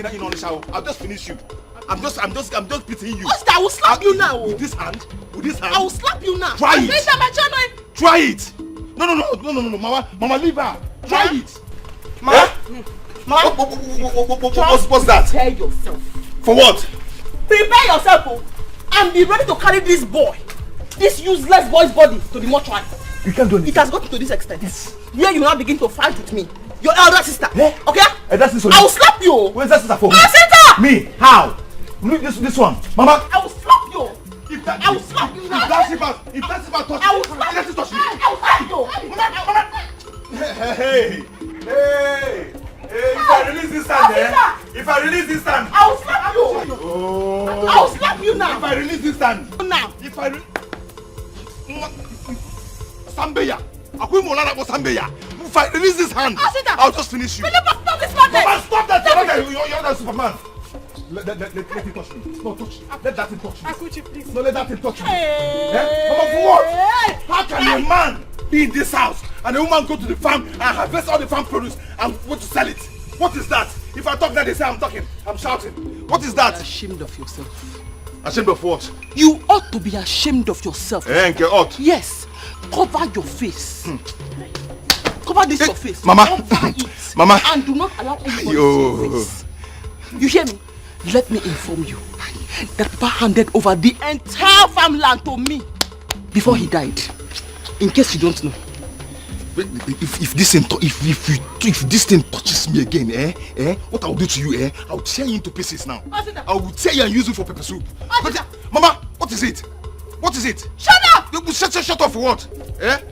Onisha. I'll just finish you. I'm just pitying you. Oscar, I will slap you now. With this hand? I will slap you now. Try it. Try it. No, Mama, leave her. Try it. Mama. What's that? Prepare yourself. For what? Prepare yourself, and be ready to carry this boy, this useless boy's body to the mortuary. You can't do it. It has gotten to this extent. Yes. Where you now begin to fight with me, your elder sister. Okay? That's this one. I will slap you. Where's that sister for? Sister! Me? How? This one, Mama. I will slap you. I will slap you now. If that shipper touch I will slap you. touch me. I will slap you. Hey! If I release this hand, If I release this hand, I will slap you. Oh. I will slap you now. If I release this hand, now. If I Sambeya. If I release this hand, I'll just finish you. Will you stop this man? Mama, stop that! You're not Superman. Let it touch me. No, touch. Let that thing touch me. Akuchi, please. No, let that thing touch me. Mama, for what? How can a man be in this house and a woman go to the farm and harvest all the farm produce and want to sell it? What is that? If I talk that, they say I'm talking. I'm shouting. What is that? You're ashamed of yourself. Ashamed of what? You ought to be ashamed of yourself. Ought? Yes. Cover your face. Cover this your face. Mama. Cover it. Mama. And do not allow anybody to see your face. You hear me? Let me inform you that Papa handed over the entire farmland to me before he died. In case you don't know. If this thing touches me again, what I'll do to you, I'll tear you into pieces now. I will tear you and use you for pepper soup. Mama, what is it? What is it? Shut up! Shut up for what? Shut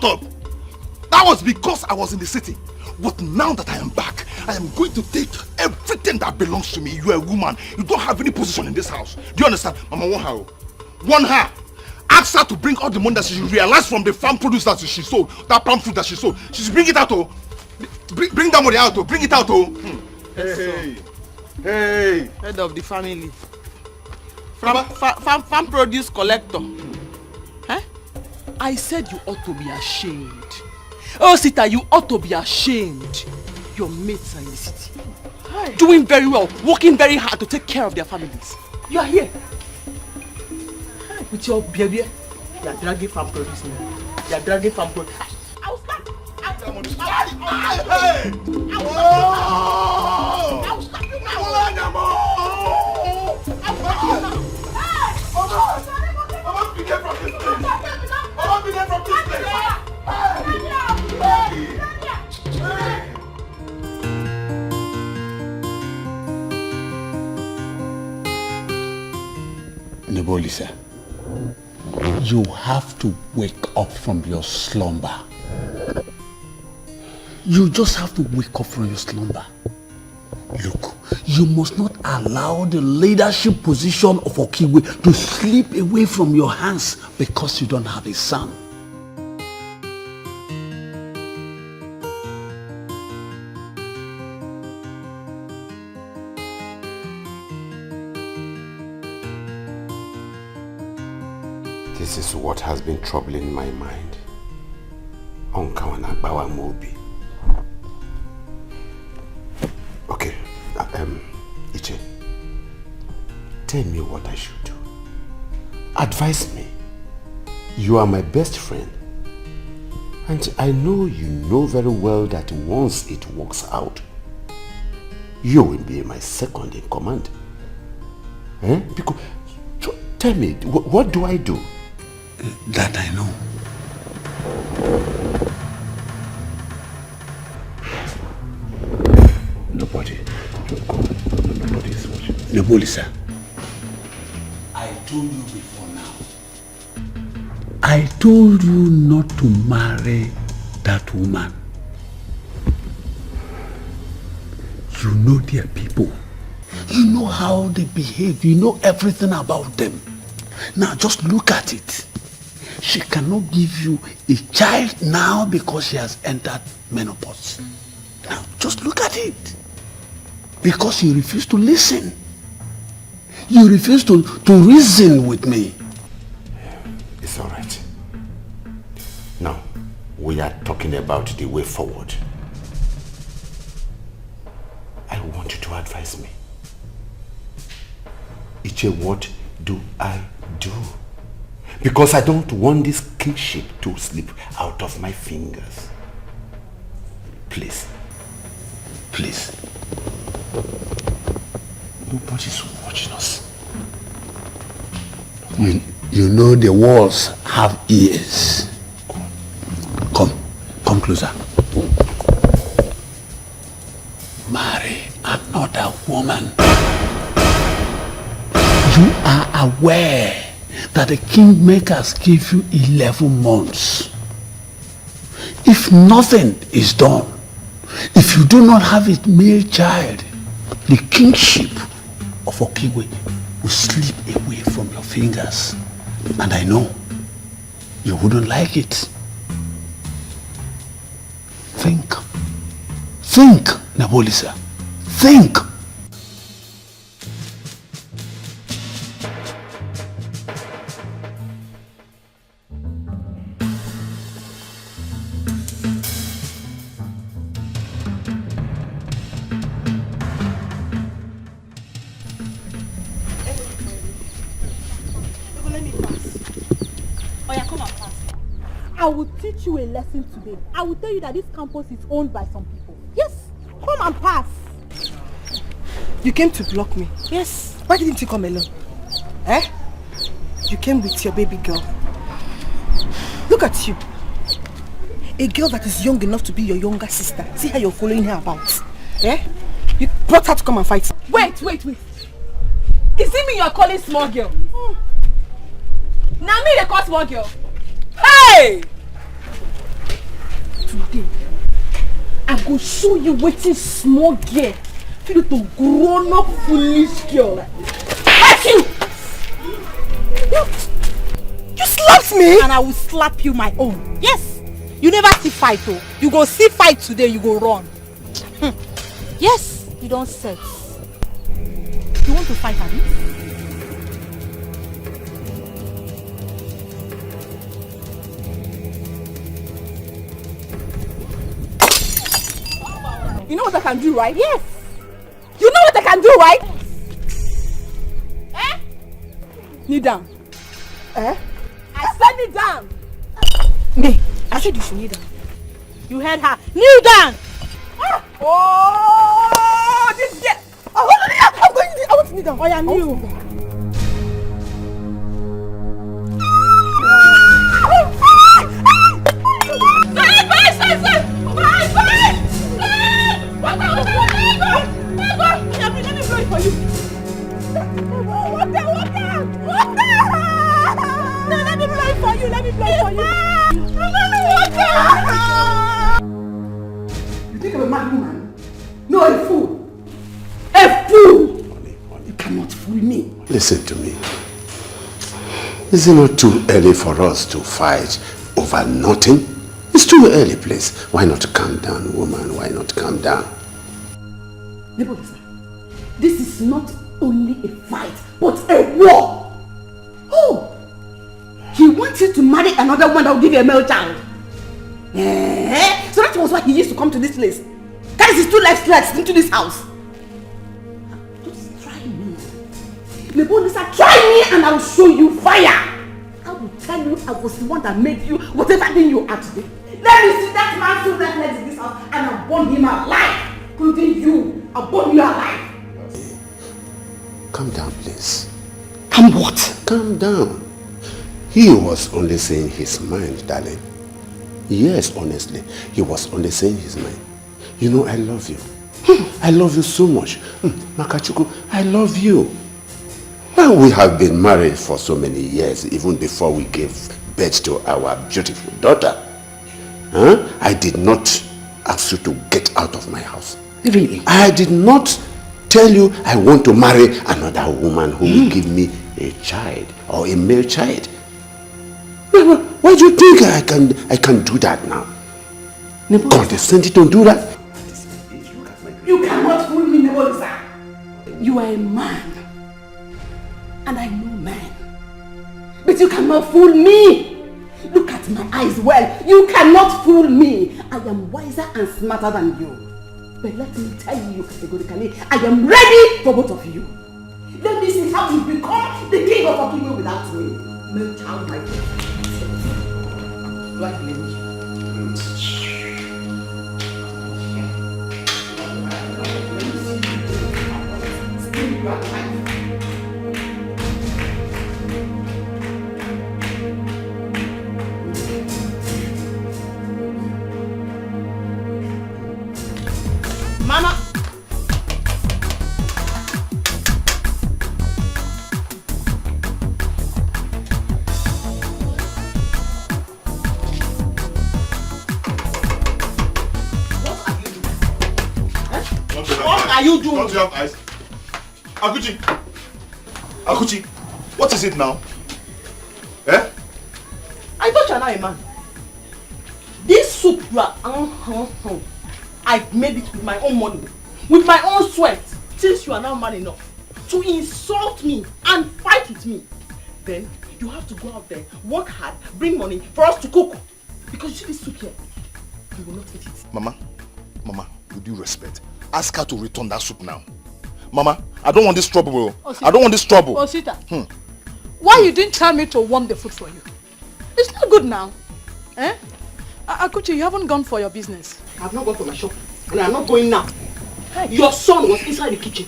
up. That was because I was in the city. But now that I am back, I am going to take everything that belongs to me. You are a woman. You don't have any position in this house. Do you understand? Mama, want her. Ask her to bring all the money that she realized from the farm produce that she sold, that palm fruit that she sold. She should bring it out, Bring that money out, Bring it out, Hey. Head of the family. Farm produce collector. I said you ought to be ashamed. Oh, Sita, you ought to be ashamed. Your mates are in the city. Doing very well, working very hard to take care of their families. You are here. With your baby, you are dragging farm produce now. You are dragging farm produce. I will slap you. I will slap you now. Mama, be there from this place. Mama, be there from this place. Nebolisa, you have to wake up from your slumber. You just have to wake up from your slumber. Look, you must not allow the leadership position of Okiwe to slip away from your hands because you don't have a son. This is what has been troubling my mind. Okay, Iche, tell me what I should do. Advise me. You are my best friend. And I know you know very well that once it works out, you will be my second in command. Because, tell me, what do I do? That I know. Nobody is watching. Nebolisa, I told you before now. I told you not to marry that woman. You know their people. You know how they behave. You know everything about them. Now just look at it. She cannot give you a child now because she has entered menopause. Now just look at it. Because you refuse to listen. You refuse to reason with me. It's all right. Now, we are talking about the way forward. to advise me. Iche, what do I do? Because I don't want this kingship to slip out of my fingers. Please. Please. Nobody's watching us. You know the walls have ears. Come closer. Marry another woman. You are aware that the kingmakers give you 11 months. If nothing is done, if you do not have a male child, the kingship of Okiwe will slip away from your fingers. And I know you wouldn't like it. Think, Nabolisa. Think. I will teach you a lesson today. I will tell you that this campus is owned by some people. Yes, come and pass. You came to block me? Yes. Why didn't you come alone? Eh? You came with your baby girl. Look at you. A girl that is young enough to be your younger sister. See how you're following her about. Eh? You brought her to come and fight. Wait. Is it me you're calling small girl? Now me they call small girl. Hey! Today, I go show you wetin small girl fit to grown up foolish girl. F you! You slapped me! And I will slap you my own. Yes! You never see fight though. You go see fight today, you go run. Yes, you don't set. You want to fight, Abi? You know what I can do, right? Yes. You know what I can do, right? Eh? Kneel down. Eh? I said kneel down. Me. I said you should kneel down. You heard her. Kneel down. Ah. Oh, this girl. Oh, I'm going to. I want to kneel down. Oh, yeah, kneel. You think I'm a mad woman? No, a fool. A fool! You cannot fool me. Listen to me. Is it not too early for us to fight over nothing? It's too early, please. Why not calm down, woman? Why not calm down? This is not only a fight, but a war. Oh! He wants you to marry another one that will give you a male child. Eh? So that was why he used to come to this place. That is his two life threats into this house. Just try me. Lebolisa, try me and I will show you fire. I will tell you I was the one that made you whatever thing you are today. Let me see that man so that legs in this house and I'll burn him alive. Including you. I'll burn you alive. Calm down, please. Calm what? Calm down. He was only saying his mind, darling. Yes, honestly, he was only saying his mind. You know, I love you. I love you so much. Makachuku, I love you. And we have been married for so many years, even before we gave birth to our beautiful daughter. Huh? I did not ask you to get out of my house. Really? I did not tell you I want to marry another woman who will give me a child or a male child. Why do you think I can do that now? Condescending to do that? You cannot fool me, Nebolisa. You are a man. And I know men. But you cannot fool me. Look at my eyes well. You cannot fool me. I am wiser and smarter than you. But let me tell you, Egodikale, I am ready for both of you. Let me see how you become the king of Okimo without me. No child like this. Do I blame you? Mama! What are you doing? Don't you have eyes? Akuchi, what is it now? Eh? I thought you are not a man. This soup you are I made it with my own money, with my own sweat. Since you are now man enough to insult me and fight with me, then you have to go out there, work hard, bring money for us to cook. Because you see this soup here, you will not eat it. Mama, with due respect, ask her to return that soup now. Mama, I don't want this trouble. I don't want this trouble. Osita, why you didn't tell me to warm the food for you? It's not good now. Eh? Akuchi, you haven't gone for your business. I have not gone for my shop, and I am not going now. Hey. Your son was inside the kitchen,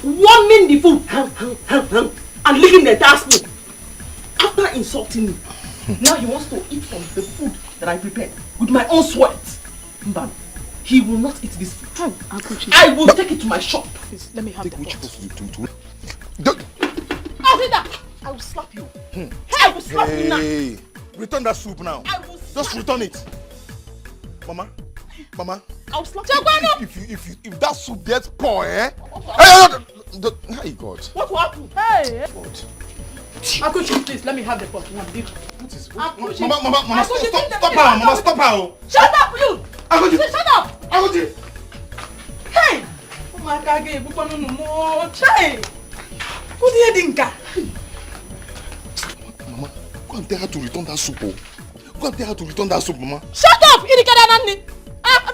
warming the food, and licking the entire spoon. After insulting me, now he wants to eat from the food that I prepared with my own sweat. But he will not eat this food. Akuchi, I will take it to my shop. Please, let me have the pot. Asita, I will slap you. I will slap you now. Return that soup now. I will just return it. Mama, I will slap you. If that soup gets poor, eh? Hey, God. What will happen? Hey! God. Akuchi, please, let me have the pot. What is Akuchi. Mama, Akuchi, stop her. Mama, stop her. Shut up, you! Akuchi. Shut up! Akuchi. Hey! Oh my God, hey! Who did you think? Mama, go and tell her to return that soup. Go and tell her to return that soup, Mama. Shut up! Every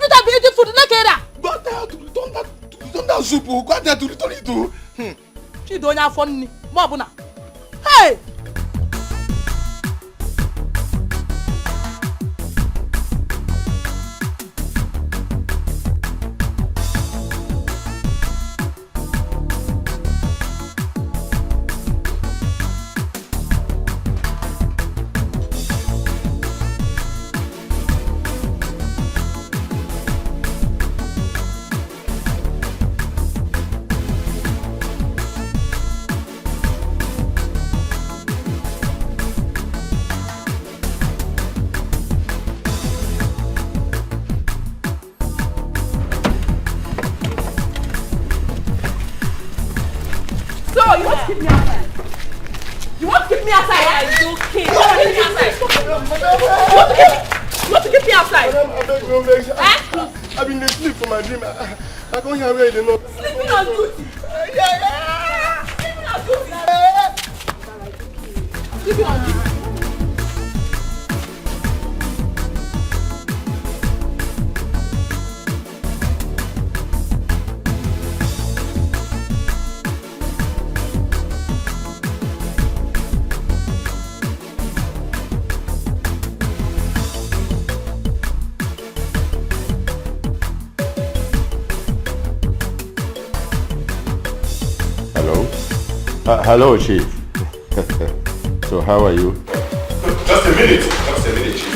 time you eat food, look at that. Go and tell her to return that soup. Go and tell her to return it to. She don't have fun. Hey! I've been asleep for my dream. I can't hear where they know. Sleeping on duty. Yeah. Sleeping on duty. Sleeping on duty. Hello, Chief. So, how are you? Just a minute, Chief.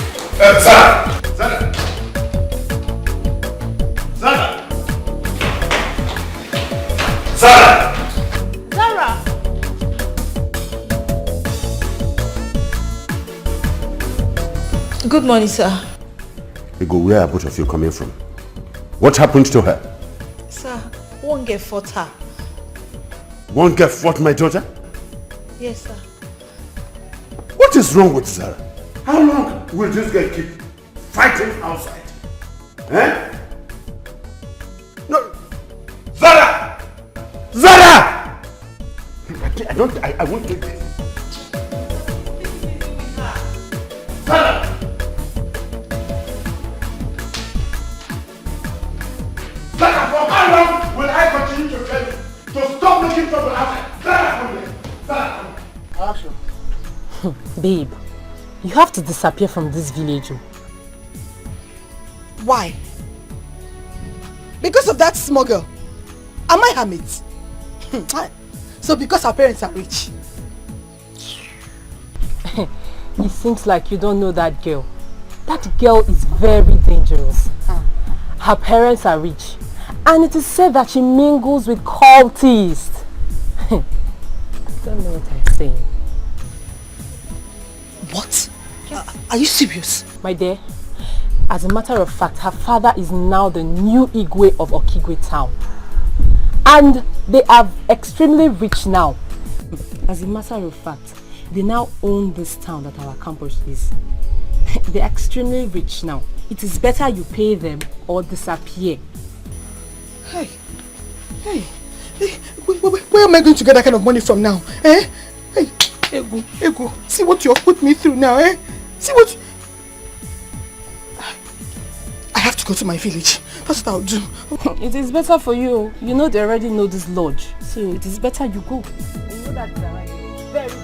Zara! Good morning, sir. Ego, where are both of you coming from? What happened to her? Sir, one girl fought her. One girl fought my daughter? Yes, sir. What is wrong with Zara? How long will this girl keep fighting outside? Eh? No. Zara! Zara! I won't take this. Zara! Zara! keep trouble outside. Action. Babe, you have to disappear from this village. Why? Because of that small girl. Am I her mate? So because her parents are rich. It seems like you don't know that girl. That girl is very dangerous. Her parents are rich. And it is said that she mingles with cultists. I don't know what I'm saying. What? Are you serious? My dear, as a matter of fact, her father is now the new Igwe of Okigwe town. And they are extremely rich now. As a matter of fact, they now own this town that our campus is. They're extremely rich now. It is better you pay them or disappear. Hey, where am I going to get that kind of money from now? Eh? Hey, Ego, see what you have put me through now, eh? See what... I have to go to my village. That's what I'll do. It is better for you. You know they already know this lodge. So it is better you go. You know that they are right. Very dangerous.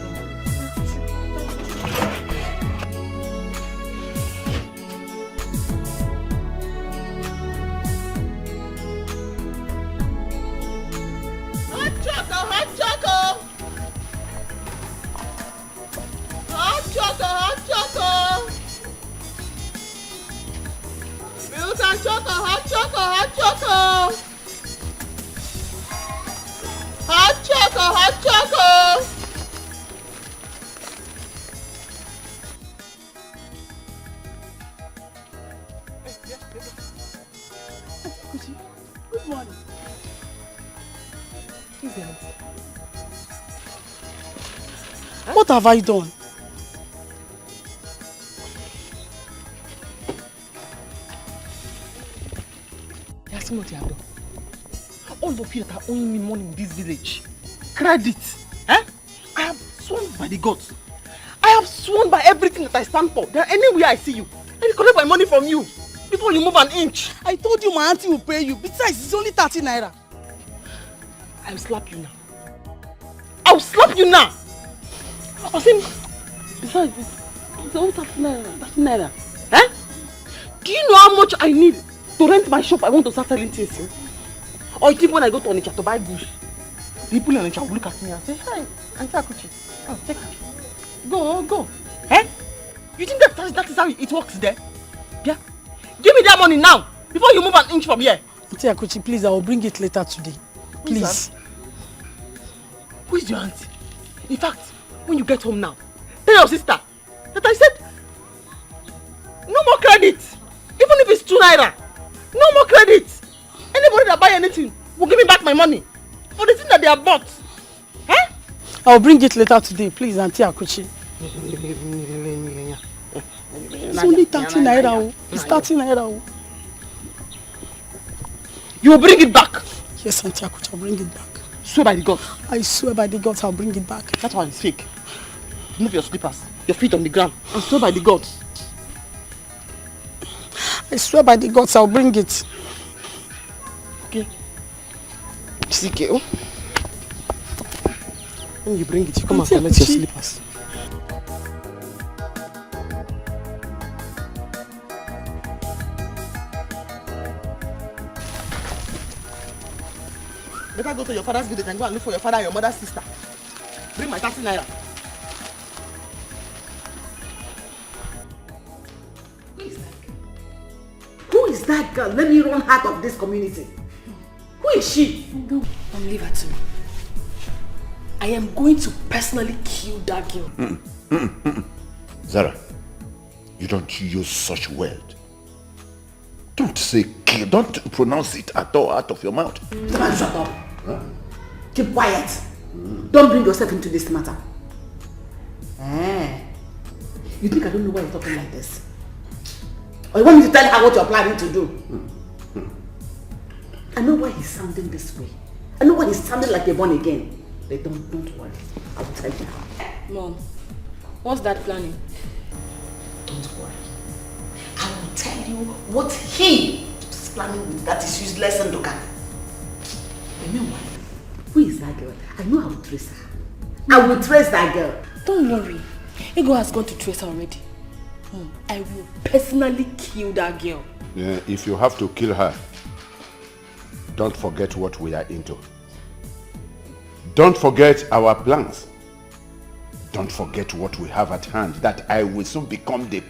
Good morning. What have I done? That's what you have done. All of you that are owing me money in this village. Credit. Eh? I have sworn by the gods. I have sworn by everything that I stand for. There anywhere I see you, I will collect my money from you before you move an inch. I told you my auntie will pay you. Besides, it's only 30 naira. I will slap you now. I will slap you now. Besides, it's only 30 naira. Eh? Do you know how much I need to rent my shop? I want to start selling things. Eh? Or you think when I go to Onitsha to buy goods, people in Onitsha will look at me and say, "Hi, Auntie Akuchi, oh, take it. Go. Eh? You think that is how it works there? Yeah? Give me that money now, before you move an inch from here. Auntie Akuchi, please, I will bring it later today. Please. Who is your auntie? In fact, when you get home now, tell your sister that I said, no more credit. Even if it's 2 naira, no more credit. Anybody that buy anything will give me back my money for the thing that they have bought. Eh? I will bring it later today, please, Auntie Akuchi. It's only 30 naira. It's 30 naira. You will bring it back. Yes, Auntie Akuchi, I'll bring it back. Swear by the gods. I swear by the gods, I'll bring it back. That's why it's fake. Move your slippers, your feet on the ground, and swear by the gods. I swear by the gods, I'll bring it. Okay. CKO. When you bring it, you come and collect your slippers. Better go to your father's village and go and look for your father and your mother's sister. Bring my 30 naira. Who is that girl? Let me run out of this community. Who is she? Don't leave her to me. I am going to personally kill that girl. Zara, you don't use such word. Don't say kill. Don't pronounce it at all out of your mouth. Don't shut up. Huh? Keep quiet. Don't bring yourself into this matter. You think I don't know why you're talking like this? Or you want me to tell her what you're planning to do? I know why he's sounding this way. I know why he's sounding like a born again. But don't worry. I will tell you. Mom, what's that planning? Don't worry. I will tell you what he is planning with that is useless and Ndoka. And meanwhile, Who is that girl? I know I will trace her. I will trace that girl. Don't worry. Ego has gone to trace her already. I will personally kill that girl. Yeah, if you have to kill her, don't forget what we are into. Don't forget our plans. Don't forget what we have at hand, that I will soon become the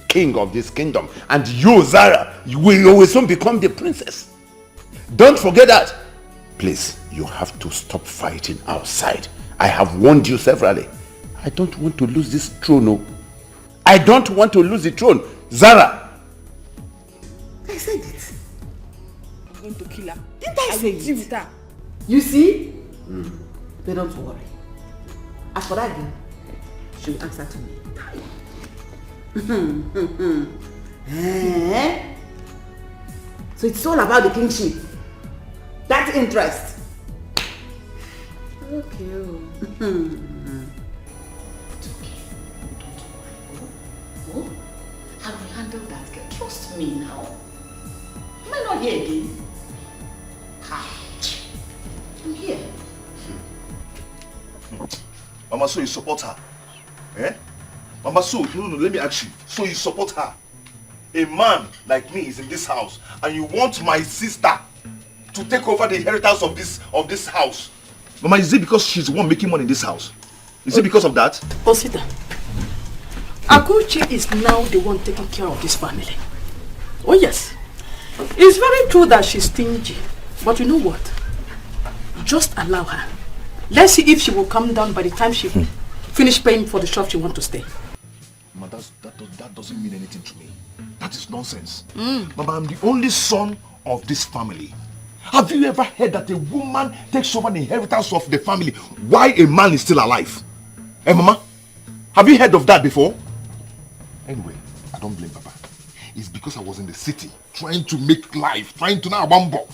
king of this kingdom. And you, Zara, you will soon become the princess. Don't forget that. Please, you have to stop fighting outside. I have warned you severally. I don't want to lose this throne. No. I don't want to lose the throne. Zara! I said it. I'm going to kill her. Didn't I say deal it? with her. You see? But don't worry. As for that girl, she will answer to me. So it's all about the kingship. That interest. Okay. It's okay. Don't worry. Oh, I will handle that girl. Trust me now. Am I not here again? I'm here. Mama, so you support her? Eh? Mama, so, no, let me ask you. So you support her? A man like me is in this house and you want my sister to take over the inheritance of this house. Mama, is it because she's the one making money in this house? Is it because of that? Osita, Akuchi is now the one taking care of this family. Oh yes, it's very true that she's stingy, but you know what? Just allow her. Let's see if she will come down by the time she finish paying for the shop she wants to stay. Mama, that doesn't mean anything to me. That is nonsense. Mama, I'm the only son of this family. Have you ever heard that a woman takes over the inheritance of the family while a man is still alive? Eh, Mama? Have you heard of that before? Anyway, I don't blame Papa. It's because I was in the city trying to make life, trying to now bumble.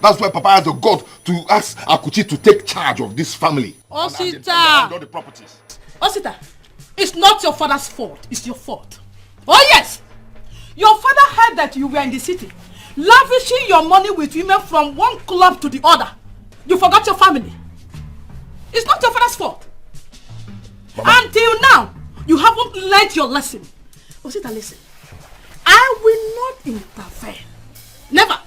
That's why Papa has the God to ask Akuchi to take charge of this family. Osita! And all the properties. Osita, it's not your father's fault. It's your fault. Oh yes! Your father heard that you were in the city, lavishing your money with women from one club to the other. You forgot your family. It's not your father's fault. Mama. Until now, you haven't learned your lesson. Osita, listen. I will not interfere. Never.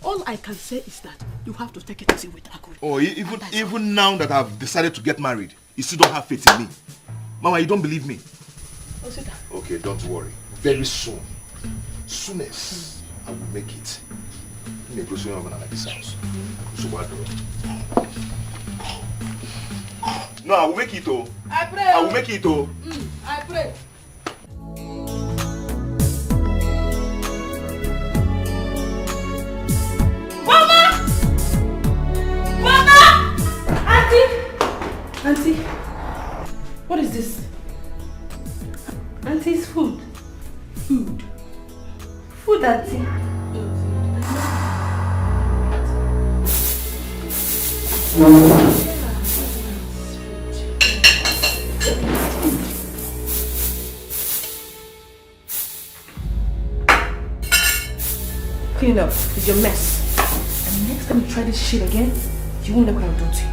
All I can say is that you have to take it easy with Akuri. Oh, even now that I've decided to get married, you still don't have faith in me. Mama, you don't believe me? Osita. Okay, don't worry. Very soon. Soonest, I will make it. Like this house. So what? No, I will make it though. I pray. I will make it though. I pray. Mama! Mama! Auntie! Auntie! What is this? Auntie, it's food. Food? Food, Auntie. Clean up. It's your mess. And next time you try this shit again, you won't know what I'll do to you.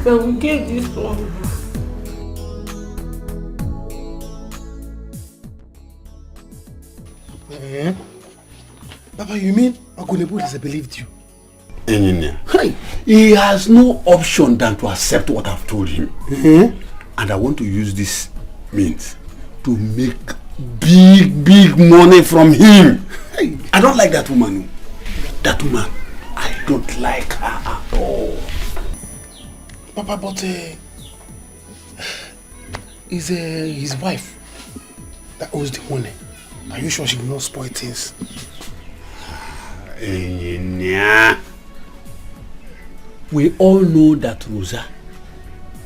But we get this one. Papa, you mean Agunebu disbelieved you? Hey, he has no option than to accept what I've told him. And I want to use this means to make big money from him. Hey, I don't like that woman. That woman, I don't like her at all. Papa, but is his wife that owes the money. Are you sure she will not spoil things? We all know that Rosa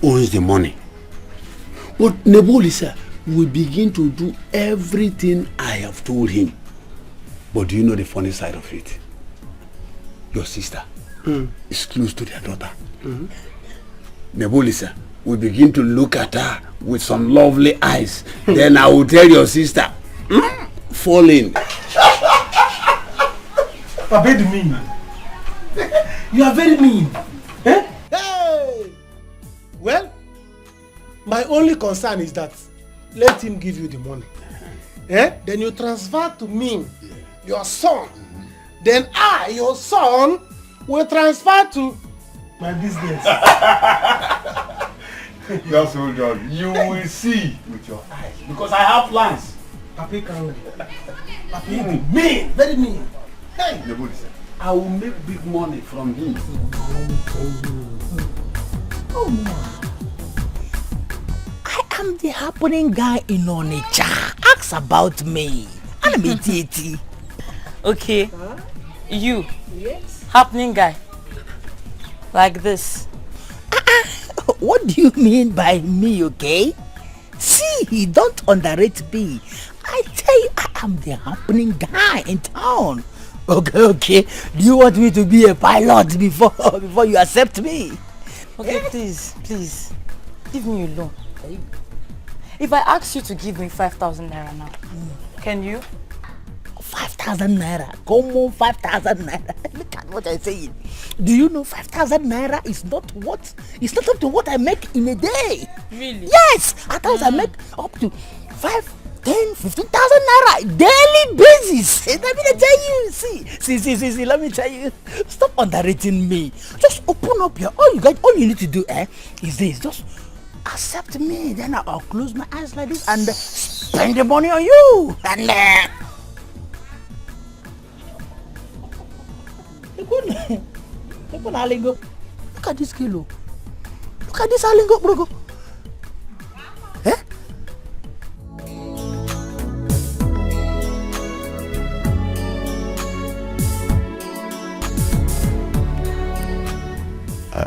owns the money. But Nebulisa will begin to do everything I have told him. But do you know the funny side of it? Your sister is close to their daughter. Nebulisa will begin to look at her with some lovely eyes. Then I will tell your sister, fall in. Papa, very mean. You are very mean. Eh? Hey! Well, my only concern is that let him give you the money. Then you transfer to me, your son. Then I, your son, will transfer to my business. Just hold on. You will see with your eyes. Because I have plans. Papa, can Papa, mean, very mean. Hey! I will make big money from him. Oh no. I am the happening guy in Onitsha. Ask about me. I'm a TT. Okay. You. Yes. Happening guy. Like this. What do you mean by me, okay? See, don't underrate me. I tell you, I am the happening guy in town. Okay. Do you want me to be a pilot before you accept me? Okay, please. Leave me alone. If I ask you to give me 5,000 naira now, can you? 5,000 naira. Come on, 5,000 naira. Look at what I'm saying. Do you know 5,000 naira is not up to what I make in a day. Really? Yes! At times I make up to 5, 10, 15,000 naira daily basis. Let me tell you. See, let me tell you. Stop underrating me. Just open up your, all you need to do is this. Just accept me. Then I'll close my eyes like this and spend the money on you. And look at this kilo. Look at this alingo, bro.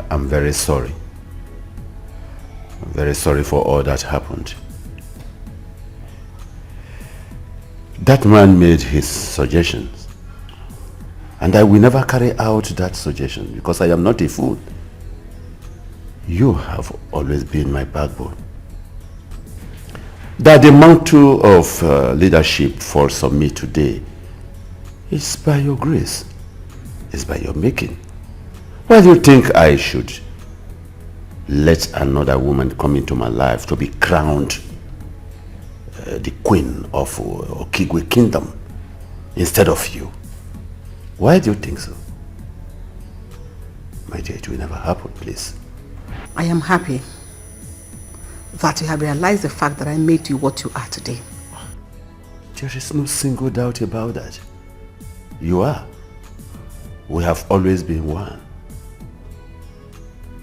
I'm very sorry. I'm very sorry for all that happened. That man made his suggestions. And I will never carry out that suggestion because I am not a fool. You have always been my backbone. That the mantle of leadership falls on me today is by your grace. It's by your making. Why do you think I should let another woman come into my life to be crowned the queen of Okigwe Kingdom instead of you? Why do you think so? My dear, it will never happen, please. I am happy that you have realized the fact that I made you what you are today. There is no single doubt about that. You are. We have always been one.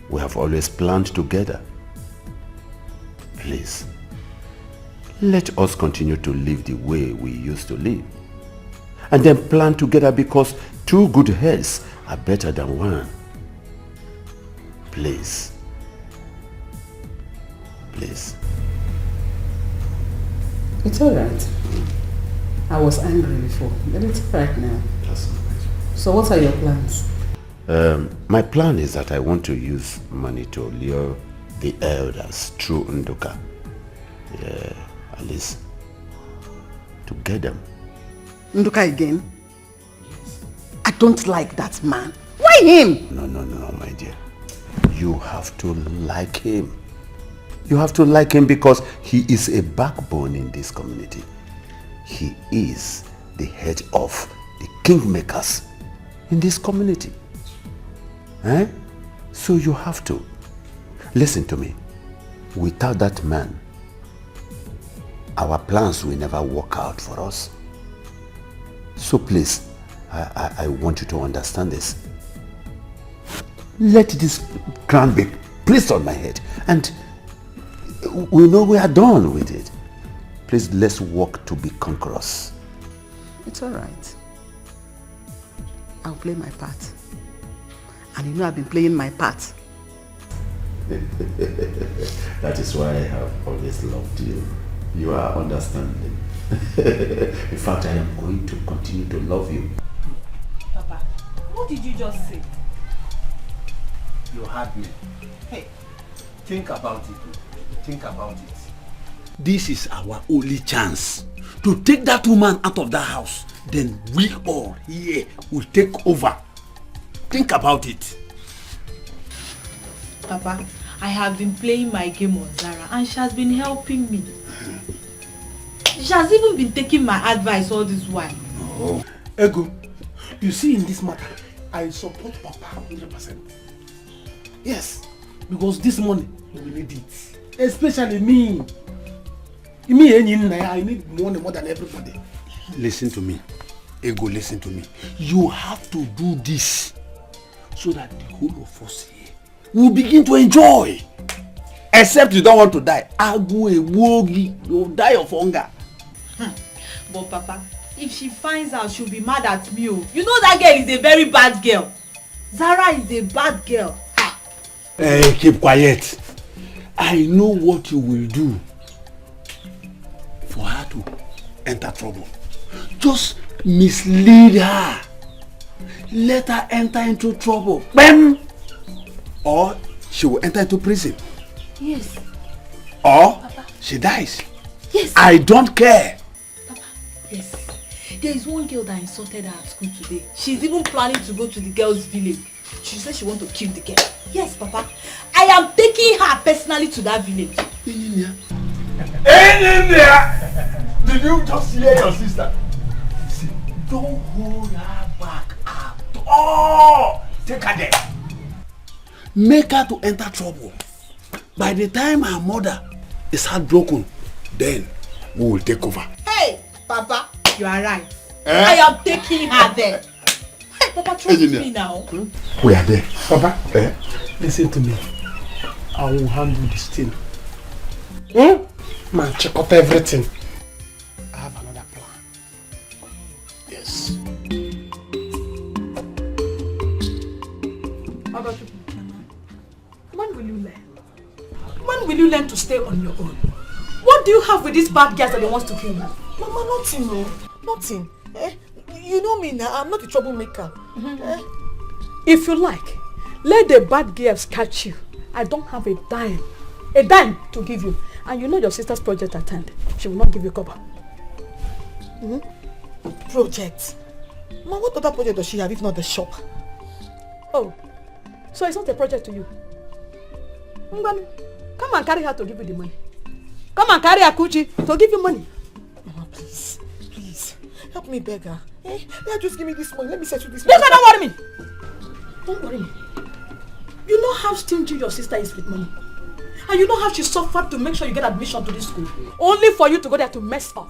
We have always planned together. Please, let us continue to live the way we used to live. And then plan together because two good heads are better than one. Please. Please. It's alright. I was angry before, but it's alright now. That's all right. So what are your plans? My plan is that I want to use money to lure the elders through Nduka. At least to get them. Nduka again? I don't like that man. Why him? No, my dear. You have to like him. You have to like him because he is a backbone in this community. He is the head of the kingmakers in this community. So you have to. Listen to me. Without that man, our plans will never work out for us. So please, I want you to understand this. Let this crown be placed on my head and we know we are done with it. Please, let's work to be conquerors. It's all right. I'll play my part. And you know I've been playing my part. That is why I have always loved you. You are understanding. In fact, I am going to continue to love you. Papa, what did you just say? You heard me. Hey, think about it. Think about it. This is our only chance to take that woman out of that house. Then we all here will take over. Think about it. Papa, I have been playing my game on Zara and she has been helping me. She has even been taking my advice all this while. Oh. Ego, you see in this matter, I support Papa 100%. Yes, because this money, we need it. Especially me. I need money more than everybody. Listen to me. Ego, listen to me. You have to do this so that the whole of us here will begin to enjoy. Except you don't want to die. You'll die of hunger. But Papa, if she finds out, she'll be mad at me. Oh. You know that girl is a very bad girl. Zara is a bad girl. Hey, keep quiet. I know what you will do for her to enter trouble. Just mislead her. Let her enter into trouble. Bam! Or she will enter into prison. Yes. Or Papa. she dies. Yes. I don't care. Papa, yes. There is one girl that insulted her at school today. She's even planning to go to the girl's village. She said she wants to kill the girl. Yes, Papa. I am taking her personally to that village. Did you just hear your sister? See, don't hold her back at all. Take her there. Make her to enter trouble. By the time her mother is heartbroken, then we will take over. Hey, Papa, you are right. I am taking her there. Hey, Papa, trust me now. We are there. Papa, listen to me. I will handle this thing. Man, check up everything. I have another plan. Yes. When will you learn? When will you learn to stay on your own? What do you have with these bad guys that they want to kill you? Mama, nothing, no. Nothing. You know me now, I'm not a troublemaker. If you like, let the bad girls catch you. I don't have a dime to give you. And you know your sister's project at hand. She will not give you cover. Project? Ma, what other project does she have if not the shop? Oh, so it's not a project to you? Come and carry her to give you the money. Come and carry Akuchi to give you money. Mama, please. Please. Help me beg her. Just give me this money. Let me settle this. Look, don't worry me. Don't worry me. You know how stingy your sister is with money. And you know how she suffered to make sure you get admission to this school. Only for you to go there to mess up.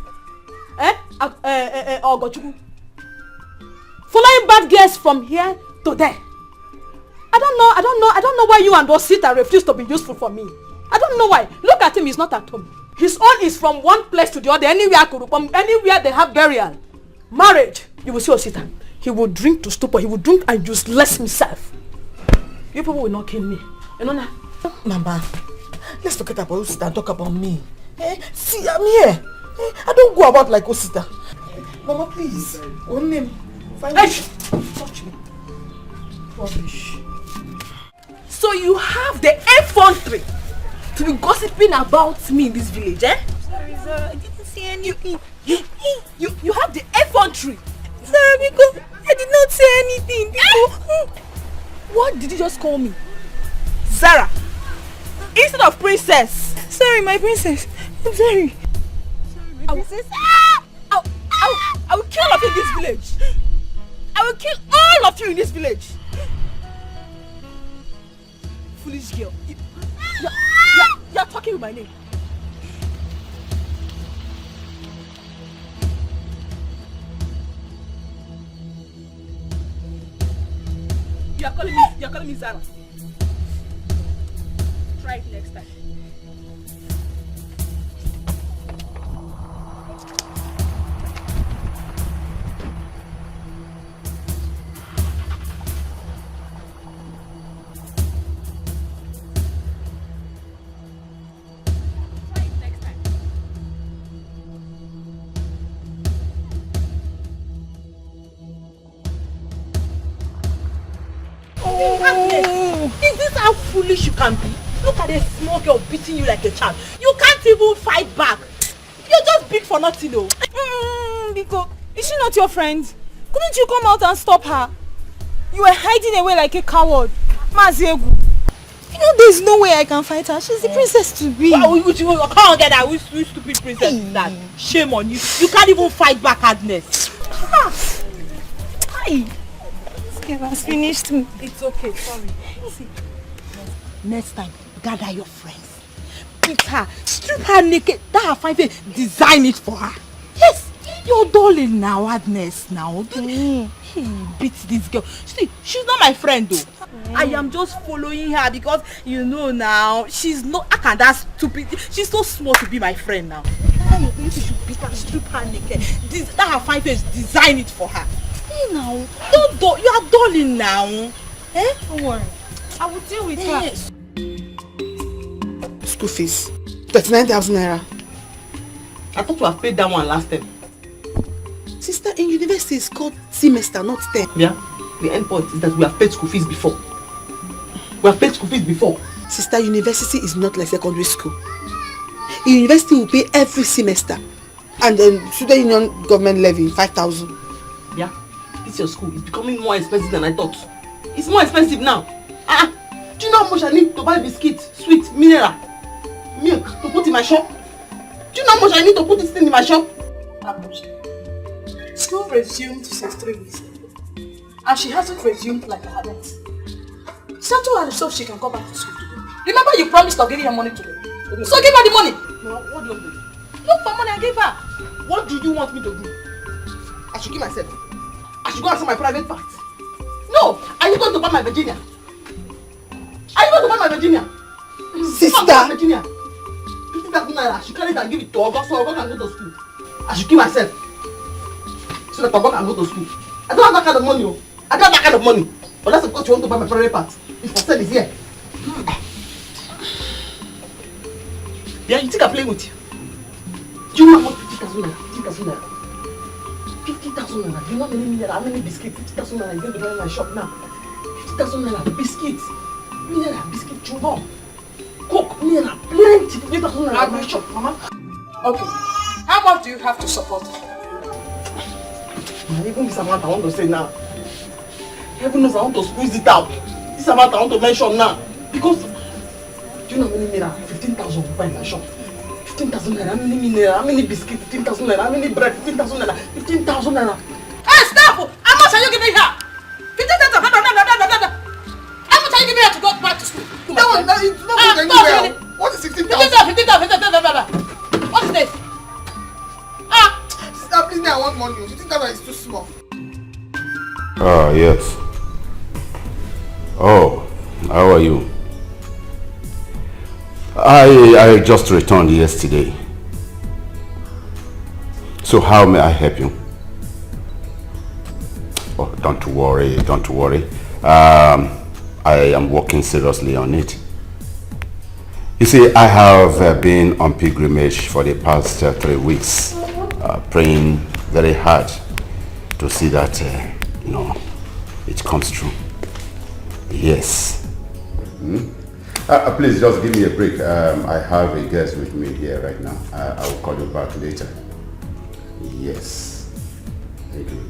Following bad girls from here to there. I don't know why you and Osita refuse to be useful for me. I don't know why. Look at him, he's not at home. His own is from one place to the other, anywhere they have burial. Marriage, you will see Osita. He will drink to stupor, he will drink and useless himself. You people will not kill me. You know now? Mama, let's forget about Osita and talk about me. See, I'm here. I don't go about like Osita. Mama, please. Own name. Touch me. Rubbish. So you have the effrontery to be gossiping about me in this village, eh? Sorry, Zara, I didn't see anything. You have the effrontery. Zara, because I did not say anything. What did you just call me? Zara. Instead of princess. Sorry, my princess. I'm sorry. Sorry, my princess. I will kill all of you in this village. I will kill all of you in this village. Foolish girl. You're talking with my name. You're calling me Zara. Try it next time. Is this how foolish you can be? Look at a small girl beating you like a child. You can't even fight back. You're just big for nothing though. Biko, is she not your friend? Couldn't you come out and stop her? You were hiding away like a coward. Maziegu. You know there's no way I can fight her. She's the princess to be. Come on, get that. Which stupid princess is that? Shame on you. You can't even fight back, Agnes. Hi. This girl has finished me. It's okay, sorry. See, next time, gather your friends. Beat her, strip her naked, that her fine face, design it for her. Yes, you're darling now, Agnes, now. Beat this girl. See, she's not my friend though. I am just following her because, you know now, she's not, I can't, that's stupid. She's so small to be my friend now. You should beat her, strip her naked, that her fine face, design it for her. Hey now, you are darling now. Eh? Don't worry. I will deal with her. School fees. 39,000 naira. I thought you had paid that one last time. Sister, in university it's called semester, not term. Yeah? The end point is that we have paid school fees before. We have paid school fees before. Sister, university is not like secondary school. In university we pay every semester. And then student union government levy 5,000. Yeah? This your school is becoming more expensive than I thought. It's more expensive now. Do you know how much I need to buy biscuits, sweet, mineral, milk to put in my shop? Do you know how much I need to put this thing in my shop? School resumed since 3 weeks and she hasn't resumed like a habit. Settle herself, she can go back to school today. Remember you promised of giving her money today. So give her the money. No, what do you want to do? Look for money and give her. What do you want me to do? I should give myself. I should go answer my private parts. No, are you going to buy my Virginia? Are you going to buy my Virginia? Sister! Virginia. 50,000 naira. I should carry it and give it to Ogo so Ogo can go to school. I should give myself. So that Ogo can go to school. I don't have that kind of money. I don't have that kind of money. But that's because you want to buy my private part. If for sale is here. Yeah, you think I'm playing with you? Do you know how much 50,000 naira? 50,000 naira. 50,000 naira. Do you know how many biscuits? 50,000 naira is going to buy in my shop now. 50,000 naira biscuits. Naira biscuit chewing Coke, naira, plenty. 50,000 naira in my shop, mama. Okay. How much do you have to support her? Even this amount I want to say now. Heaven knows I want to squeeze it out. This amount I want to mention now. Because, do you know how many naira? 15,000 will buy in my shop. 15,000 naira, how many naira? How many biscuits? 15,000 naira, how many bread? 15,000 naira, 15,000 naira. Hey, stop! How much are you giving her? 15,000. How much are you giving her to go back to school? No, it's not going anywhere. What is 16,000? 15,000. What is this? Sister, please, I want money. 16,000 is too small. Yes. Oh, how are you? I just returned yesterday. So how may I help you? Oh, don't worry. I am working seriously on it. You see, I have been on pilgrimage for the past 3 weeks, praying very hard to see that, it comes true. Yes. Please just give me a break. I have a guest with me here right now. I will call you back later. Yes. Thank you.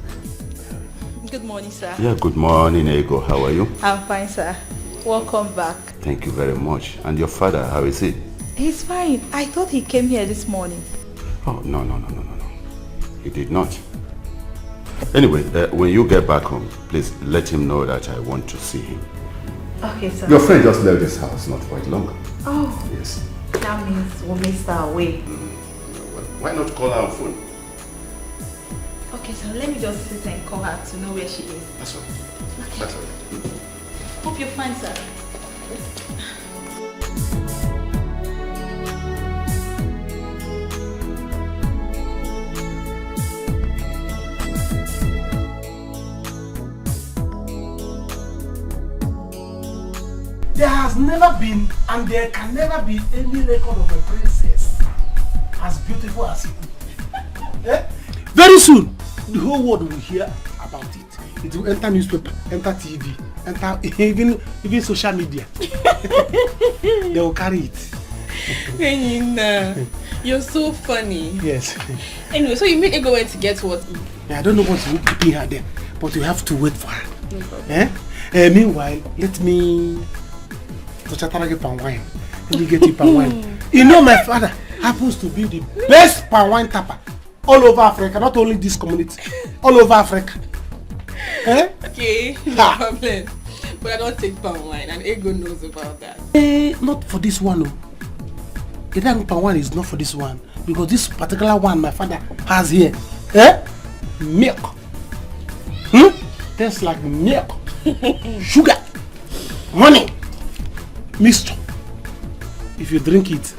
Good morning, sir. Yeah, good morning, Ego. How are you? I'm fine, sir. Welcome back. Thank you very much. And your father, how is he? He's fine. I thought he came here this morning. Oh, no. He did not. Anyway, when you get back home, please let him know that I want to see him. Okay, sir. Your friend just left this house not quite long. Oh. Yes. That means we'll miss her away. Well, why not call her on phone? Okay, so let me just sit and call her to know where she is. That's all right. That's all right. Hope you're fine, sir. There has never been and there can never be any record of a princess as beautiful as you. Eh? Very soon, the whole world will hear about it. It will enter newspaper, enter TV, enter even social media. They will carry it. You're so funny. Yes. Anyway, so you mean Ego went to get what? Yeah, I don't know what will keep her there, but you have to wait for her. No problem. Meanwhile, let me get palm wine. Let me get you palm wine. You know, my father happens to be the best palm wine tapper all over Africa, not only this community, all over Africa. Okay, no problem. But I don't take palm wine, and Ego knows about that. Not for this one, no. The palm wine is not for this one, because this particular one my father has here, milk. Tastes like milk, sugar, honey, mixture. If you drink it,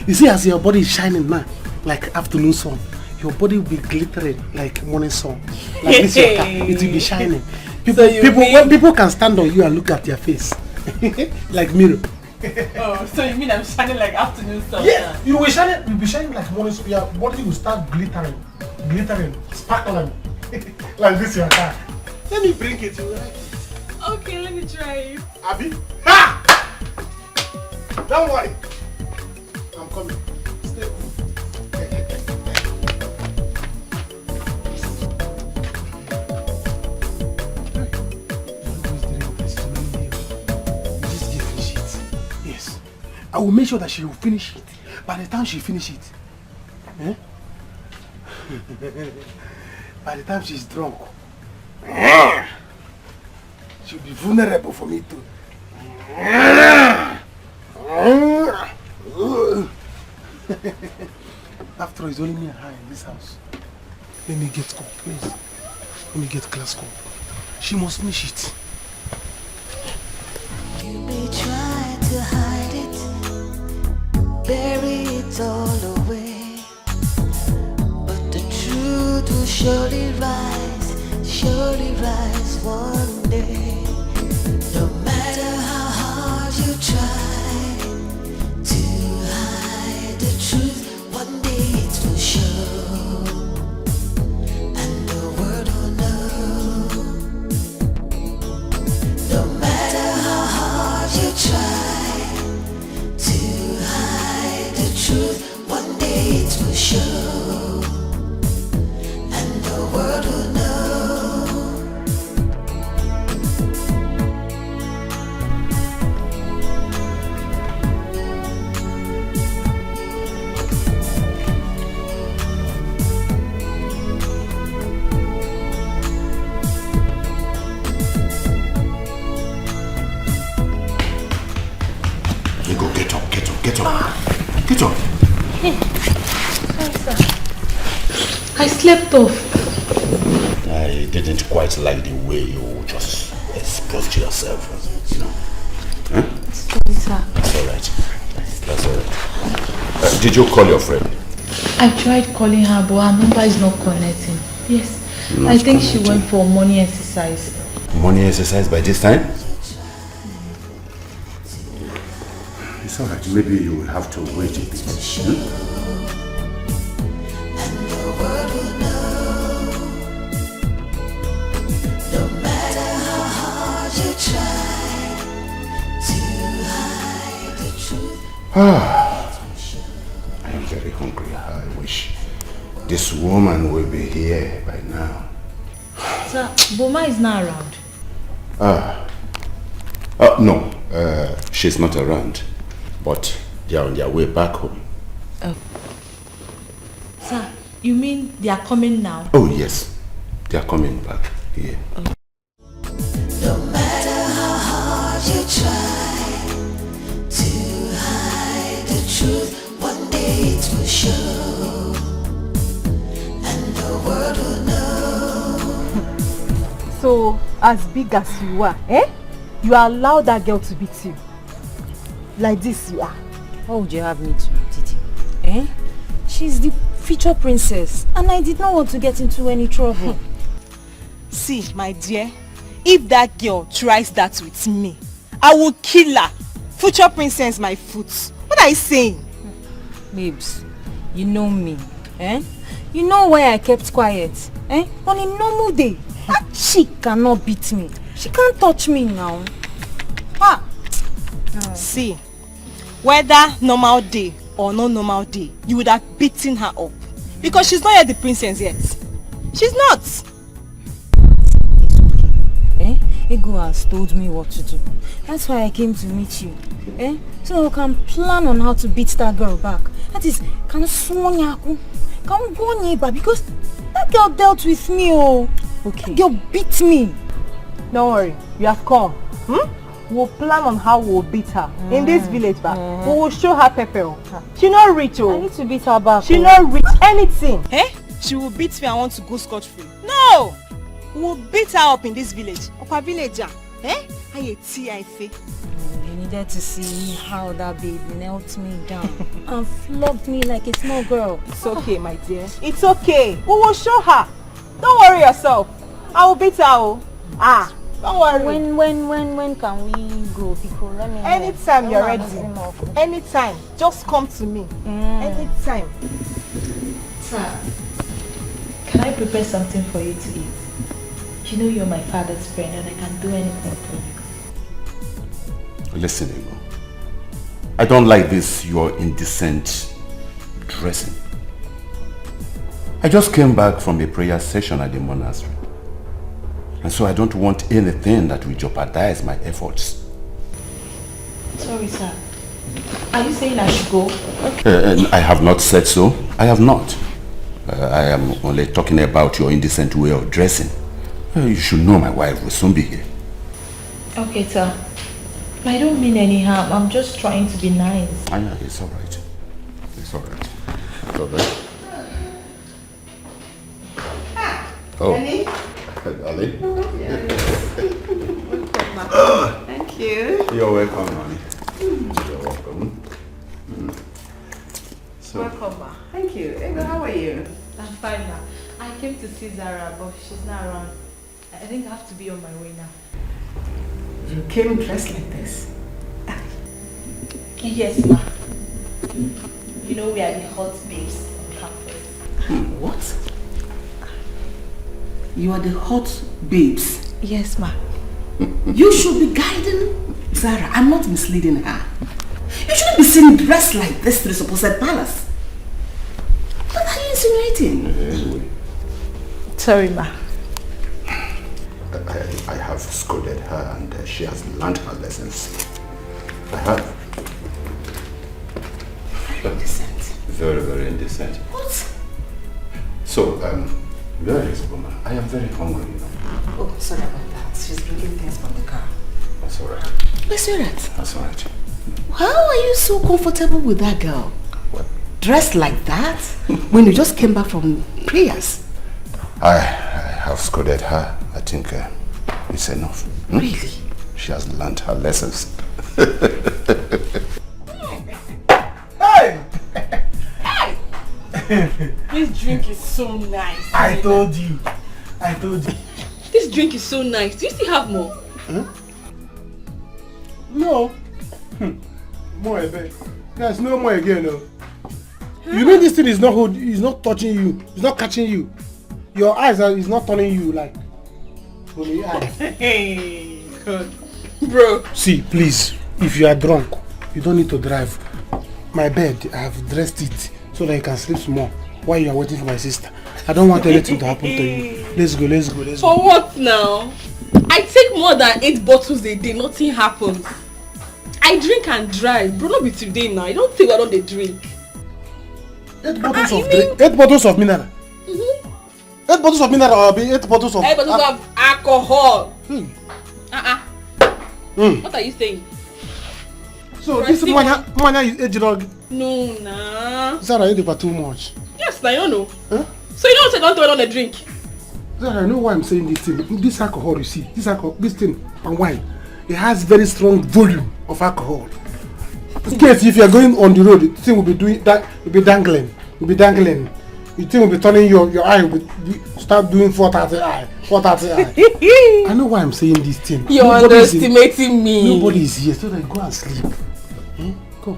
you see as your body is shining now, like afternoon sun. Your body will be glittering like morning sun. Like this, it will be shining. When people can stand on you and look at your face, like mirror. Oh, so you mean I'm shining like afternoon sun? Yeah, you'll be shining like morning sun. Your body will start glittering, sparkling, like this your car. Let me bring it. You like it? Okay, let me try it. Abby, ha! Don't worry, I'm coming. Stay cool. I will make sure that she will finish it. By the time she finishes it, by the time she's drunk, she'll be vulnerable for me too. After all, it's only me and her in this house. Let me get cup, please. Let me get glass cup. She must finish it. You may try to hide it, bury it all away, but the truth will surely rise one day. No matter how hard you try to hide the truth, one day it will show, and the world will know. No matter how hard you try to hide the truth, one day it will show, and the world will know. Ego, get up. Get up. Hey, sorry, sir. I slept off. I didn't quite like the way you just exposed yourself, you know. Sorry, sir. That's alright. Did you call your friend? I tried calling her, but her number is not connecting. Yes, Not I think she connecting. went for morning exercise. Morning exercise by this time? It's alright, maybe you will have to wait a bit. No matter how hard you try to hide the truth. I am very hungry. I wish this woman will be here by now. Sir, Boma is not around. No, she's not around, but they are on their way back home. Oh. Sir, you mean they are coming now? Oh yes, they are coming back here. No matter how hard you try to hide the truth, one day it will show, and the world will know. So, as big as you are, You allow that girl to beat you. Like this you are. What would you have me to, Titi? Eh? She's the future princess and I did not want to get into any trouble. See, my dear, if that girl tries that with me, I will kill her. Future princess my foot. What are you saying? Babes, you know me. Eh? You know why I kept quiet. Eh? On a normal day, she cannot beat me. She can't touch me now. Ah. See, whether normal day or no normal day, you would have beaten her up. Because she's not yet the princess yet. She's not. Eh? Ego has told me what to do. That's why I came to meet you. Eh? So we can plan on how to beat that girl back. That is, can go neighbor because that girl dealt with me. Oh, okay. That girl beat me. Don't worry, you have come. We'll plan on how we'll beat her in this village back. We will show her pepper. She not reach. I need to beat her back. She not reach anything. Eh? She will beat me and want to go scot-free. No! We'll beat her up in this village. Upper villager. Eh? You needed to see how that babe knelt me down and flogged me like a small girl. It's okay, my dear. It's okay. We will show her. Don't worry yourself. I will beat her. Don't worry. When can we go, people? Let me know. Anytime you're ready. Anytime. Just come to me. Anytime. Sir, can I prepare something for you to eat? You know you're my father's friend and I can do anything for you. Listen, Ego. I don't like this your indecent dressing. I just came back from a prayer session at the monastery. And so I don't want anything that will jeopardize my efforts. Sorry, sir. Are you saying I should go? I have not said so. I have not. I am only talking about your indecent way of dressing. You should know my wife will soon be here. Okay, sir. I don't mean any harm. I'm just trying to be nice. Yeah, it's all right. It's all right. It's all right. Oh. Annie? Ali? Thank you. You're welcome, honey. You're welcome. So. Welcome, ma. Thank you. Ego, how are you? I'm fine, ma. I came to see Zara, but she's not around. I think I have to be on my way now. You came dressed like this? Yes, ma. You know we are the hot babes on campus. What? You are the hot babes? Yes, ma. You should be guiding Zara. I'm not misleading her. You shouldn't be seen dressed like this to the supposed palace. What are you insinuating? Sorry, ma. I have scolded her and she has learned her lessons. I have. Indecent. Very, very indecent. What? So, where is Boma? I am very hungry, you know. Oh, sorry about that. She's bringing things from the car. That's all right. Where's that? That's all right. How are you so comfortable with that girl? What? Dressed like that? When you just came back from prayers? I have scolded her. I think it's enough. Really? She has learned her lessons. Hey! This drink is so nice. I told you. This drink is so nice. Do you still have more? Huh? No. More, I bet. There's no more again, no. You mean this thing is not touching you, it's not catching you. Your eyes is not turning you like only eyes. Hey, God. Bro. See, please, if you are drunk, you don't need to drive. My bed, I have dressed it so that you can sleep more while you are waiting for my sister. I don't want anything to happen to you. Let's go. For what now? I take more than 8 bottles a day, nothing happens. I drink and drive. Bro, not be today now. I don't think I don't drink. 8 bottles of drink? 8 bottles of mineral? 8 bottles of mineral or 8 bottles of... 8 bottles of alcohol. What are you saying? So this mania is age drug? No, nah. Zara, you do too much. Yes, I don't know. Huh? So you don't say don't do it on the drink? Zara, I know why I'm saying this thing. This alcohol, you see, this thing, and wine, it has very strong volume of alcohol. In case if you are going on the road, the thing will be doing that, will be dangling. Will be dangling. The thing will be turning your eye, will start doing 430 eye. 430 eye. I know why I'm saying this thing. You're underestimating me. Nobody is here, so then go and sleep. Go.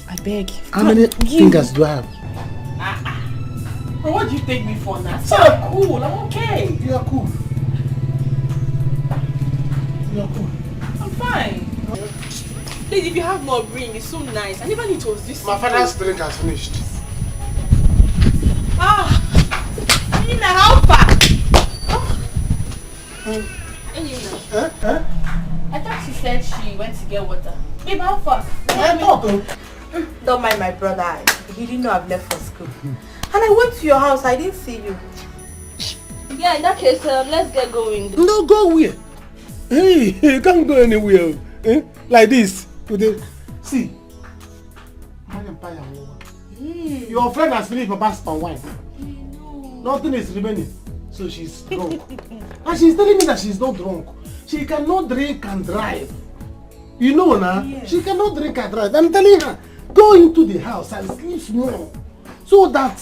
I beg. How many fingers do I have? But what do you take me for now? So I'm cool, I'm okay. You are cool. You are cool. I'm fine. Please, if you have more ring, it's so nice. I never knew it was this. My father's drink has finished. Nina, how far? I thought she said she went to get water. Babe, how far? Don't mind my brother. He didn't know I've left for school. And I went to your house. I didn't see you. Yeah, in that case, let's get going. No, go where? Hey, you can't go anywhere. Like this. See. Your friend has finished Papa's palm wine. Nothing is remaining. So she's drunk. And she's telling me that she's not drunk. She cannot drink and drive. You know now? Yeah. She cannot drink and drive. I'm telling her, go into the house and sleep small. So that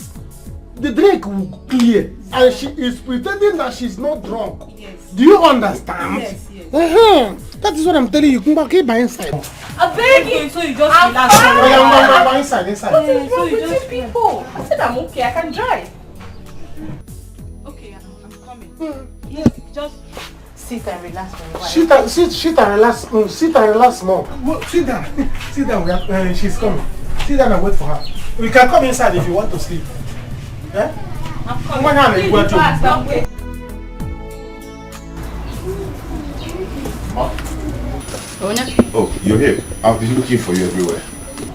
the drink will clear. And she is pretending that she's not drunk. Yes. Do you understand? Yes, yes. That is what I'm telling you. Come back by inside. I beg you. So you just relax. No, inside. What is wrong with you people? I said I'm okay. I can drive. Okay, I'm coming. Yes, just sit and relax for a while. Sit and relax. Sit and relax more. Sit down. Sit down. She's coming. Sit down and wait for her. We can come inside if you want to sleep. Eh? I'm coming. Okay. Oh, you're here. I've been looking for you everywhere.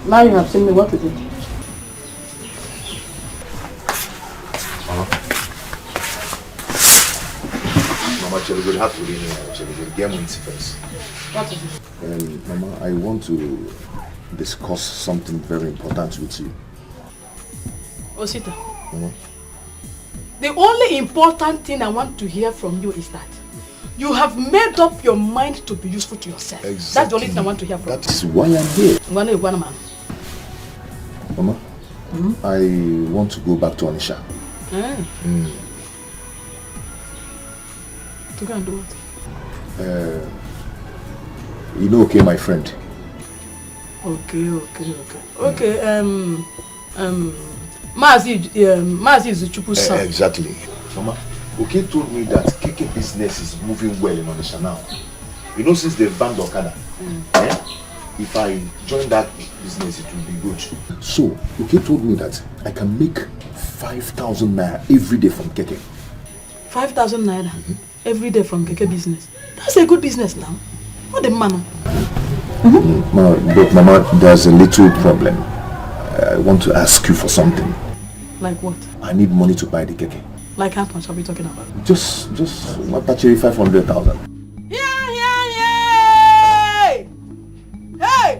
Now you have seen me, what to do? Mama, shall we have to read now? Shall we get money first? What is it? Mama, I want to discuss something very important with you. Osita, Mama? the only important thing I want to hear from you is that you have made up your mind to be useful to yourself. Exactly. That's the only thing I want to hear from you. That is why I'm here. Mama, I want to go back to Onisha. To go and do what? You know, okay, my friend. Okay, Mazi is Chuku's son. Exactly. Mama, okay told me that KK business is moving well in Onisha now. You know, since they've banned Okada, if I join that business, it will be good. So, okay told me that I can make 5,000 naira every day from KK. 5,000 naira every day from KK business. That's a good business now. What the man? But Mama, there's a little problem. I want to ask you for something. Like what? I need money to buy the KK. Like how much are we talking about? Just what actually 500,000. Hey! Yeah,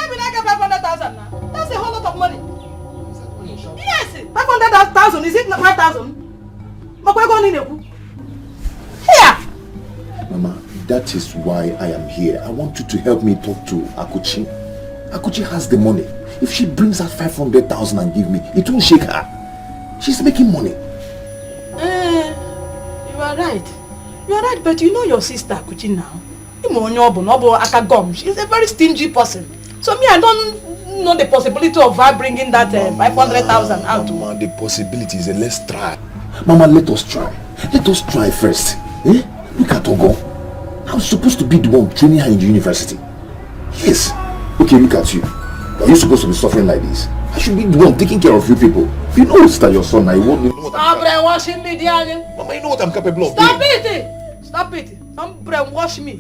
we like 500,000 now. That's a whole lot of money. Yes, 500,000. Is it not 5,000? Here. Mama, that is why I am here. I want you to help me talk to Akuchi. Akuchi has the money. If she brings out 500,000 and give me, it won't shake her. She's making money. You are right. You are right, but you know your sister Akuchi now. She's a very stingy person. So me, I don't know the possibility of her bringing that 500,000 out. Mama, the possibility is let's try. Mama, let us try. Let us try first. Look at Ogo. I'm supposed to be the one training her in the university. Yes. Okay, look at you. Are you supposed to be suffering like this? I should be the one taking care of you people. You know that your son, I won't know what Stop brainwashing me, dear. Mama, you know what I'm capable of Stop doing. it! Stop it! Don't brainwash me.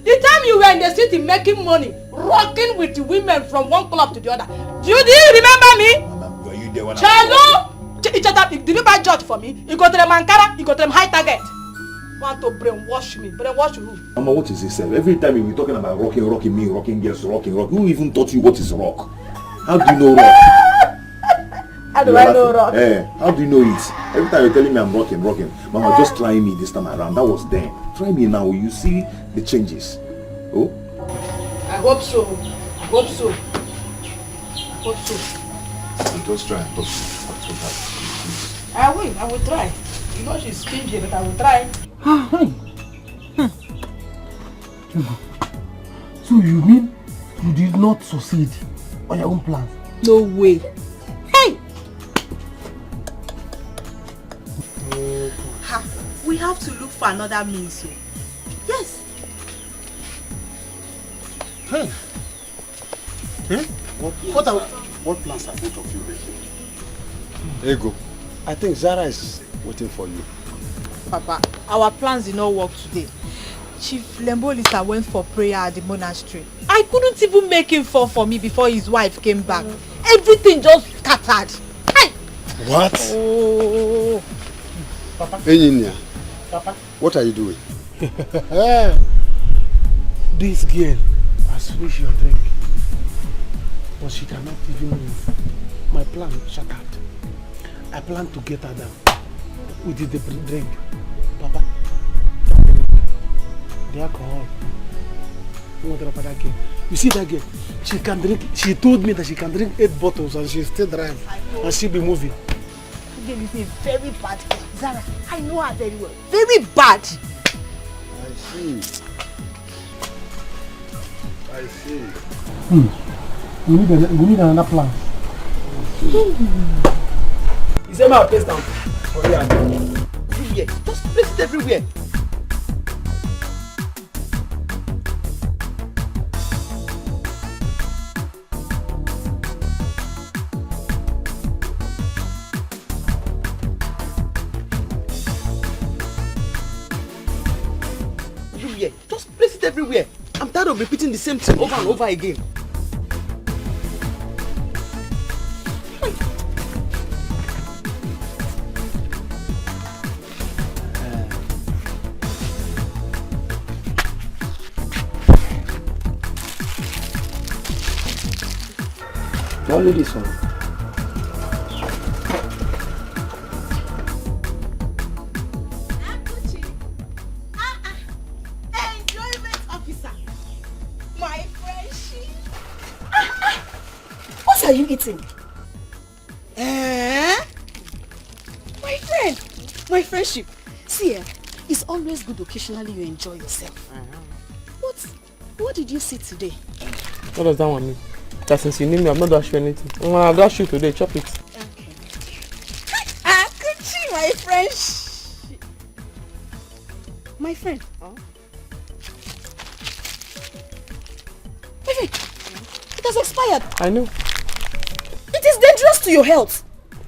The time you were in the city making money, rocking with the women from one club to the other. Do you remember me? Mama, were you there when Did you buy judge for me? You got them Ankara, you got them high target. Want to brainwash me? Brainwash who? Mama, what is this? Every time you be talking about rocking me, rocking girls, rocking. Who even taught you what is rock? How do you know rock? How do I know rock? How do you know it? Every time you're telling me I'm rocking. Mama, just try me this time around. That was then. Try me now. You see the changes. Oh? I hope so. Just try. I will try. You know she's stingy, but I will try. So you mean you did not succeed on your own plans? No way. Hey! We have to look for another means. Yes. Hey. What plans are both of you making? Ego, I think Zara is waiting for you. Papa, our plans did not work today. Chief Lembolisa went for prayer at the monastery. I couldn't even make him fall for me before his wife came back. Everything just scattered. Hey! What? Oh. Papa? Hey, Papa? What are you doing? This girl has finished your drink, but she cannot even move. My plan shattered. I plan to get her down with the drink. Papa, the alcohol. What about that girl? You see that girl? She can drink. She told me that she can drink 8 bottles and she still drive and she'll be moving. That girl is a very bad girl. Zara, I know her very well. Very bad. I see. We need another plan. You say my place down. Oh yeah. Everywhere. Just place it everywhere. Just place it everywhere. I'm tired of repeating the same thing over and over again. Only this one. What are you eating? My friend, my friendship. See, it's always good occasionally you enjoy yourself. What did you see today? What does that one mean? That since you need me, I've not dashed you anything. I've dashed you today, chop it. Okay. Akuchi, my friend. My friend. Huh? My friend, it has expired. I know. It is dangerous to your health.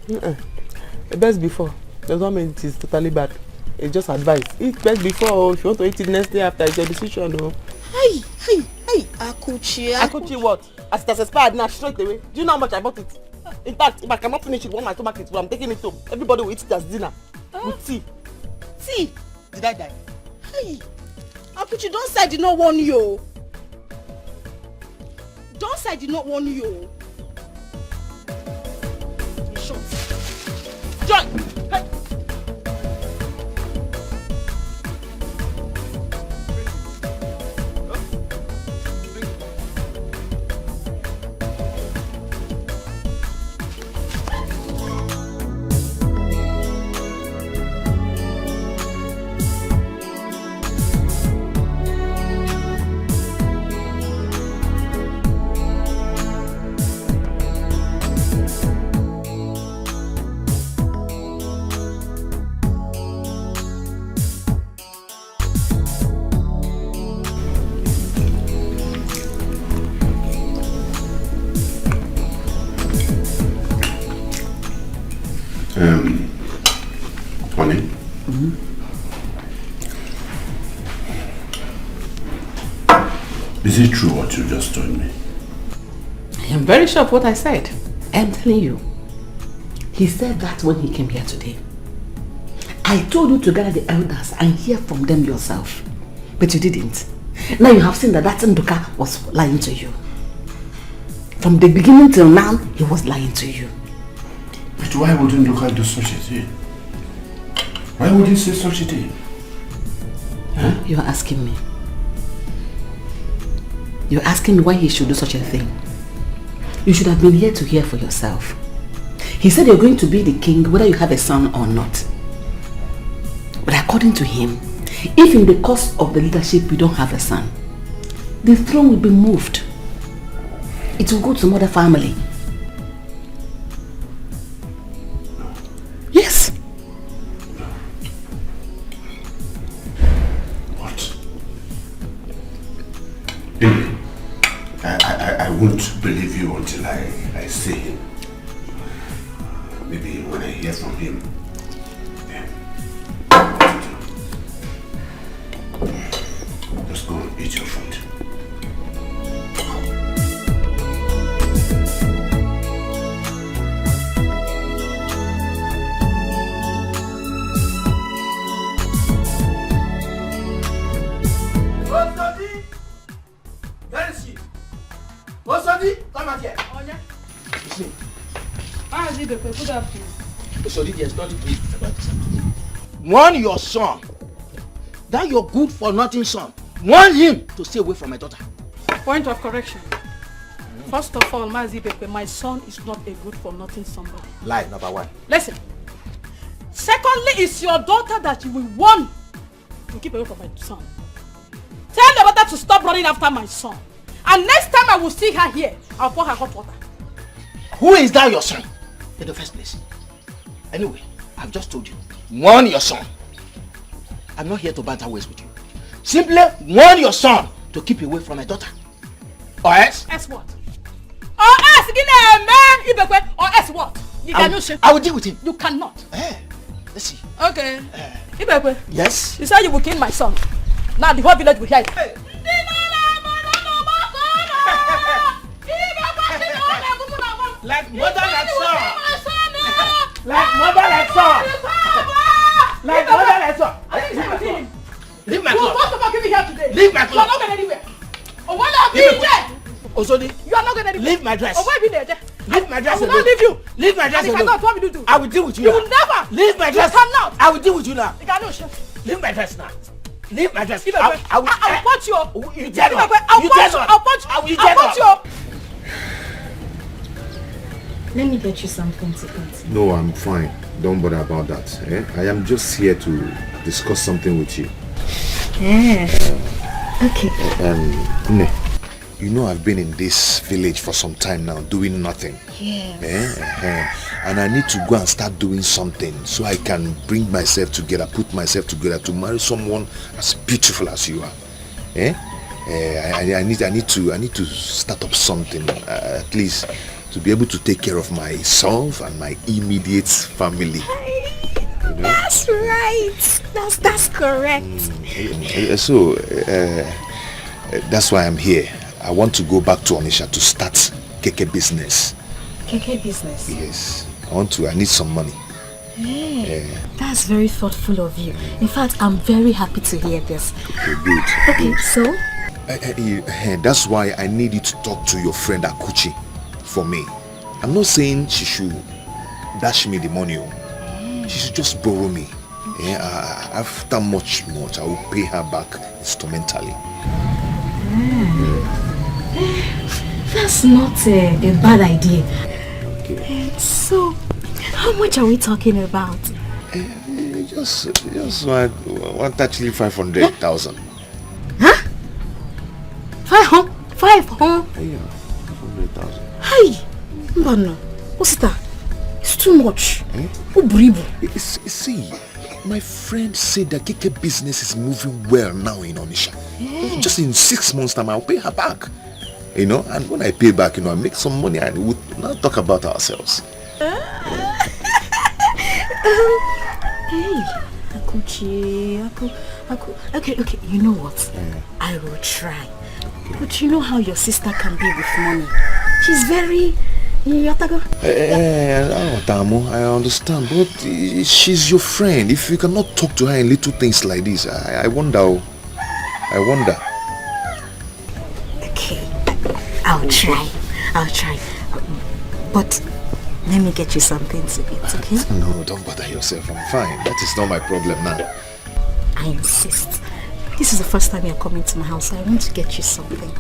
The best before. Does not mean it is totally bad. It's just advice. Eat best before. If you want to eat it next day after, it's your decision. No. Hey, Akuchi. Akuchi what? As it has expired now, straight away. Do you know how much I bought it? In fact, if I cannot finish it, when my stomach is full, I'm taking it home. Everybody will eat it as dinner. With tea. Tea? Did I die? Hey, Akuchi, don't say I did not warn you. Don't say I did not warn you. Shut. Joy! Hey! Honey? Is it true what you just told me? I am very sure of what I said. I am telling you. He said that when he came here today. I told you to gather the elders and hear from them yourself. But you didn't. Now you have seen that Nduka was lying to you. From the beginning till now, he was lying to you. But But why wouldn't Nduka do such a thing? Why would he say such a thing? Huh? You are asking me. You're asking me why he should do such a thing. You should have been here to hear for yourself. He said you're going to be the king whether you have a son or not. But according to him, if in the course of the leadership you don't have a son, the throne will be moved. It will go to some other family. Yes. What? I won't believe you until I see him. Maybe when I hear from him. Just go and eat your food. Osodi, come out here. Oh, yeah. Listen. How is it, Bepe? Good afternoon. Osodi, there's nothing to eat about this. Warn your son. That your good for nothing son. Warn him to stay away from my daughter. Point of correction. First of all, Mazi Bepe, my son is not a good for nothing somebody. Lie number one. Listen. Secondly, it's your daughter that you will warn to keep away from my son. Tell your daughter to stop running after my son. And next time I will see her here, I'll pour her hot water. Who is that your son? In the first place. Anyway, I've just told you. Warn your son. I'm not here to banter ways with you. Simply warn your son to keep away from my daughter. Or else? Else what? Or else, man, or else what? You cannot. I will deal with him. You cannot. Let's see. Okay. Ibekwe. Yes? You said you will kill my son. Now the whole village will hear it. Hey. Like mother, like son. Like mother, like son. Like mother, like son. Leave my clothes. You want to give me here today? Leave my clothes. You are not going anywhere. Oh, what are you there? Osodi. You are not going anywhere. Leave my dress. Oh, why be there? Leave my dress alone. I will alone. not leave you. Leave my dress alone. alone. What will you do? I will deal with you. You will never. Leave my dress. You cannot. I will deal with you now. You cannot. Leave my dress now. Leave my dress. I'll punch you. You dare not. I'll punch you. I'll punch you. Let me get you something to eat. No, I'm fine. Don't bother about that. I am just here to discuss something with you. Yeah. Okay. Ne, you know I've been in this village for some time now, doing nothing. Yes. And I need to go and start doing something so I can bring myself together, put myself together to marry someone as beautiful as you are. I need to start up something, at least to be able to take care of myself and my immediate family. You know? That's right. That's correct. So that's why I'm here. I want to go back to Onitsha to start Keke business. Keke business? Yes. I need some money. Hey, that's very thoughtful of you. In fact, I'm very happy to hear this. Okay, good. Okay, so? That's why I need you to talk to your friend Akuchi for me. I'm not saying she should dash me the money. She should just borrow me. After much, I will pay her back instrumentally. That's not a bad idea. Okay. So, how much are we talking about? Just actually 500,000. Huh? 500? Yeah, 500,000. Hey, Mbana, what's that? It's too much. See, my friend said that Keke business is moving well now in Onitsha. Just in 6 months' time, I'll pay her back. You know, and when I pay back, I make some money and we'll not talk about ourselves. Hey, Akuchi, okay, you know what? I will try. Okay. But you know how your sister can be with money. She's very... I understand, but she's your friend. If you cannot talk to her in little things like this, I wonder. Okay, I'll try. But Let me get you something to eat, okay? No, don't bother yourself. I'm fine. That is not my problem now. I insist. This is the first time you're coming to my house, so I want to get you something.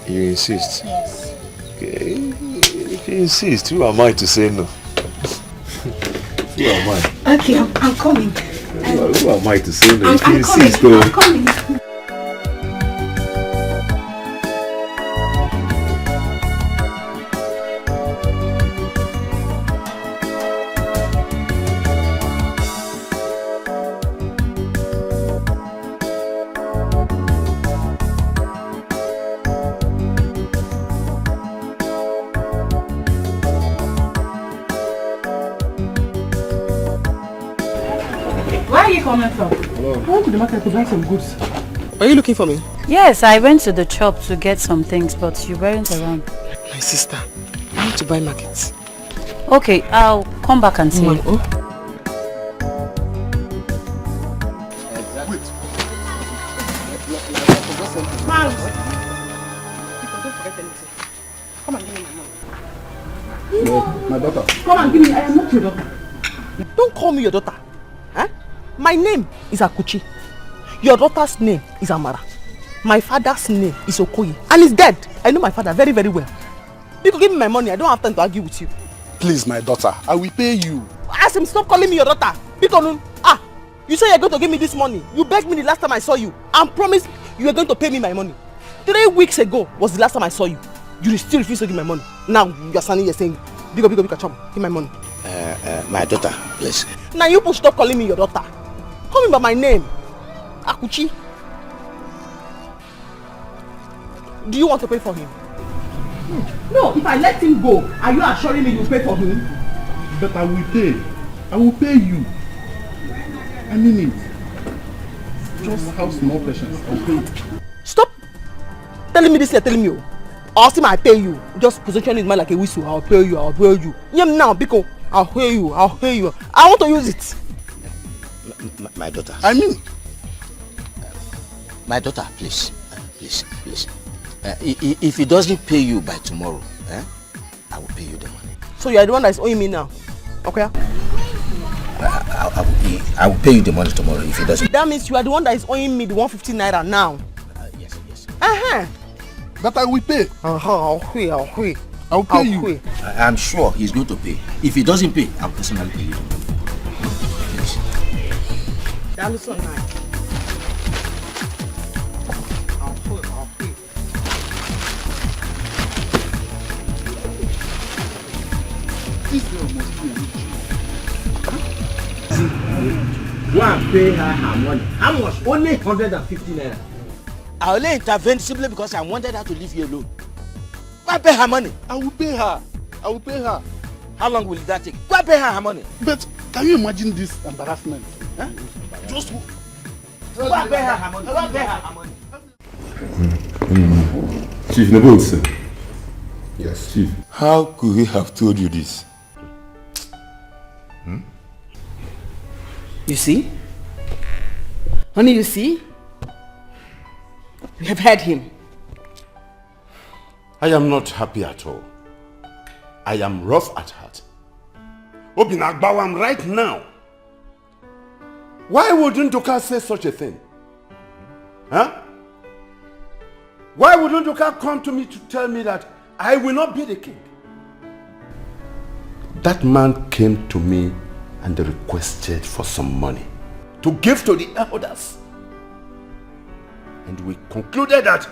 You insist? Yes. Okay. If you insist, who am I to say no? Who am I? Okay, I'm coming. Who am I to say no? If you I'm insist, coming. though. I'm coming. Where are you coming from? Hello. I went to the market to buy some goods. Are you looking for me? Yes, I went to the shop to get some things, but you weren't around. My sister, I want to buy markets. Okay, I'll come back and see you. Wait. Come and give me my money. No, my daughter. Come and give me. I am not your daughter. Don't call me your daughter. Huh? My name is Akuchi. Your daughter's name is Amara. My father's name is Okoye. And he's dead. I know my father very, very well. You can give me my money. I don't have time to argue with you. Please, my daughter, I will pay you. Ask him, stop calling me your daughter. Because, you say you're going to give me this money. You begged me the last time I saw you and promised you were going to pay me my money. 3 weeks ago was the last time I saw you. You still refuse to give my money. Now you're standing here saying, bigger, chum, give my money. My daughter, please. Now you push stop calling me your daughter. Call me by my name. Akuchi. Do you want to pay for him? No, if I let him go, are you assuring me you'll pay for him? But I will pay. I will pay you. I mean it. Just have small patience. I'll pay you. Stop telling me this, you're telling me. Or see, I pay you. Just position it like a whistle. I'll pay you. Now, because I'll pay you. I want to use it. My daughter. I mean, my daughter, please. If he doesn't pay you by tomorrow, I will pay you the money. So you are the one that is owing me now, okay? I will pay you the money tomorrow if he doesn't. That means you are the one that is owing me the 150 naira now. Yes. That I will pay. I'll pay you. I'm sure he's going to pay. If he doesn't pay, I'll personally pay you. Please. That looks so nice. I'll pay. This girl must be a witch. Go and pay her money. How much? Only 150 naira. I only intervened simply because I wanted her to leave you alone. Go and pay her money. I will pay her. How long will that take? Go and pay her money. But can you imagine this embarrassment? Huh? Just go and pay her money. Chief Nebulse. Yes. Chief. How could he have told you this? You see? Honey, you see? We have heard him. I am not happy at all. I am rough at heart. Obinagbawam right now. Why wouldn't Doka say such a thing? Huh? Why wouldn't Doka come to me to tell me that I will not be the king? That man came to me and requested for some money to give to the elders. And we concluded that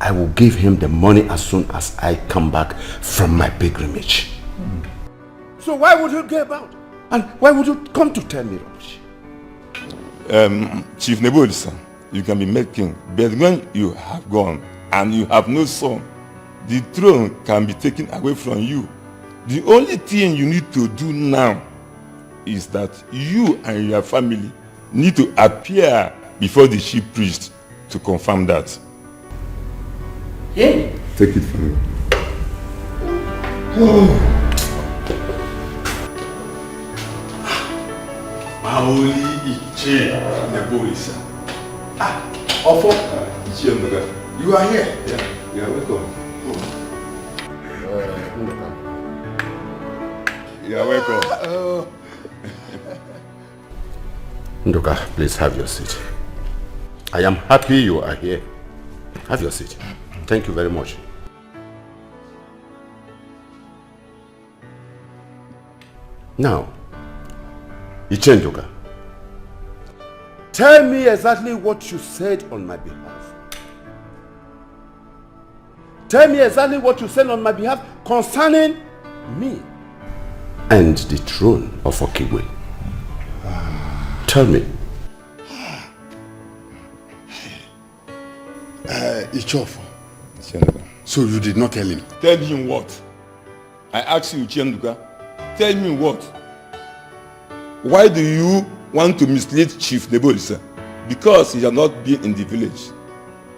I will give him the money as soon as I come back from my pilgrimage. So why would you go about? And why would you come to tell me rubbish? Chief Nebulse, you can be made king, but when you have gone and you have no son, the throne can be taken away from you. The only thing you need to do now is that you and your family need to appear before the chief priest to confirm that. Yeah. Take it from me. Maoli Iche Nebulse. Ofo. Iche Nebulse. You are here. Yeah, welcome. You're welcome. Nduka, please have your seat. I am happy you are here. Have your seat. Thank you very much. Now, Iche Nduka, tell me exactly what you said on my behalf. Tell me exactly what you said on my behalf concerning me and the throne of Okigwe. Tell me. Ichofo. So you did not tell him? Tell him what? I asked you, Chenduka. Tell me what? Why do you want to mislead Chief Nebolisa? Because he has not been in the village.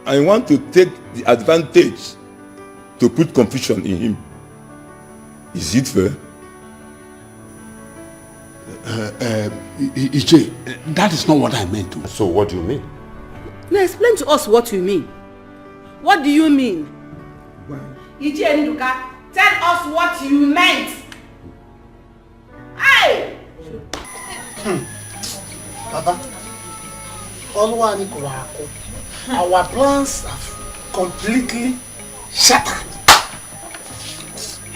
I want to take the advantage to put confusion in him. Is it fair? Iche, that is not what I meant to. So what do you mean? Now explain to us what you mean. What do you mean? Iche Nduka, tell us what you meant. Hey! Papa, our plans have completely shattered.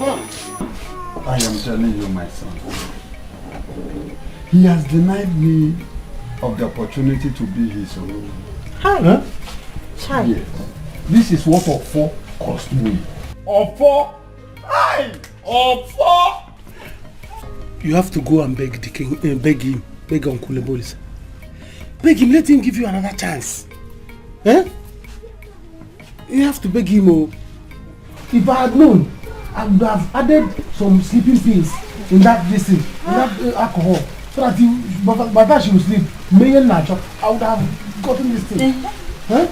I am telling you, my son. He has denied me of the opportunity to be his own. Hi. Huh? Hi. Yes. This is what Ofo cost me. Ofo? Hi! Ofo! You have to go and beg the king, beg Uncle Ebolis. Beg him, let him give you another chance. Eh? You have to beg him. Oh. If I had known, I would have added some sleeping pills in that thing, in that alcohol, so that by that she will sleep. I would have gotten this thing. Huh?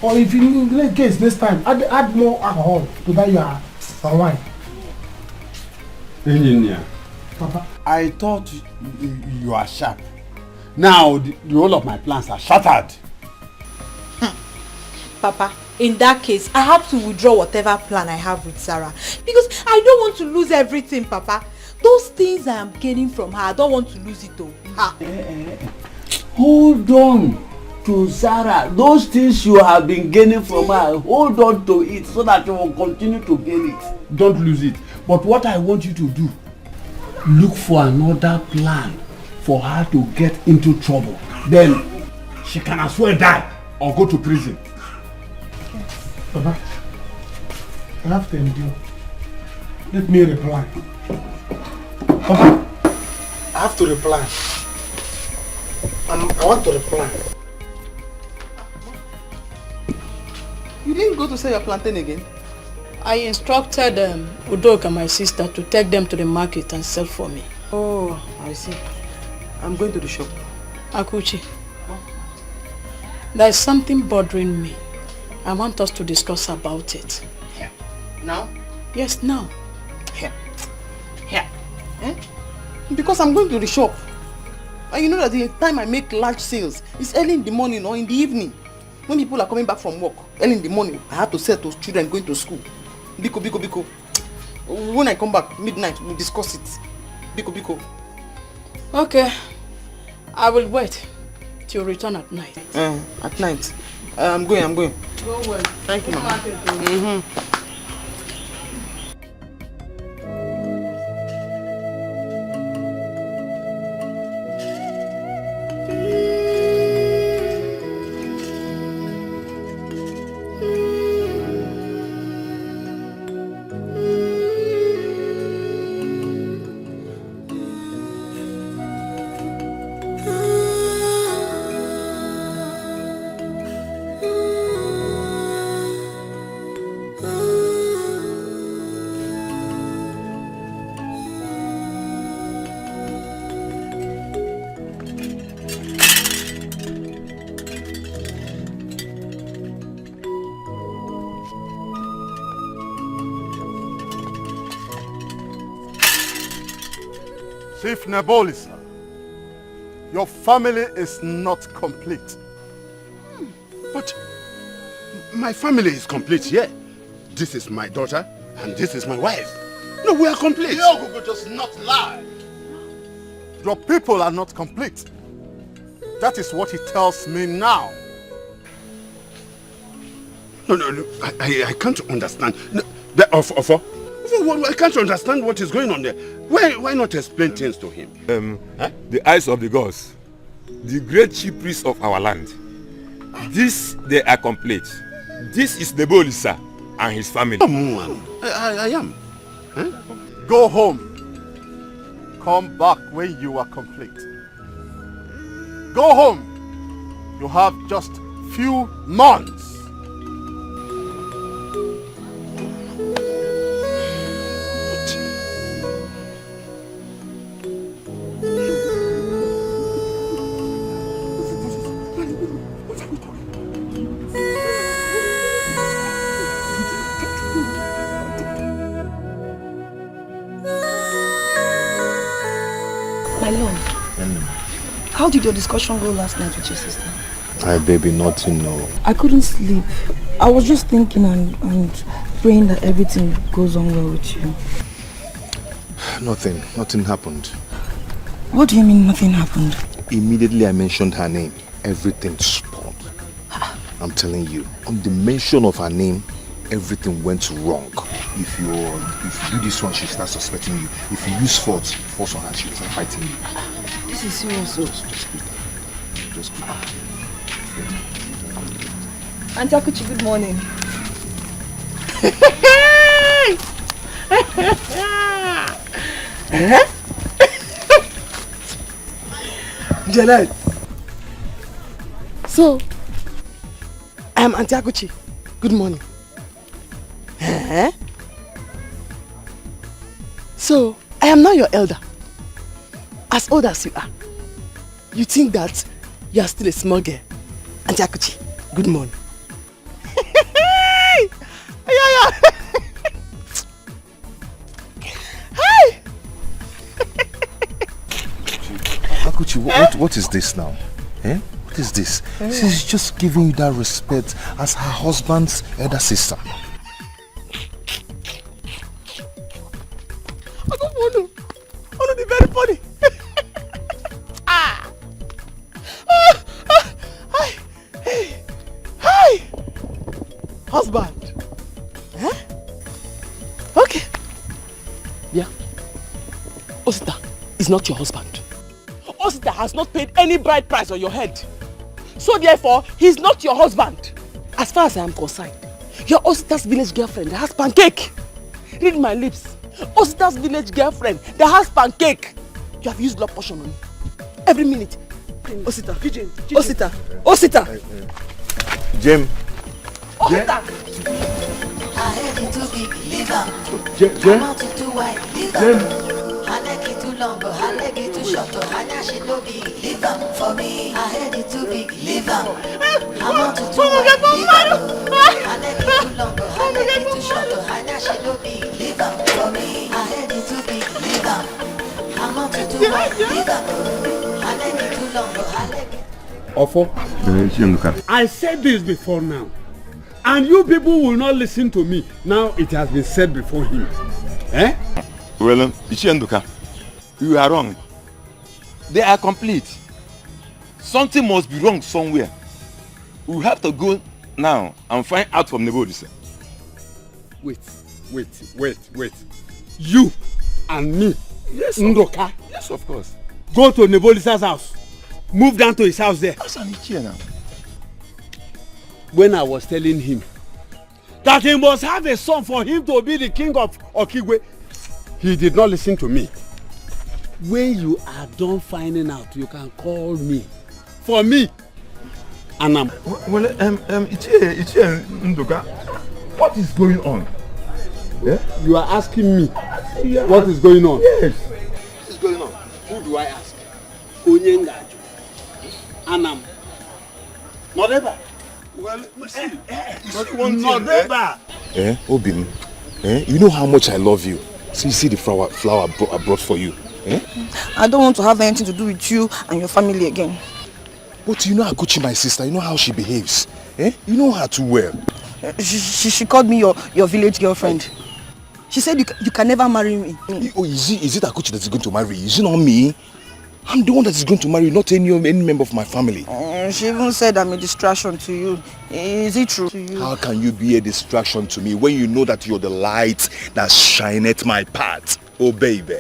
Or if in the case next time, add more alcohol to that your wine. Engineer, Papa, I thought you are sharp. Now the whole of my plans are shattered. Papa, in that case, I have to withdraw whatever plan I have with Sarah. Because I don't want to lose everything, Papa. Those things I am gaining from her, I don't want to lose it though. Hold on to Sarah. Those things you have been gaining from her, hold on to it so that you will continue to gain it. Don't lose it. But what I want you to do, look for another plan for her to get into trouble. Then she can as well die or go to prison. Papa, I have to endure. Let me reply. Papa, I have to reply. I want to reply. You didn't go to sell your plantain again? I instructed Udoka, my sister, to take them to the market and sell for me. Oh, I see. I'm going to the shop. Akuchi, there is something bothering me. I want us to discuss about it. Here. Now? Yes, now. Here. Here. Eh? Because I'm going to the shop. And you know that the time I make large sales is early in the morning or in the evening. When people are coming back from work, early in the morning, I have to sell to children going to school. Biko. When I come back, midnight, we'll discuss it. Biko. Okay. I will wait till you return at night. At night. I'm going. Go well. Thank you, Mama. Chief Nebolisa, your family is not complete. But my family is complete, yeah. This is my daughter and this is my wife. No, we are complete. The Ogugu does not lie. Your people are not complete. That is what he tells me now. No, I can't understand. No, I can't understand what is going on there. Why not explain things to him? The eyes of the gods, the great chief priest of our land. This they are complete. This is Nebolisa and his family. I am. Huh? Go home. Come back when you are complete. Go home. You have just few months. My lord, how did your discussion go last night with your sister? Hi baby, nothing, no. I couldn't sleep. I was just thinking and praying that everything goes on well with you. Nothing happened. What do you mean nothing happened? Immediately I mentioned her name, everything spoiled. I'm telling you, on the mention of her name, everything went wrong. If you do this one, she starts suspecting you. If you use force on her, she'll start fighting you. This is serious. Just keep up. Auntie Akuchi, good morning. Janet. So, I am Auntie Akuchi. Good morning. So, I am now your elder. As old as you are. You think that you are still a small girl. Auntie Akuchi, good morning. Akuchi, what is this now? What is this? She's just giving you that respect as her husband's elder sister. I don't want to be very funny. Hi, husband. Okay. Yeah. Osita is not your husband. Osita has not paid any bride price on your head. So therefore, he's not your husband. As far as I am concerned, you're Osita's village girlfriend that has pancake. Read my lips. Osita's village girlfriend that has pancake. You have used blood potion on me. Every minute. Osita. Osita. Jem. Osita. I had it too big, leave am. Jem. I want it too wide, leave am. I like it too long, but I like it too short. I know she no big, leave am for me. I had it too big, leave am. I want it too wide, leave am. I like it too long, but I like it too short. I know she no big, leave am for me. I had it too big, leave am. I want it too wide, leave am. I like it too long, but I like it. Ofo, I said this before now, and you people will not listen to me. Now it has been said before him. Well, Ichenduka, you are wrong. They are complete. Something must be wrong somewhere. We have to go now and find out from Nebodisa. Wait. You and me, yes, Ndoka. Yes, of course. Go to Nebolisa's house. Move down to his house there. That's an Ichie now. When I was telling him that he must have a son for him to be the king of Okigwe, he did not listen to me. When you are done finding out, you can call me. For me. And I'm... Well, Ichie Ndoka, what is going on? Yeah? You are asking me what is going on? Yes. What is going on? Who do I ask? Onyengaju. Anam. Nodeba. Well, see. Nodeba. Obin, you know how much I love you. So you see the flower I brought for you. I don't want to have anything to do with you and your family again. But you know Akuchi, my sister, you know how she behaves. You know her too well. She called me your village girlfriend. She said you can never marry me. Oh, is it Akuchi that is going to marry you? Is it not me? I'm the one that is going to marry you, not any member of my family. She even said I'm a distraction to you. Is it true? How can you be a distraction to me when you know that you're the light that shineth my path? Oh, baby.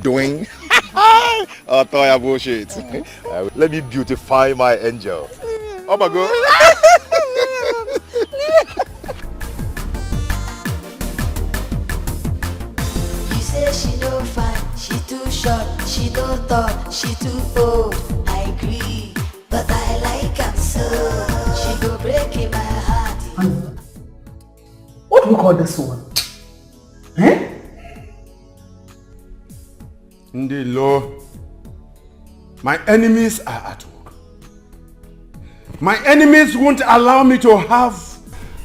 Doing? Oh, Toya bullshit. Let me beautify my angel. Oh my God. You say she no fine, she too short, she no tall, she too old. I agree, but I like her so. She go break in my heart. What do we call this one? Eh? Ndilo, my enemies are at work. My enemies won't allow me to have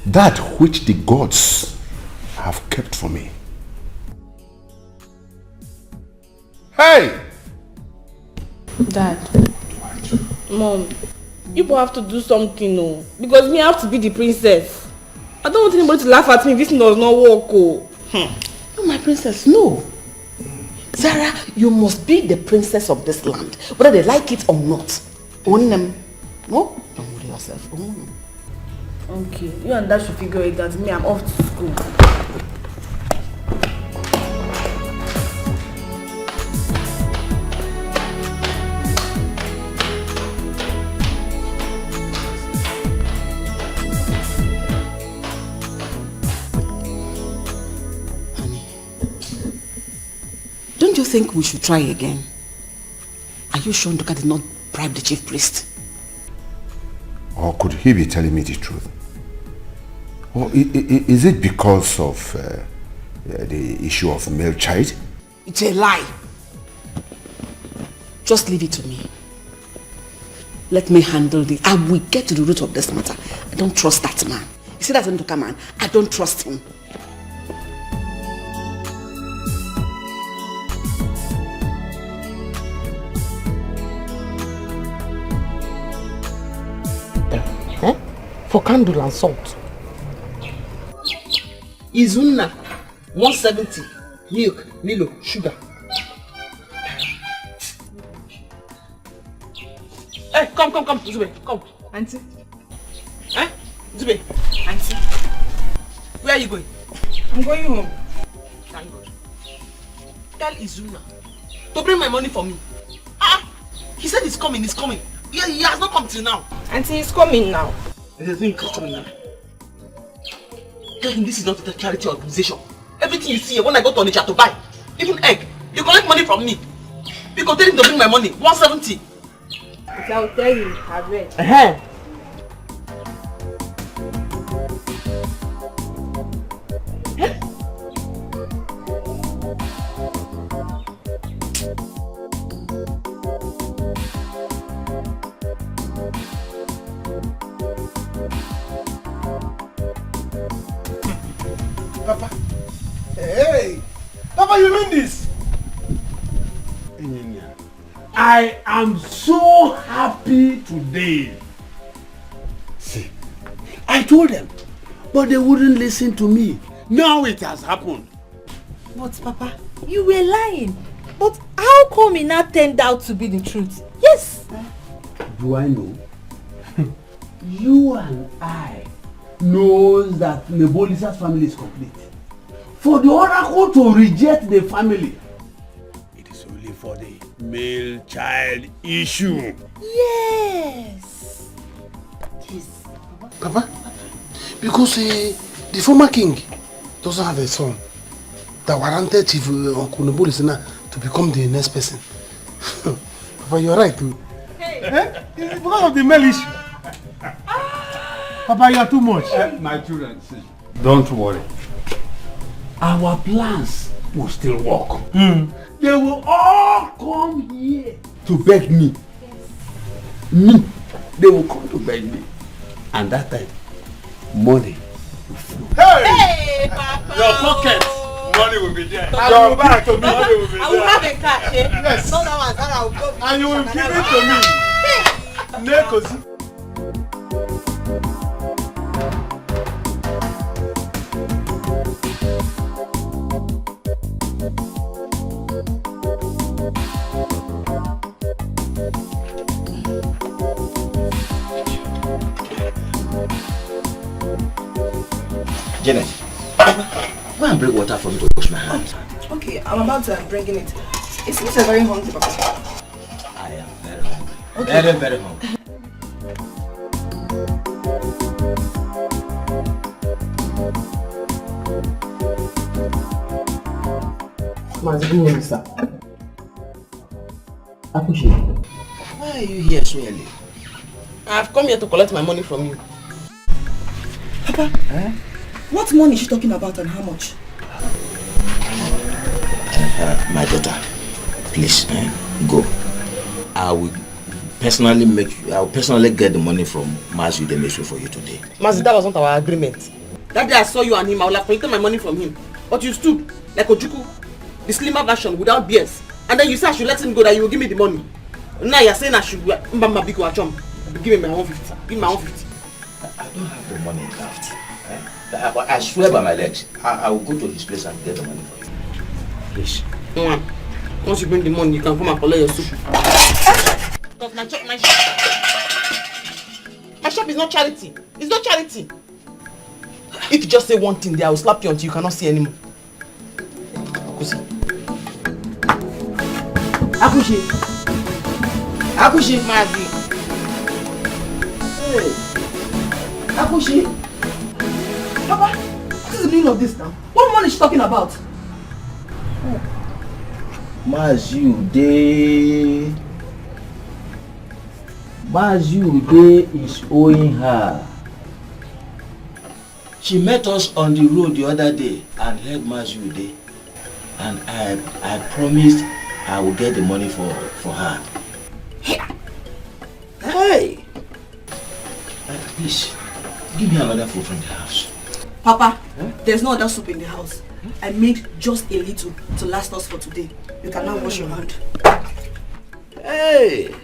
that which the gods have kept for me. Hey! Dad, Mom, you both have to do something, no? Because me, I have to be the princess. I don't want anybody to laugh at me if this does not work, oh. No, my princess, no. Zara, you must be the princess of this land, whether they like it or not. Own them. No? Don't worry yourself. Okay, you and Dad should figure it out. Me, I'm off to school. Don't you think we should try again? Are you sure Ndoka did not bribe the chief priest? Or could he be telling me the truth? Or is it because of the issue of male child? It's a lie. Just leave it to me. Let me handle this. I will get to the root of this matter. I don't trust that man. You see that Ndoka man? I don't trust him. For candle and salt. Izuna, 170. Milk, Milo, sugar. Hey, come, Zube, come. Auntie. Eh? Zube. Auntie. Where are you going? I'm going home. Thank God. Tell Izuna to bring my money for me. He said he's coming. Yeah, he has not come till now. Auntie, he's coming now. There's no coming now. Tell him this is not a charity organization. Everything you see here, when I go to Onitsha to buy, even egg, you collect money from me. Because tell him to bring my money, 170. Okay, I'll tell you, I've read. Papa. Hey! Papa, you mean this? I am so happy today. See, I told them, but they wouldn't listen to me. Now it has happened. But Papa, you were lying. But how come it now turned out to be the truth? Yes. Do I know? You and I knows that Nebolisa's family is complete. For the oracle to reject the family, it is only for the male child issue. Yes. Yes. Papa, because the former king doesn't have a son that warranted Chief Uncle Nebolisana to become the next person. Papa, you're right too. Hey. It's because of the male issue. Papa, you are too much. My children, see, don't worry. Our plans will still work. They will all come here to beg me. Me, they will come to beg me. And that time, money will flow. Hey, Papa! Your pocket, money will be there. Your back to me, money will be there. I will have a cash, eh? Yes. No, that one, I will go. And you will give it to me. Nekosi. Janet, go and bring water for me to wash my hands. Okay, I'm about to bring it. It seems you're very hungry, Papa. I am very hungry. Okay. Very, very hungry. Why are you here so early? I've come here to collect my money from you. Papa, what money is she talking about and how much? My daughter, please, go. I will personally get the money from Mazu they made for you today. Mazi, that was not our agreement. That day I saw you and him, I would have collected my money from him. But you stood like Ojuku, the slimmer version without beers. And then you said I should let him go, that you will give me the money. Now you're saying I should give me my 150. Give me my 150. I don't have the money left. But I swear by my legs, I will go to his place and get the money for you. Please. Once you bring the money, you can come and collect your soup. Because my shop is not charity. It's not charity. If you just say one thing there, I will slap you until you cannot see anymore. Akushi, Mazi. Hey, Akushi. Papa, what is the meaning of this now? What money is she talking about? Mazu is owing her. She met us on the road the other day and heard Mazu Day. And I promised I will get the money for her. Hey! Please, give me another food from the house. Papa, there's no other soup in the house. I made just a little to last us for today. You can now wash your hand. Hey!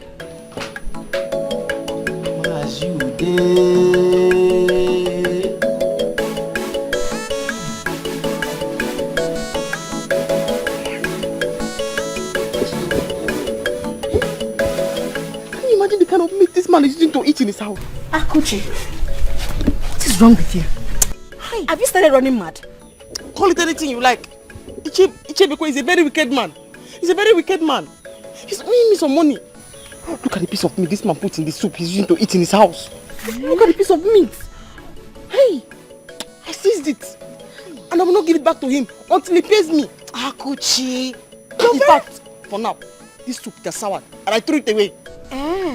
Mazu Day. Imagine the kind of meat this man is using to eat in his house. Akuchi, what is wrong with you? Hi. Have you started running mad? Call it anything you like. Ichebeko is a very wicked man. He's a very wicked man. He's owing me some money. Look at the piece of meat this man puts in the soup he's using to eat in his house. Look at the piece of meat. Hey, I seized it. And I will not give it back to him until he pays me. Akuchi. In fact, for now, this soup is soured and I threw it away.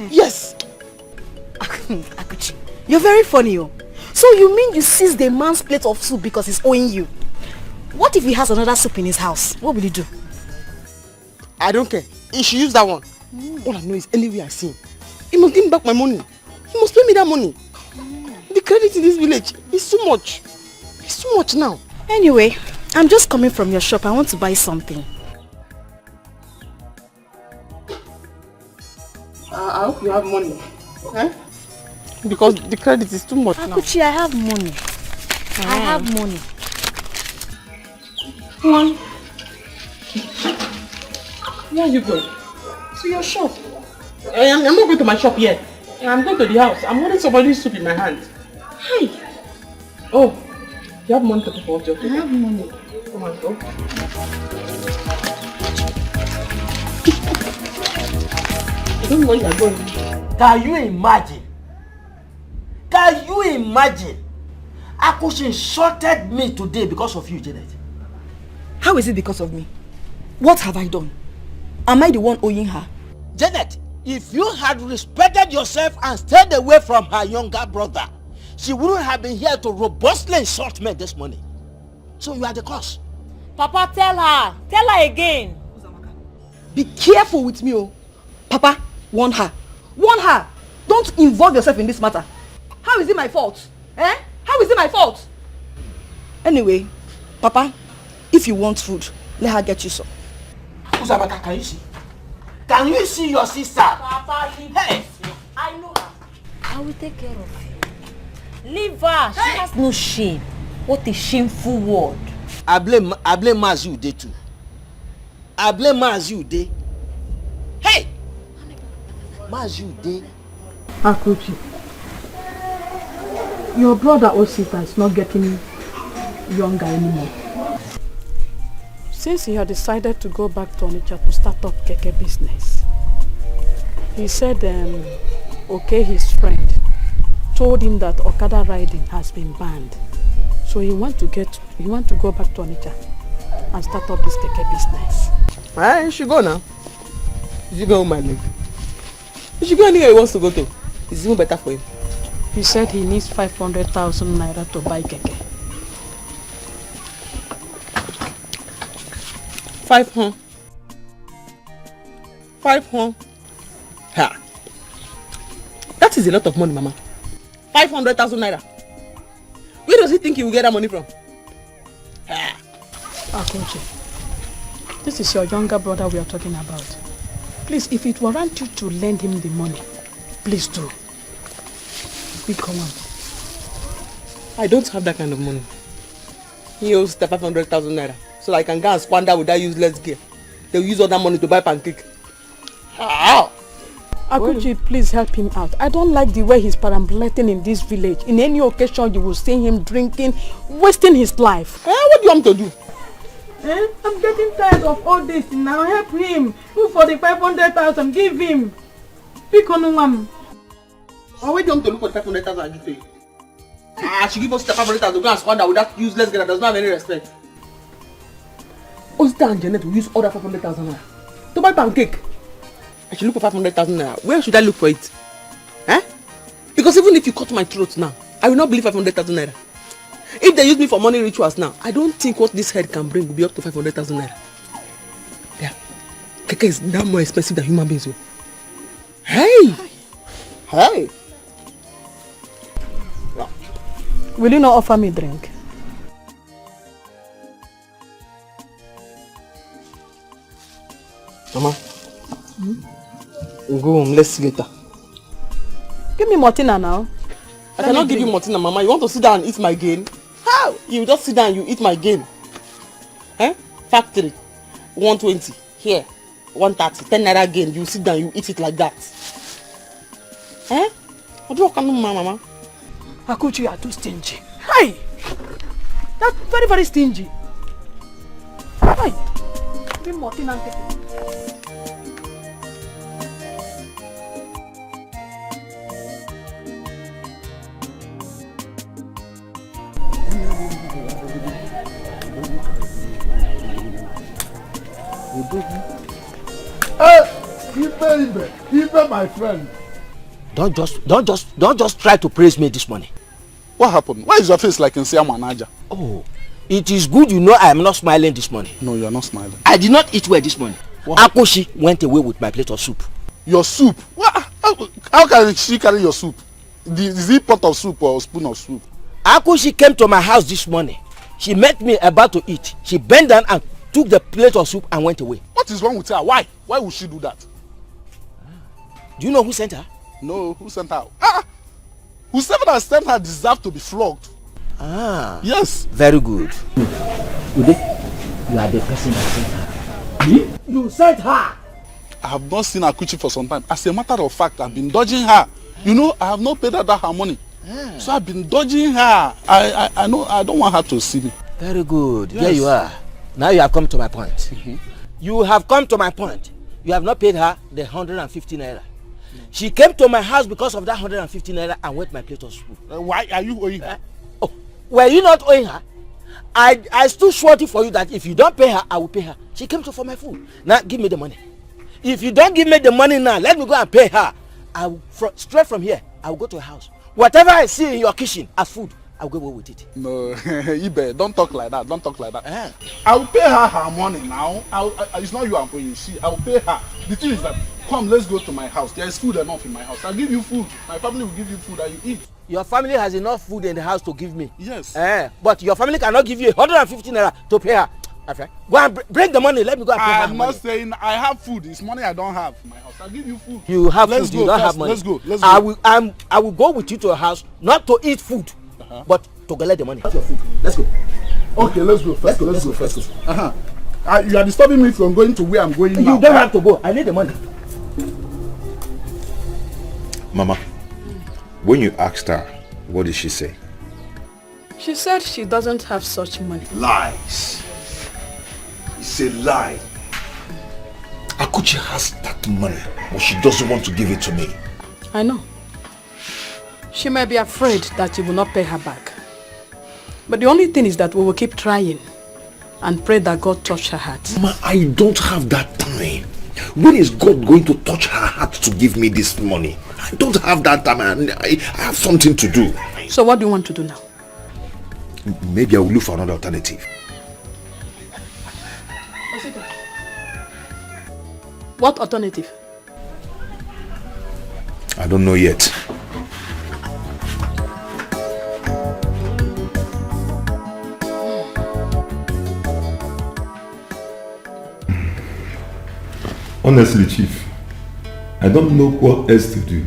Yes. Akuchi, you're very funny. Oh. So you mean you seized the man's plate of soup because he's owing you? What if he has another soup in his house? What will you do? I don't care. He should use that one. All I know is anywhere I see him, he must give me back my money. He must pay me that money. The credit in this village is too much. It's too much now. Anyway, I'm just coming from your shop. I want to buy something. I hope you have money. Eh? Because the credit is too much now. Akuchi, I have money. I have money. Where are you going? To your shop. I'm not going to my shop yet. I'm going to the house. I'm holding somebody's soup in my hand. Hi. Oh, you have money to pay for your I have money. Come on, go. I don't know where you're going. Can you imagine? Can you imagine? Akushi insulted me today because of you, Janet. How is it because of me? What have I done? Am I the one owing her? Janet, if you had respected yourself and stayed away from her younger brother, she wouldn't have been here to robustly insult me this morning. So you are the cause. Papa, tell her. Tell her again. Be careful with me, oh. Papa, warn her. Warn her. Don't involve yourself in this matter. How is it my fault? Eh? How is it my fault? Anyway, Papa, if you want food, let her get you some. Uzabaka, can you see? Can you see your sister? Papa, leave hey. I know her. I will take care of you. Leave her. She has no shame. What a shameful word. I blame Mazu Ude too. I blame Mazu Ude. Hey! Mazu Ude. Akuchi. Your brother or sister is not getting younger anymore. Since he had decided to go back to Onitsha to start up Keke business, he said okay, his friend told him that Okada riding has been banned. So he want to go back to Onitsha and start up this Keke business. You should go now. You should go home, my leg. You should go anywhere he wants to go to. It's even better for him. He said he needs 500,000 naira to buy Keke. 500. 500. Ha. That is a lot of money, Mama. 500,000 naira. Where does he think he will get that money from? Ha. Akoche, this is your younger brother we are talking about. Please, if it warrant you to lend him the money, please do. Come on. I don't have that kind of money. He owes the 500,000 naira. So I can go and squander with that useless gear. They'll use all that money to buy pancake. How? Akuchi, please help him out. I don't like the way he's perambulating in this village. In any occasion, you will see him drinking, wasting his life. What do you want me to do? I'm getting tired of all this now. Help him. Look for the 500,000. Give him. Pick on him. Why do you want to look for the 500,000 I give to you? She give us the 500,000 to go and squander with that useless girl that does not have any respect. Osita and Janet will use all that 500,000 naira to buy pancake. I should look for 500,000 naira. Where should I look for it? Because even if you cut my throat now, I will not believe 500,000 naira. If they use me for money rituals now, I don't think what this head can bring will be up to 500,000 naira. Yeah. Keke is now more expensive than human beings. Hey! Hey! Yeah. Will you not offer me drink? Mama, we'll go home. Let's see later. Give me Martina now. I cannot give you Martina, Mama. You want to sit down and eat my gain? How? You just sit down and you eat my gain. Factory, 120. Here, 130. 10 naira gain. You sit down, you eat it like that. What do you want, Mama? Akuchi, you are too stingy. Hey! That's very, very stingy. Hey! Give me Martina and take it. Ibe, my friend. Don't just try to praise me this morning. What happened? Why is your face like in Siamanaja? Oh, it is good you know I am not smiling this morning. No, you are not smiling. I did not eat well this morning. Akoshi went away with my plate of soup. Your soup? How can she carry your soup? Is it pot of soup or a spoon of soup? Akoshi came to my house this morning. She met me about to eat. She bent down and took the plate of soup and went away. What is wrong with her? Why? Why would she do that? Do you know who sent her? No, who sent her? Whoever that sent her deserves to be flogged. Yes. Very good. Ude, you are the person that sent her. Me? You sent her? I have not seen Akuchi for some time. As a matter of fact, I've been dodging her. You know, I have not paid her that her money. So I've been dodging her. I know I don't want her to see me. Very good. Yes. There you are. Now you have come to my point. You have come to my point. You have not paid her the 150 naira. She came to my house because of that 150 naira and went my plate of soup. Why are you owing her? Were you not owing her? I stood shorty for you that if you don't pay her, I will pay her. She came to for my food. Now give me the money. If you don't give me the money now, let me go and pay her. I will, straight from here, I will go to her house. Whatever I see in your kitchen as food, I'll go away with it. No, Ibe, don't talk like that. Don't talk like that. I will pay her her money now. It's not you I'm paying. I will pay her. The thing is that, come, let's go to my house. There is food enough in my house. I'll give you food. My family will give you food that you eat. Your family has enough food in the house to give me. Yes. But your family cannot give you 150 naira to pay her. Okay. Go and bring the money. Let me go and pay her. I'm not saying I have food. It's money I don't have in my house. I'll give you food. You have food. You don't have money. Let's go. Let's go. I will go with you to your house, not to eat food, but to collect the money. That's your food. Let's go. Okay, let's go. Let's go. You are disturbing me from going to where I'm going now. You don't have to go. I need the money. Mama, when you asked her, what did she say? She said she doesn't have such money. Lies. It's a lie. Akuchi has that money, but she doesn't want to give it to me. I know. She may be afraid that you will not pay her back. But the only thing is that we will keep trying and pray that God touch her heart. Mama, I don't have that time. When is God going to touch her heart to give me this money? I don't have that time. I have something to do. So what do you want to do now? Maybe I will look for another alternative. What alternative? I don't know yet. Honestly, Chief, I don't know what else to do.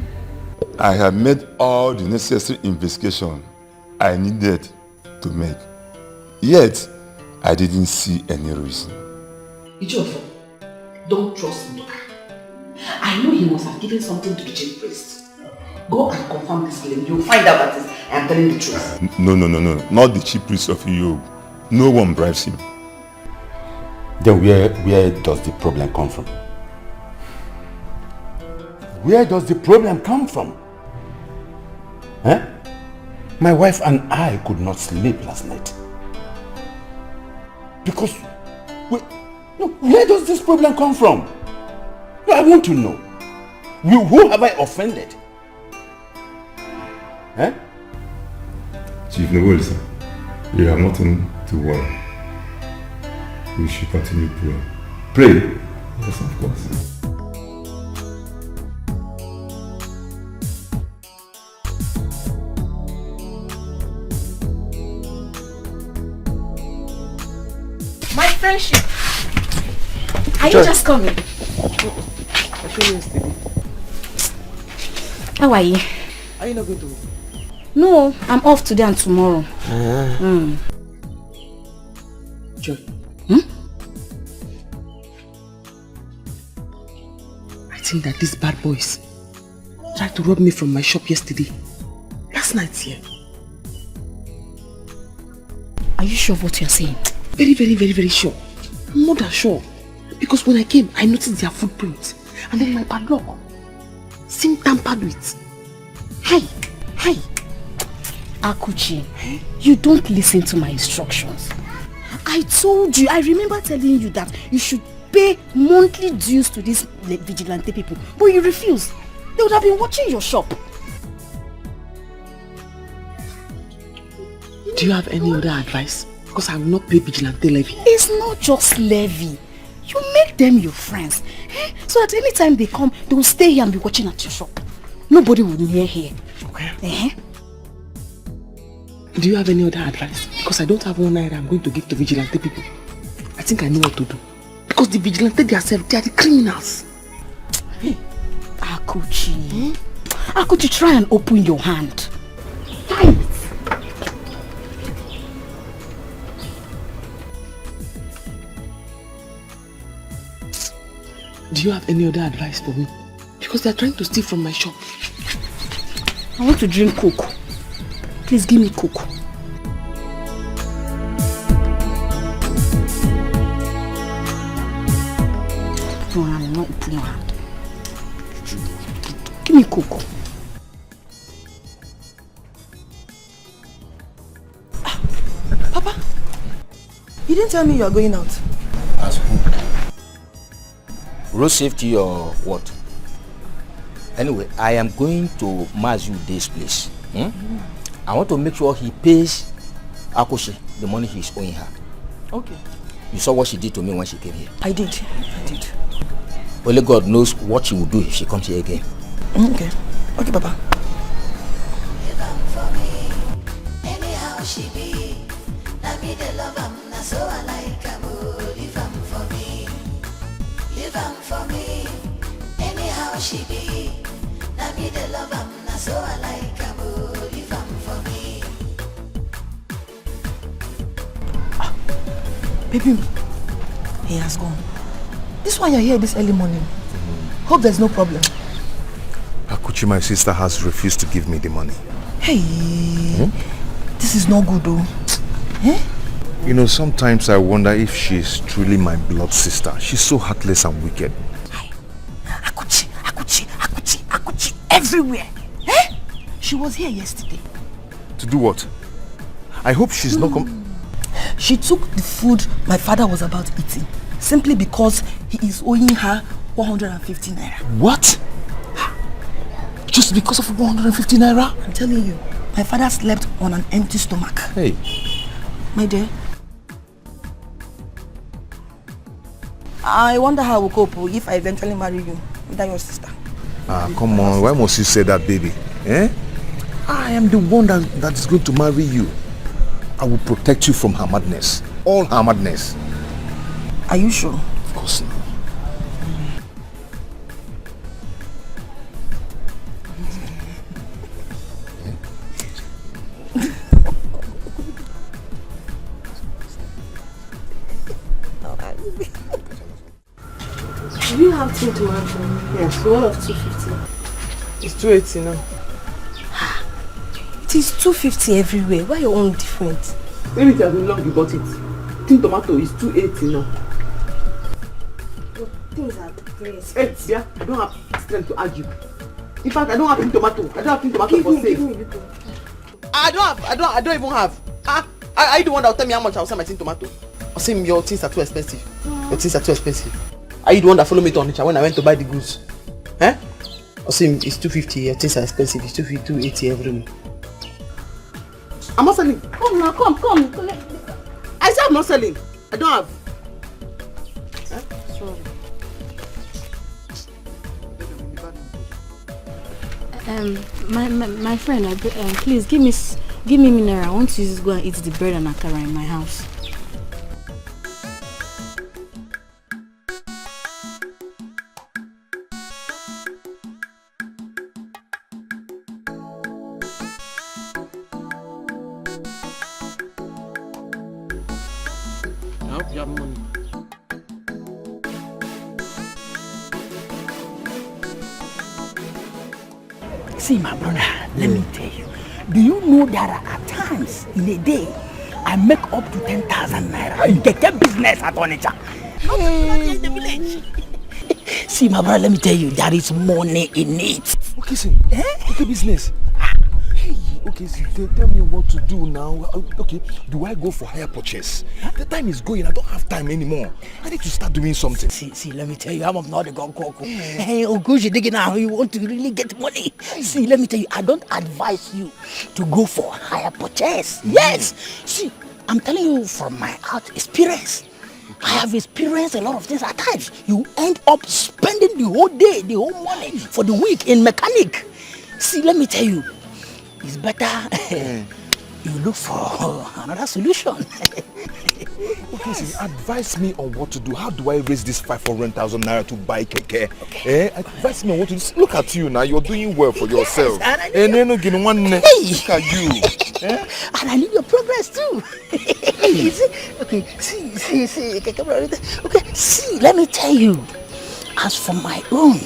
I have made all the necessary investigation I needed to make. Yet, I didn't see any reason. Ijofo, don't trust me. I know he must have given something to the chief priest. Go and confirm this claim. You'll find out that I am telling the truth. No. Not the chief priest of Europe. No one bribes him. Then where does the problem come from? Where does the problem come from? Huh? My wife and I could not sleep last night. Because, where does this problem come from? I want to know. Who have I offended? Huh? Chief Noel, you have nothing to worry. We should continue praying. Pray? Yes, of course. My friendship. Are you just coming? How are you? Are you not going to? No, I'm off today and tomorrow. Joy. I think that these bad boys tried to rob me from my shop yesterday. Last night here. Are you sure of what you're saying? Very, very, very, very sure. I'm more than sure. Because when I came, I noticed their footprints. And then my padlock seemed tampered with. Hi. Akuchi, you don't listen to my instructions. I told you, I remember telling you that you should pay monthly dues to these vigilante people. But you refused. They would have been watching your shop. Do you have any other advice? Because I will not pay vigilante levy. It's not just levy. You make them your friends. So at any time they come, they will stay here and be watching at your shop. Nobody will near here. Okay. Do you have any other advice? Because I don't have one naira I'm going to give to vigilante people. I think I know what to do. Because the vigilante themselves, they are the criminals. Akuchi. Akuchi, try and open your hand. Do you have any other advice for me? Because they are trying to steal from my shop. I want to drink Coke. Please give me Coke. Open your hand, not open your hand. Give me Coke. Papa, you didn't tell me you are going out. As who? Road safety or what? Anyway, I am going to Mazu this place. I want to make sure he pays Akoshi the money he's owing her. Okay. You saw what she did to me when she came here. I did. Only God knows what she will do if she comes here again. Okay, Papa. Anyhow she be, na me the love am, na so I like am. Leave am for me, leave am for me. Anyhow she be, na me the love am, na so I like am. Leave am for me. Baby, he has gone. This one you're here this early morning. Hope there's no problem. Akuchi, my sister, has refused to give me the money. Hey, This is not good though. Eh? You know, sometimes I wonder if she's truly my blood sister. She's so heartless and wicked. Akuchi, everywhere. Eh? She was here yesterday. To do what? I hope she's not She took the food my father was about eating simply because he is owing her 150 naira. What? Just because of 150 naira? I'm telling you, my father slept on an empty stomach. Hey. My dear, I wonder how I will cope if I eventually marry you without your sister. Ah, come on. Why must you say that, baby? Eh? I am the one that is going to marry you. I will protect you from her madness. All her madness. Are you sure? Of course not. Do you have tonto actually? Yes. What of 250? It's 280 now. It is 250 everywhere. Why your own different? Maybe it has been long you bought it. Tin tomato is 280 now. But things are very expensive. Hey, yeah, I don't have strength to argue. In fact, I don't have tin tomato. I don't have tin tomato for sale. Give me little. I don't even have. Are you the one that will tell me how much I'll sell my tin tomato? I'll say your things are too expensive. Your things are too expensive. Are you the one that followed me to Onitsha when I went to buy the goods? Eh? I'll say it's 250, your things are expensive. It's 280 every month. I'm not selling. Come now, come. I said I'm not selling. I don't have. Sorry. My friend, please give me mineral. I want to just go and eat the bread and akara in my house. I hope you have money. See, my brother, let me tell you. Do you know there are times in a day I make up to 10,000 naira in Dikeh business at Onitsha? In the village. See, my brother, let me tell you, there is money in it. Okay, see. Okay, business. Hey, okay, see, tell me what to do now. Okay, do I go for higher purchase? The time is going. I don't have time anymore. I need to start doing something. See, let me tell you, I'm not the gun coco. Hey, Ogoji digging now, you want to really get money. See, let me tell you, I don't advise you to go for higher purchase. Yes. See, I'm telling you from my out experience. I have experienced a lot of things at times. You end up spending the whole day, the whole money for the week in mechanic. See, let me tell you, it's better you look for another solution. Okay, see, advise me on what to do. How do I raise this 500,000 naira to buy keke? Okay. Advise me on what to do. Look at you now. You're doing well for yourself. Look at you. And I need your progress too. Okay, see. Okay, see, let me tell you. As for my own,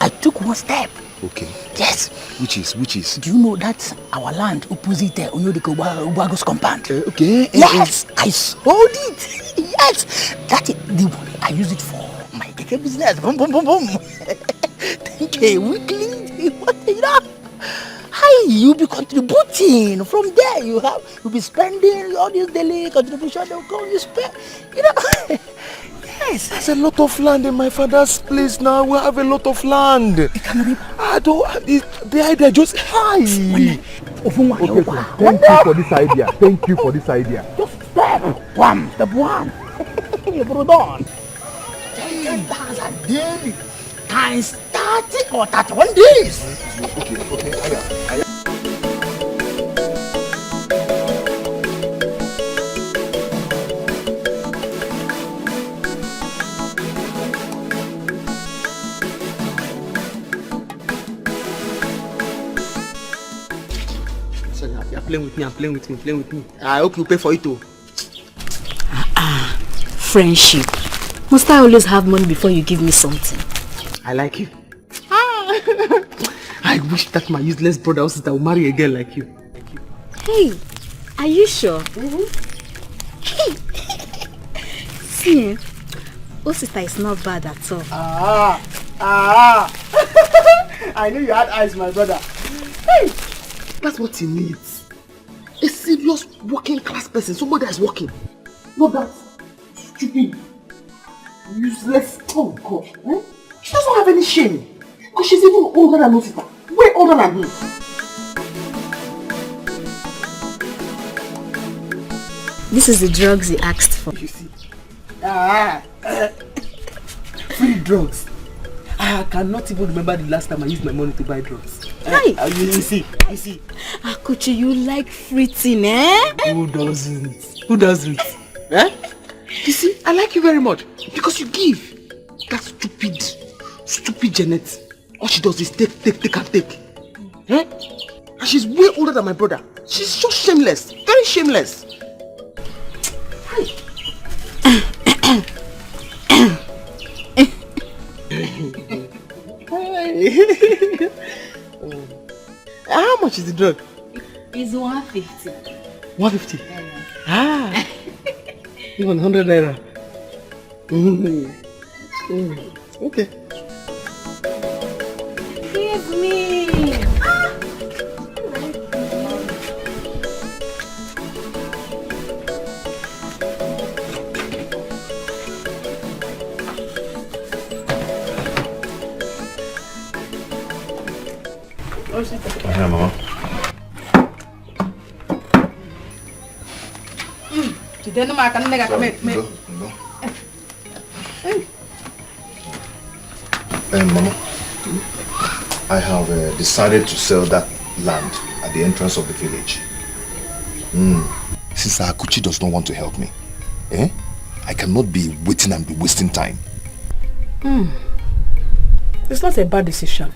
I took one step. Okay. Yes. Which is? Do you know that our land opposite the Ubago's compound? Okay. Yes, I sold it. Yes. That is the one I use it for my Dikeh business. Boom. 10K weekly. You know? Hi, you'll be contributing. From there, you'll be spending all this daily contribution. They'll go, you spend. You know? Yes. There's a lot of land in my father's place now. We have a lot of land. The idea just high. Okay, Thank you for this idea. Just step one. You put it on. 10,000 daily times 30 or 31 days. Okay. I'm playing with me. I hope you pay for it too. Friendship. Must I always have money before you give me something? I like you. I wish that my useless brother or sister would marry a girl like you. Hey, are you sure? See, Osita is not bad at all. I knew you had eyes, my brother. Hey, that's what he needs. A serious working class person, somebody that is working. Not that stupid, useless, oh God. Eh? She doesn't have any shame. Because she's even older than Osita. Way older than him. This is the drugs he asked for. You see? Free drugs. I cannot even remember the last time I used my money to buy drugs. Hey! You see? Akuchi, you like fruiting, eh? Who doesn't? Who doesn't? Eh? You see, I like you very much because you give. That stupid Janet. All she does is take and take. Eh? And she's way older than my brother. She's so shameless, very shameless. How much is the drug? It's 150. 150? Even 100 naira. Okay. Give me. Yeah, Mama. Mama, I have decided to sell that land at the entrance of the village. Since Akuchi does not want to help me, I cannot be waiting and be wasting time. It's not a bad decision.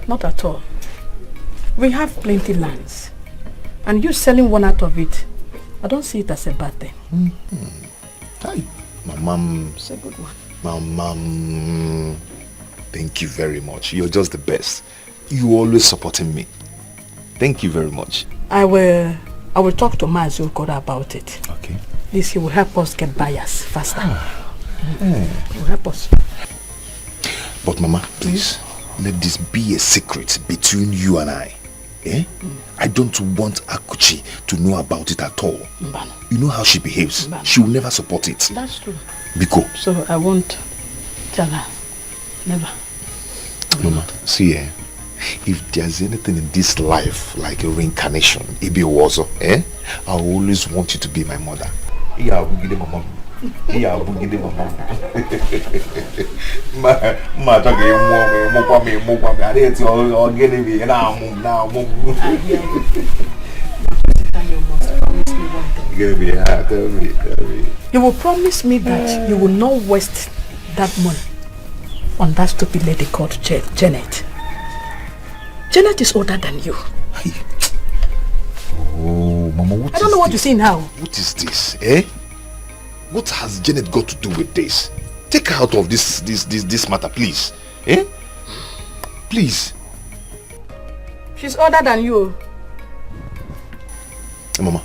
Not at all. We have plenty lands. And you selling one out of it, I don't see it as a bad thing. Hi. My mom. It's a good one. My mom. Thank you very much. You're just the best. You always supporting me. Thank you very much. I will talk to Mazi Okoda about it. Okay. This he will help us get buyers faster. He will help us. But Mama, please, let this be a secret between you and I. I don't want Akuchi to know about it at all. Mbano. You know how she behaves. Mbano. She will never support it. That's true. Biko. So I won't tell her. Never. Mama, see, if there's anything in this life like a reincarnation, Ibi Wazo, I always want you to be my mother. Yeah, we'll give them a mom. Yeah, we'll give them a mom. Ma talking more. I didn't all getting me now. You must promise me one thing. You're gonna be hard, tell me. You will promise me that you will not waste that money on that stupid lady called Janet. Janet is older than you. Oh, Mama, what I don't know what you see now. What is this, What has Janet got to do with this? Take her out of this matter, please. Please. She's older than you. Mama,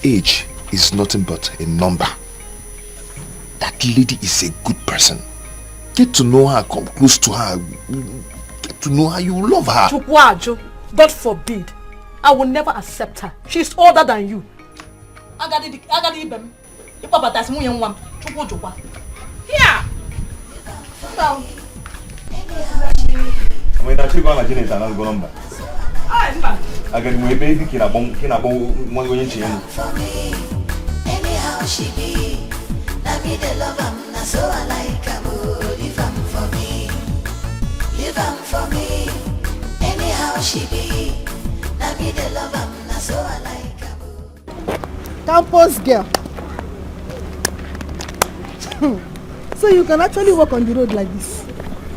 age is nothing but a number. That lady is a good person. Get to know her, come close to her. Get to know her, you love her. Chukwajo, God forbid. I will never accept her. She's older than you. Agadi ibem. Ipapa tasimu yenwam. Chukwajo. Here. I mean, I think I'm going to go number. I get my baby kinabong one going to anyhow she be. Now me the love am, na so I like am. Leave am for me. Leave am for me. Anyhow she be. Now me the love am, na so I like am. Campus girl. So you can actually walk on the road like this.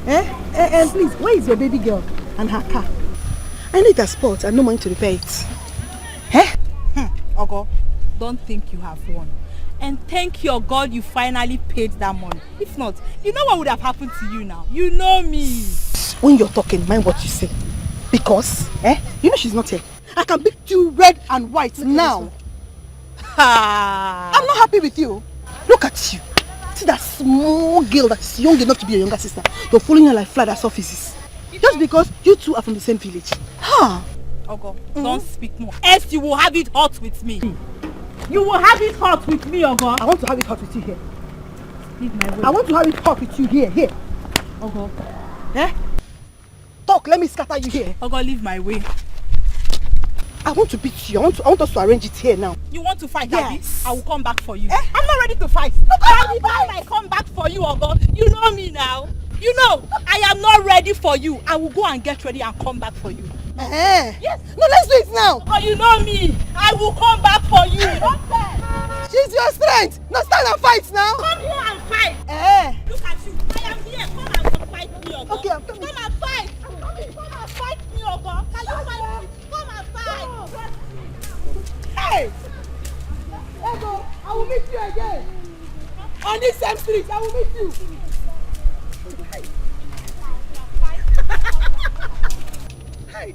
And please, where is your baby girl and her car? I need a spot and no money to repair it. Ogo, don't think you have won. And thank your God you finally paid that money. If not, you know what would have happened to you now. You know me. When you're talking, mind what you say. Because, you know she's not here. I can beat you red and white now. I'm not happy with you. Look at you. See that small girl that's young enough to be your younger sister. You're following her like fly as offices. Just because you two are from the same village. Huh? Ogo, don't speak more. Else you will have it hot with me. You will have it hot with me, Ogo. I want to have it hot with you here. Leave my way. I want to have it hot with you here. Ogo. Eh? Talk, let me scatter you here. Ogo, leave my way. I want to beat you. I want us to arrange it here now. You want to fight, Yes. Abby? I will come back for you. I'm not ready to fight. By the time I come back for you, Ogo, you know me now. You know, I am not ready for you. I will go and get ready and come back for you. Yes. No, let's do it now. Oh, you know me. I will come back for you. She's your strength. Now stand and fight now. Come here and fight. Look at you. I am here. Come and fight me, Ogo. Okay, I'm coming. Come and fight. Come and fight me, Ogo. Can you fight me? Come and fight. Hey! Ego, I will meet you again. On this same street, I will meet you. Hey!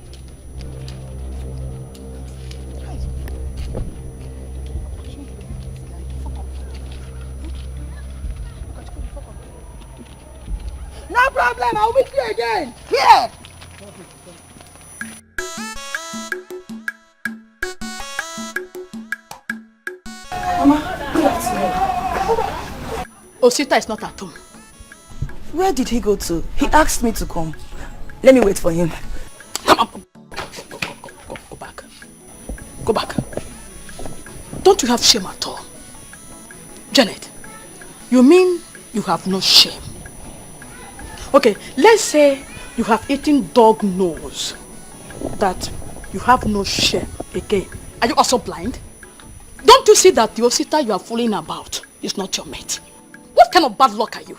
No problem, I will meet you again. Here! Mama, good afternoon. Osita is not at home. Where did he go to? He asked me to come. Let me wait for him. Come on. Go back. Go back. Don't you have shame at all? Janet, you mean you have no shame? Okay, let's say you have eaten dog nose. That you have no shame again. Are you also blind? Don't you see that the Osita you are fooling about is not your mate? What kind of bad luck are you?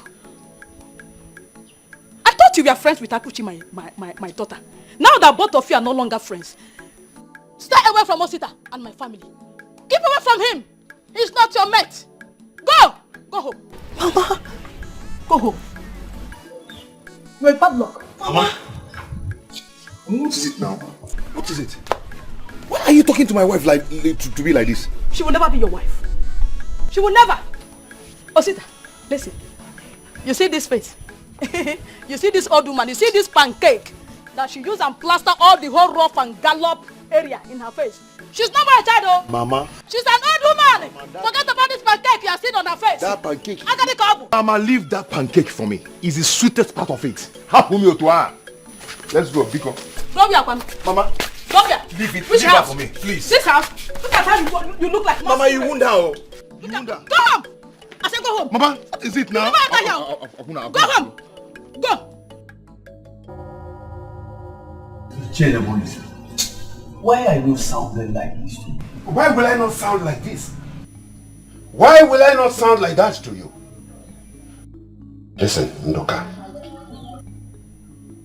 I thought you were friends with Akuchi, my daughter. Now that both of you are no longer friends, stay away from Osita and my family. Keep away from him. He's not your mate. Go! Go home. Mama! Go home. You're bad luck. Mama! What is it now? What is it? Why are you talking to my wife like to be like this? She will never be your wife. She will never. Osita, listen. You see this face? You see this old woman? You see this pancake that she used and plaster all the whole rough and gallop area in her face? She's not my child, oh. Mama. She's an old woman. Forget about this pancake you are seeing on her face. That pancake. I got the couple. Mama, leave that pancake for me. It's the sweetest part of it. Let's go, Biko. Go here, Kwame. Mama. Go here. Leave it. Which leave house? that for me, please. This house. Look at how you look like. Mama, you won't down. You won't down. Go home. I said go home. Mama, what is it now? Go home. Go. Why are you sounding like this to me? Why will I not sound like this? Why will I not sound like that to you? Listen, Ndoka.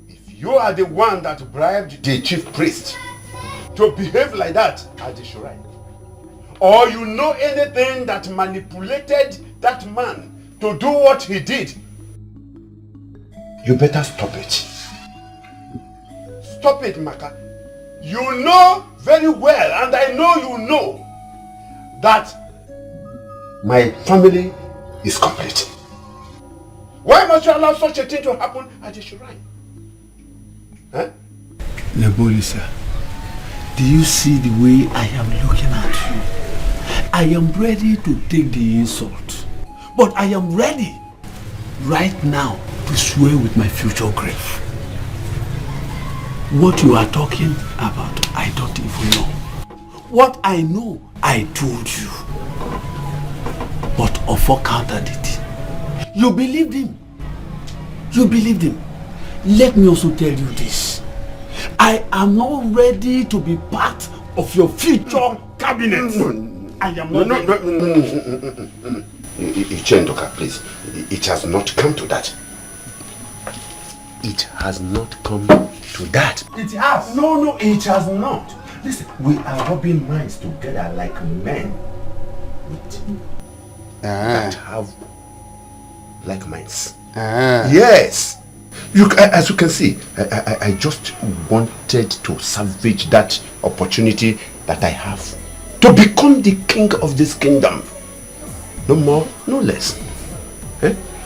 If you are the one that bribed the chief priest to behave like that at the shrine, or you know anything that manipulated that man to do what he did, you better stop it. Stop it, Maka. You know very well, and I know you know, that my family is complete. Why must you allow such a thing to happen at the shrine? Huh? Nebolisa, do you see the way I am looking at you? I am ready to take the insult, but I am ready right now to swear with my future grave. What you are talking about, I don't even know. What I know, I told you. But Ofo countered it. You believed him. You believed him. Let me also tell you this. I am not ready to be part of your future cabinet. I am not ready. Ichendoka, please. It has not come to that. It has not come to that. It has. No, it has not. Listen, we are rubbing minds together like men that have like minds. Yes. As you can see, I just wanted to salvage that opportunity that I have to become the king of this kingdom. No more, no less.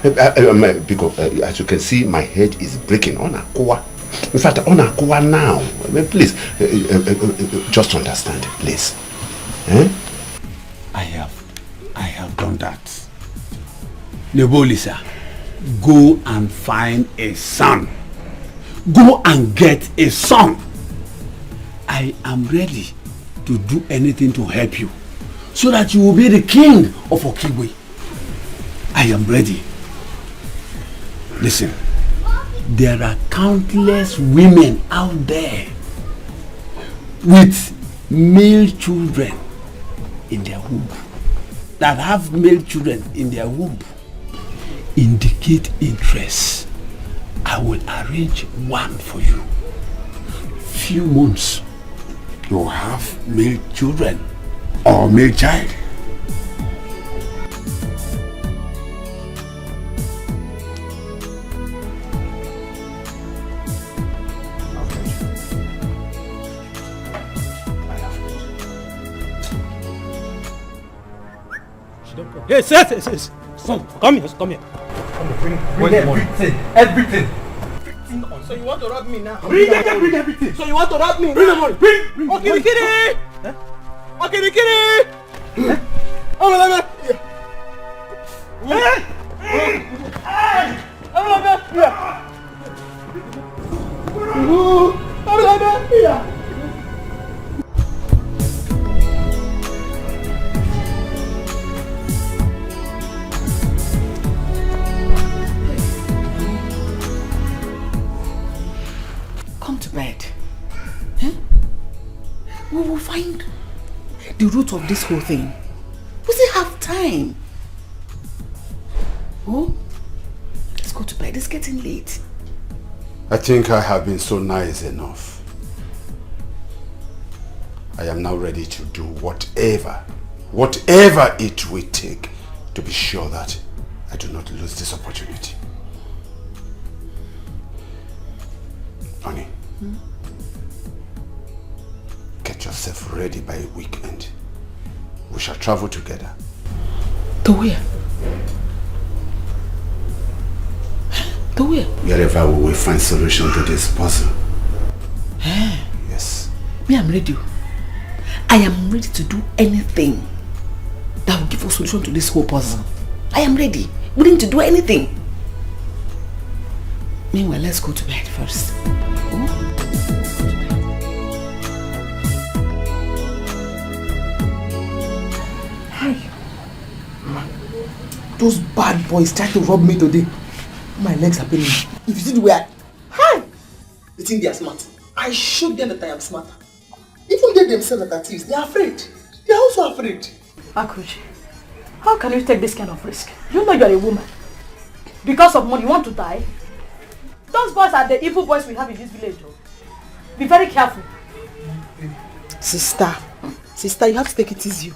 Because as you can see, my head is breaking on Akua. In fact, on Akua now. Please, just understand, please. I have done that. Nebolisa, go and find a son. Go and get a son. I am ready to do anything to help you, so that you will be the king of Okigwe. I am ready. Listen, there are countless women out there with male children in their womb, that have male children in their womb. Indicate interest. I will arrange one for you. Few months, you will have male children or male child. Yes. Come here. Come here. Bring everything. Everything. So you want to rob me now? Bring everything. So you want to rob me now? Bring the money. Bring. Okirikiri. Okirikiri. Oh, Come to bed. We will find the root of this whole thing. We still have time. Oh, let's go to bed. It's getting late. I think I have been so nice enough. I am now ready to do whatever it will take to be sure that I do not lose this opportunity. Honey, get yourself ready by a weekend. We shall travel together. To where? To where? Wherever we will find solution to this puzzle. Yes. Me, I'm ready. I am ready to do anything that will give us solution to this whole puzzle. I am ready. Willing to do anything. Meanwhile, let's go to bed first. Those bad boys tried to rob me today. My legs are paining me. If you see the way they think they are smart. I showed them that I am smarter. Even they themselves that are thieves, they are afraid. They are also afraid. Akuchi, how can you take this kind of risk? You know you are a woman. Because of money, you want to die? Those boys are the evil boys we have in this village. Be very careful. Sister, you have to take it easy.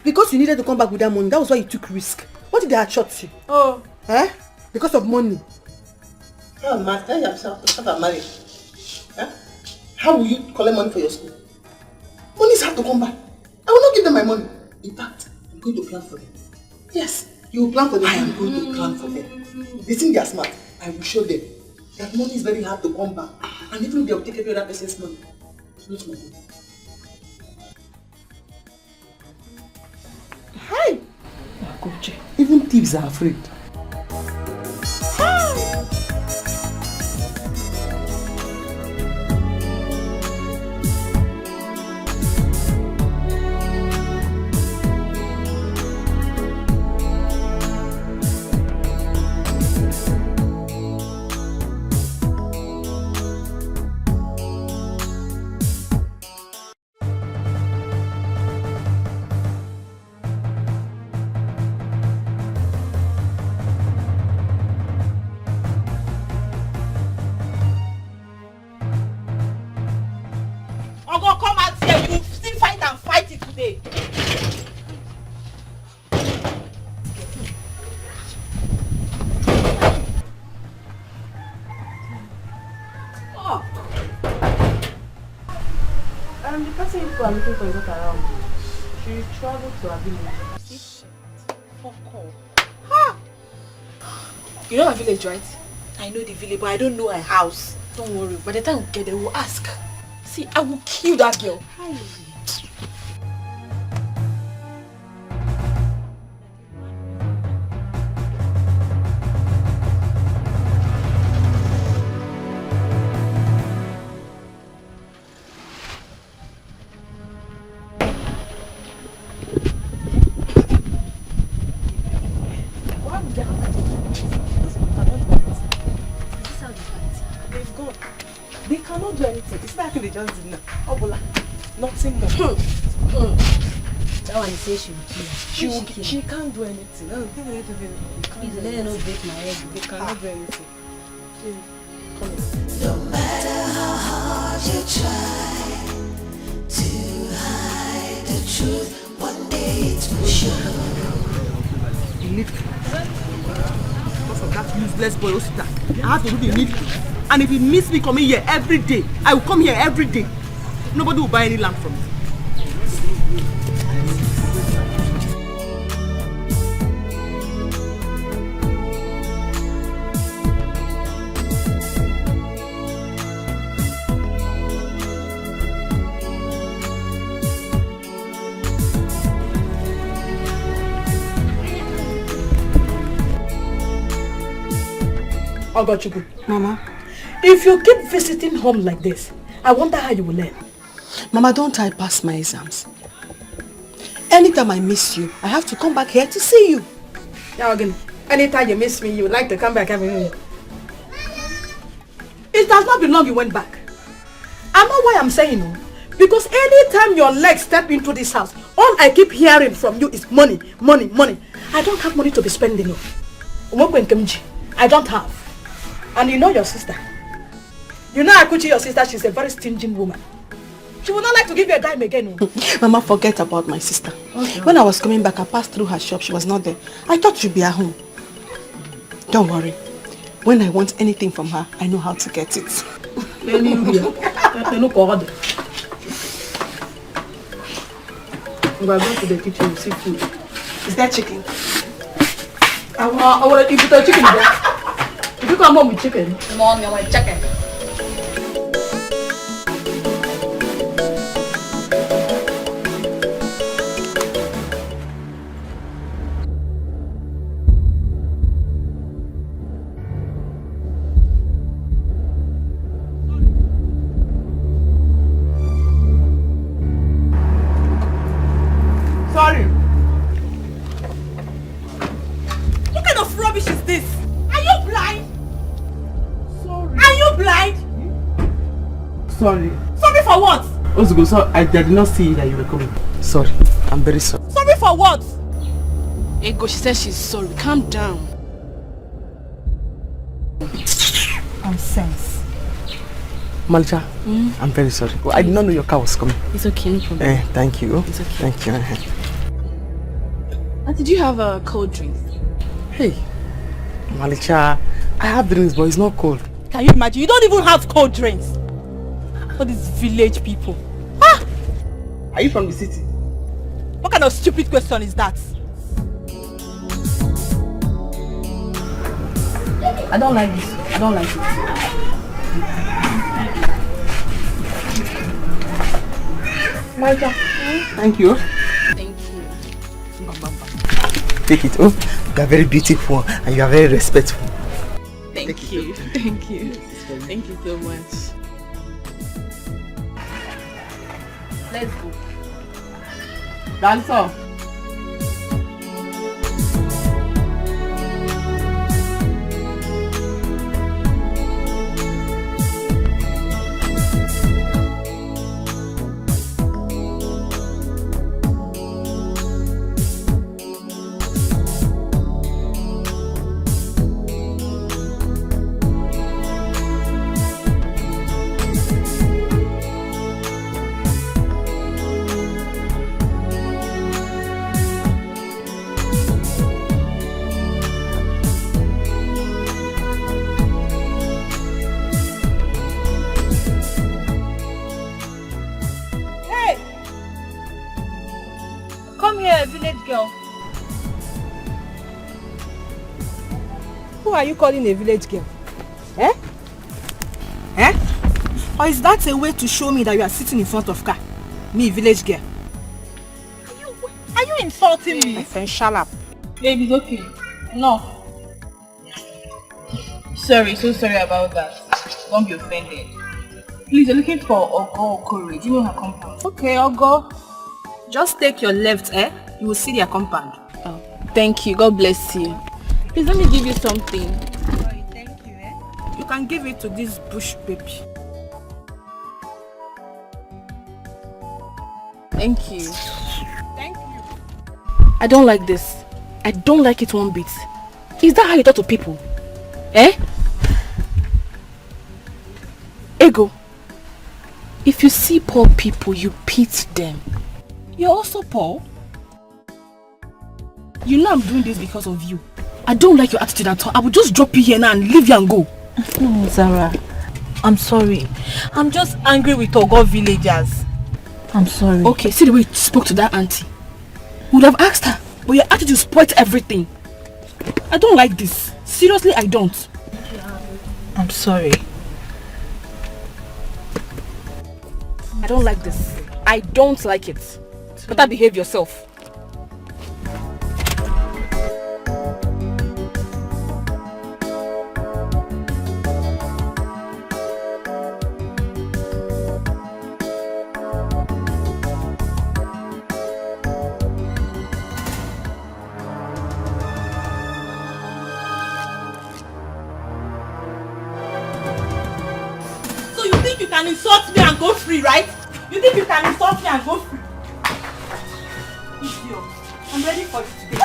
Because you needed to come back with that money, that was why you took risk. What did they have shot you? Oh. Because of money. Oh, man, tell yourself to start married. How will you collect money for your school? Money have to come back. I will not give them my money. In fact, I'm going to plan for them. Yes, you will plan for them. I am going to plan for them. They think they are smart. I will show them that money is very hard to come back. And even if they will take every other person's money, it's not my money. Hi! Even thieves are afraid. The person you are looking for is not around. She traveled to her village. See? Fuck off. Ha! You know my village, right? I know the village, but I don't know her house. Don't worry. By the time we get there, we'll ask. See, I will kill that girl. Hi. They cannot do anything. It's not they just did now. Obola, nothing more. That one says she will kill. She can't do anything. No, Please let her not break my head. They cannot do anything. No matter how hard you try to hide the truth, one day it will show. You need because of that useless boy Osita. I have to do the needful. And if he meets me coming here every day, I will come here every day. Nobody will buy any land from me. Ogochukwu. Mama. If you keep visiting home like this, I wonder how you will learn. Mama, don't I pass my exams? Anytime I miss you, I have to come back here to see you. Yeah, again, anytime you miss me, you like to come back every day. It has not been long you went back. I know why I'm saying no. Because anytime your legs step into this house, all I keep hearing from you is money, money, money. I don't have money to be spending. I don't have. And you know your sister. You know Akuchi, your sister, she's a very stingy woman. She would not like to give you a dime again. Mama, forget about my sister. Okay. When I was coming back, I passed through her shop. She was not there. I thought she'd be at home. Don't worry. When I want anything from her, I know how to get it. We are going to the kitchen to see food. Is that chicken? I want to eat the chicken there. If you come home with chicken. Come on, I want chicken. Sorry. What kind of rubbish is this? Are you blind? Sorry. Are you blind? Sorry. Sorry for what? Ozugo, so I did not see that you were coming. Sorry. I'm very sorry. Sorry for what? Ego, she said she's sorry. Calm down. Nonsense. Malcha, I'm very sorry. Well, I did not know your car was coming. It's okay, no problem. Thank you. It's okay. Thank you. Did you have a cold drink? Hey, Malcha, I have drinks, but it's not cold. Can you imagine? You don't even have cold drinks. For these village people. Ah! Are you from the city? What kind of stupid question is that? I don't like this. I don't like it. Malcha, thank you. Thank you. Take it. Oh, you are very beautiful and you are very respectful. Thank you. Thank you. Thank you so much. Let's go. That's all. a village girl. Who are you calling a village girl? Eh? Eh? Or is that a way to show me that you are sitting in front of car? Me, village girl. Are you insulting me? My friend, shut up. Babe, it's okay. No. Sorry, so sorry about that. Don't be offended. Please, you're looking for Ogo Okore. Do you know her compound? Okay, Ogo. Just take your left, you will see their compound. Oh, thank you. God bless you. Please, let me give you something. You can give it to this bush baby. Thank you. Thank you. I don't like this. I don't like it one bit. Is that how you talk to people? Eh? Ego, if you see poor people, you pity them. You're also poor. You know I'm doing this because of you. I don't like your attitude at all. I will just drop you here now and leave you and go. No, Zara. I'm sorry. I'm just angry with Ogo villagers. I'm sorry. Okay, see the way you spoke to that auntie. Would have asked her, but your attitude spoiled everything. I don't like this. Seriously, I don't. I'm sorry. I don't like this. I don't like it. Better behave yourself. So you think you can insult me and go free, right? You think you can insult me and go free? Idiot. I'm ready for you today.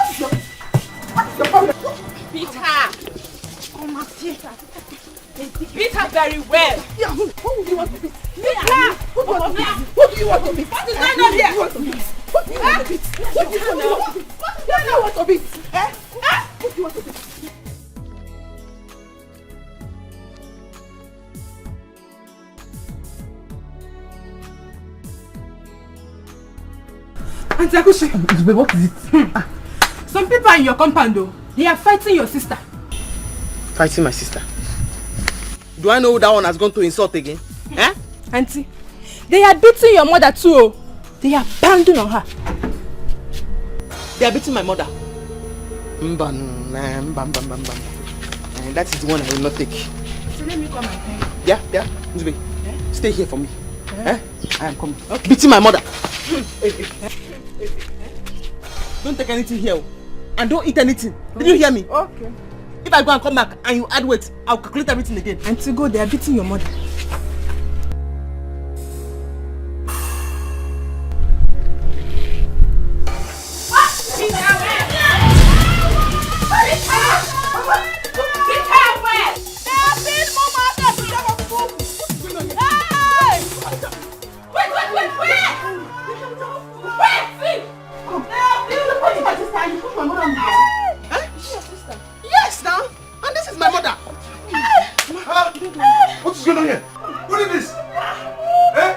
What's your problem? Beat her. Come on, theater. Beat her very well. Yeah, who do you want to beat? Beat her. Who do you want to beat? Who do you want to beat? What is going on here? Who do you want to beat? What do you want to beat? What do you want to beat? Eh? Who do you want to beat? Auntie Akushi, what is it? Some people in your compound though, they are fighting your sister. Fighting my sister? Do I know who that one has gone to insult again? Eh? Auntie, they are beating your mother too. They are pounding on her. They are beating my mother. That is the one I will not take. So let me come and tell you. Yeah, Nzube. Stay here for me. Eh? I am coming. Okay. Beating my mother. Don't take anything here. And don't eat anything. Did you hear me? Okay. If I go and come back and you add weight, I'll calculate everything again. Auntie, go, they are beating your mother. Yes, now. And this is my mother. What is going on here? What is this? Eh?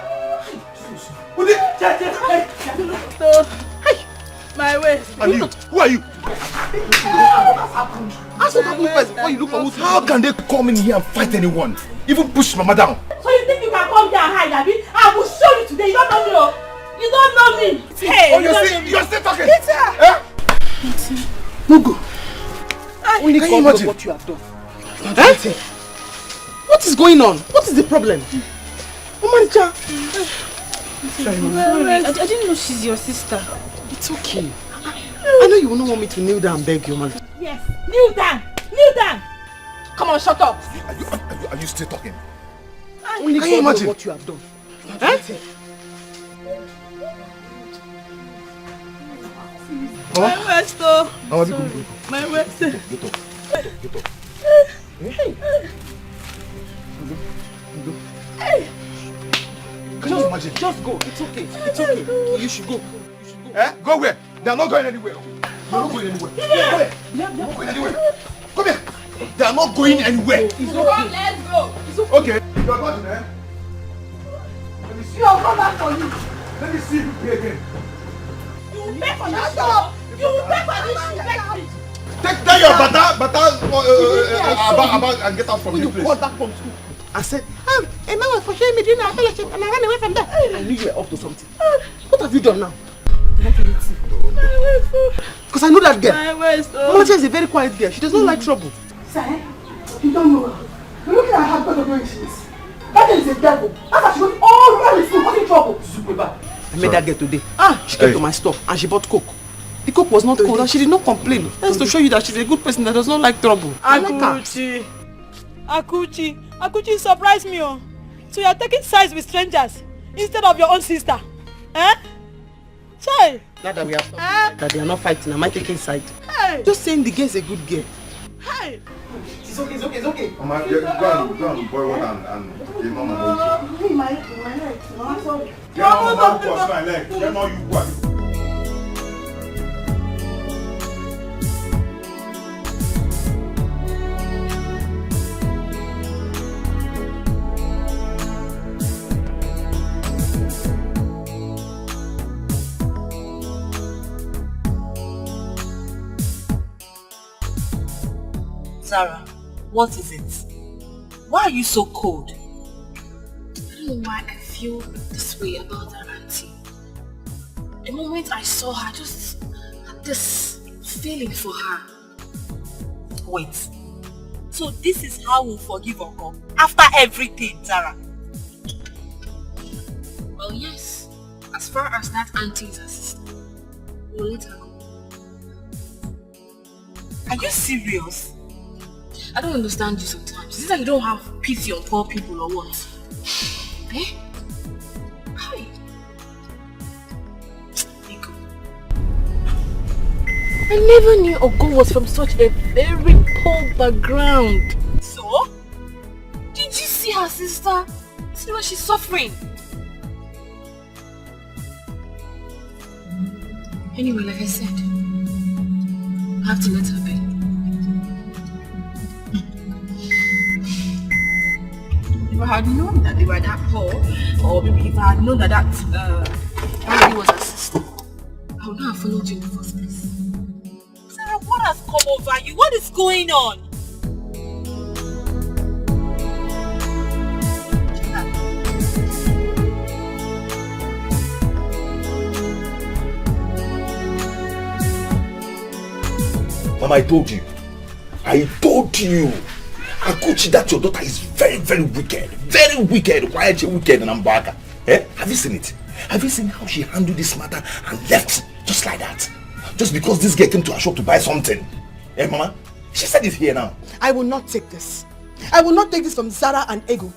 What is My way. And you? Who are you? Ask what happened first before you look for who's. How can they come in here and fight anyone? Even push Mama down? So you think you can come here and hide, Abi? I will show you today. You don't know me, oh. You don't know me. Hey, oh, you're still talking? Mugu. Only can you imagine what you have done? Eh? What is going on? What is the problem? Omancha. Sorry, I didn't know she's your sister. It's okay. I know you will not want me to kneel down and beg you, man. Yes, kneel down. Kneel down. Come on, shut up. Are you still talking? Only can you God knows imagine what you have done? Eh? My waist, oh. My waist. Get up. Hey. Can you imagine? Just go. It's okay. It's okay. You should go. Eh? Go where? They are not going anywhere. They are not going anywhere. Go here. They are not going anywhere. Come here. They are not going anywhere. It's okay. Let's go. It's okay. Okay. You are going there. Let me see. I'll come back for you. Let me see you play again. You will pay for this shoe. You will pay for this shoe. Beg me. Take down your about and get out from this place. Call back from school. I said, a man was for showing me dinner at fellowship and I ran away from there. I knew you were up to something. What have you done now? Because I know that girl. Mamacha is a very quiet girl. She does not like trouble. Sir, you don't know her. You're looking at her because of where she is. That girl is a devil. That's why she goes all around the school causing trouble. I met that girl today. She came to my store and she bought Coke. The Coke was not cold and she did not complain. That's to show you that she's a good person that does not like trouble. Akuchi surprised me. So you're taking sides with strangers instead of your own sister. Eh? Chai. Now that we have that they are not fighting, am I taking side? Hey. Just saying the girl is a good girl. Hey. It's okay. Mama, go and boil water and give Mama more. My leg. Mama, sorry. Mama, wash my leg. Get more you what? Zara, what is it? Why are you so cold? I don't know why I feel this way about our auntie. The moment I saw her, I just had this feeling for her. Wait. So this is how we'll forgive Uncle after everything, Zara? Well, yes. As far as that auntie is her sister, we'll let her go. Are you serious? I don't understand you sometimes. Is it like you don't have pity on poor people or what? Eh? Hi. Nico. I never knew Ogo was from such a very poor background. So? Did you see her sister? See what she's suffering? Anyway, like I said, I have to let her be. If I had known that they were that poor, or maybe if I had known that lady was her sister, I would not have followed you in the first place. Sarah, what has come over you? What is going on? Mama, I told you. Akuchi, that your daughter is very, very wicked. Very wicked. Why are you wicked and I'm back? Eh? Have you seen it? Have you seen how she handled this matter and left just like that? Just because this girl came to her shop to buy something. Eh, Mama? She said it here now. I will not take this. I will not take this from Zara and Ego.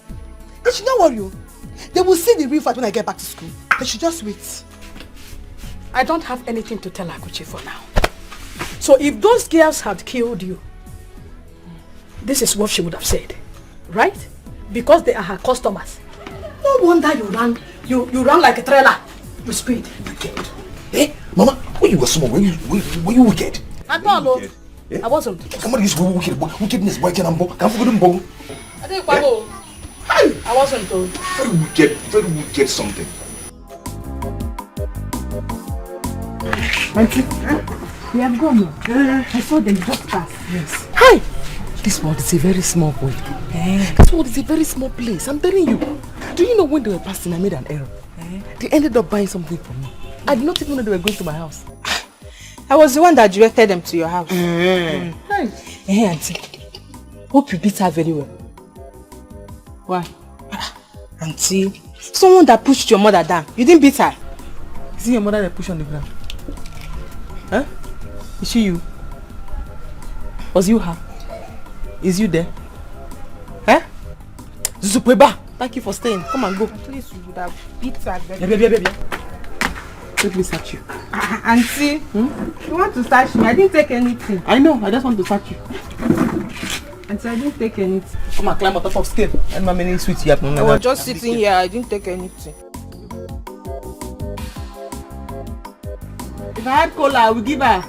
They should not worry you. They will see the real fight when I get back to school. They should just wait. I don't have anything to tell Akuchi for now. So if those girls had killed you, this is what she would have said, right? Because they are her customers. No wonder you ran like a trailer with speed. Wicked. Eh? Mama, when you were small, were you wicked? I don't know. I wasn't. Somebody used to be wicked. Wickedness, why can't I forget them? I think I wasn't told. Very wicked something. Auntie, we have gone. I saw them just pass. Yes. Hi! This world is a very small world. This world is a very small place. I'm telling you. Do you know when they were passing, I made an error? They ended up buying something from me. I did not even know they were going to my house. I was the one that directed them to your house. Nice. Hey, auntie. Hope you beat her very well. Why? Auntie, someone that pushed your mother down. You didn't beat her. Is it your mother that pushed on the ground? Huh? Is she you? Was you her? Is you there? Huh? Zupeba, thank you for staying. Come and go. At least you would have beat her very well. Let me search you. Auntie, you want to search me? I didn't take anything. I know, I just want to search you. Auntie, I didn't take anything. Come and climb on top of scale. And how many sweets you have? I was just sitting here, I didn't take anything. If I had cola, I would give her.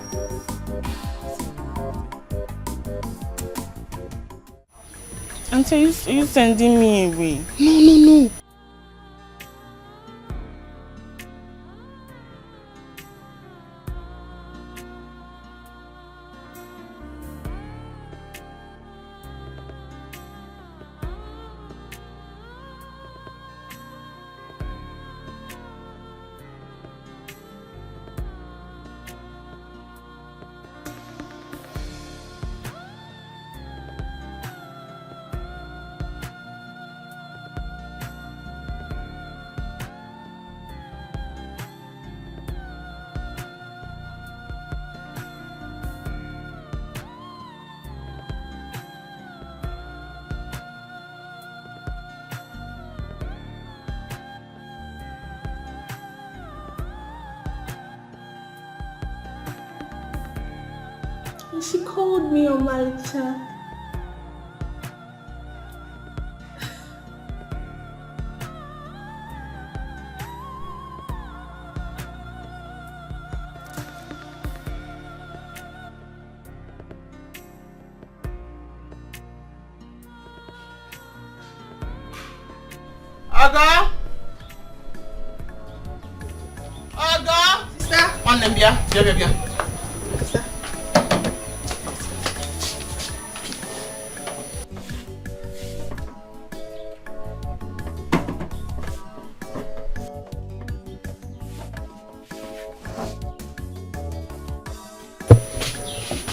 Auntie, you sending me away? No. And she called me on Malita. Aga! Aga! Sister, on them, yeah. Sister.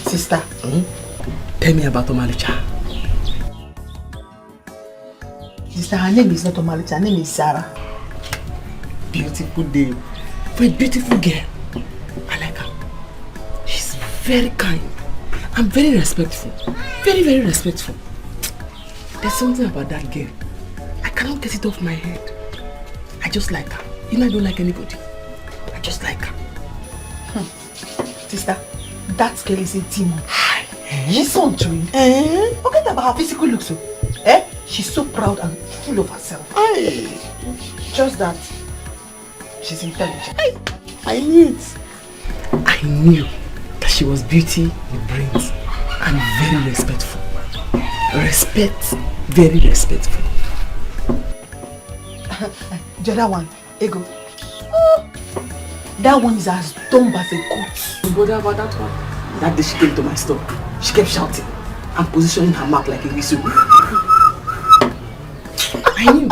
Sister, tell me about Omalicha. Sister, her name is not Omalicha, her name is Sarah. Beautiful name. For a beautiful girl. I like her. She's very kind and very respectful. Very, very respectful. There's something about that girl. I cannot get it off my head. I just like her. You know I don't like anybody. I just like her. Sister, that girl is a demon. She's so untrained. Forget about her physical looks. She's so proud and full of herself. Just that she's intelligent. I knew it. I knew that she was beauty with brains and very respectful. Very respectful. The other one, Ego. That one is as dumb as a goat. You bother about that one? That day she came to my store, she kept shouting and positioning her mouth like a whistle. I knew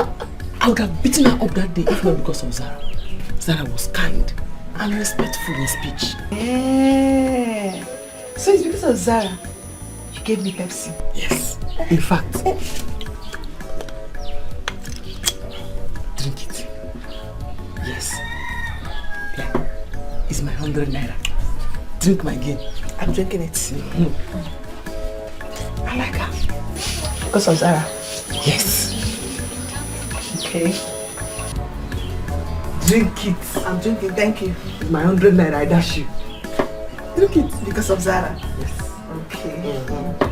I would have beaten her up that day if not because of Zara. Zara was kind and respectful in speech. So it's because of Zara you gave me Pepsi? Yes. In fact, drink it. Yes. Yeah. It's my 100 naira. Drink my game. I'm drinking it. I like her. Because of Zara? Yes. Okay. Drink it. I'm drinking, thank you. It's my 100 naira, I dash you. Drink it because of Zara. Yes. Okay.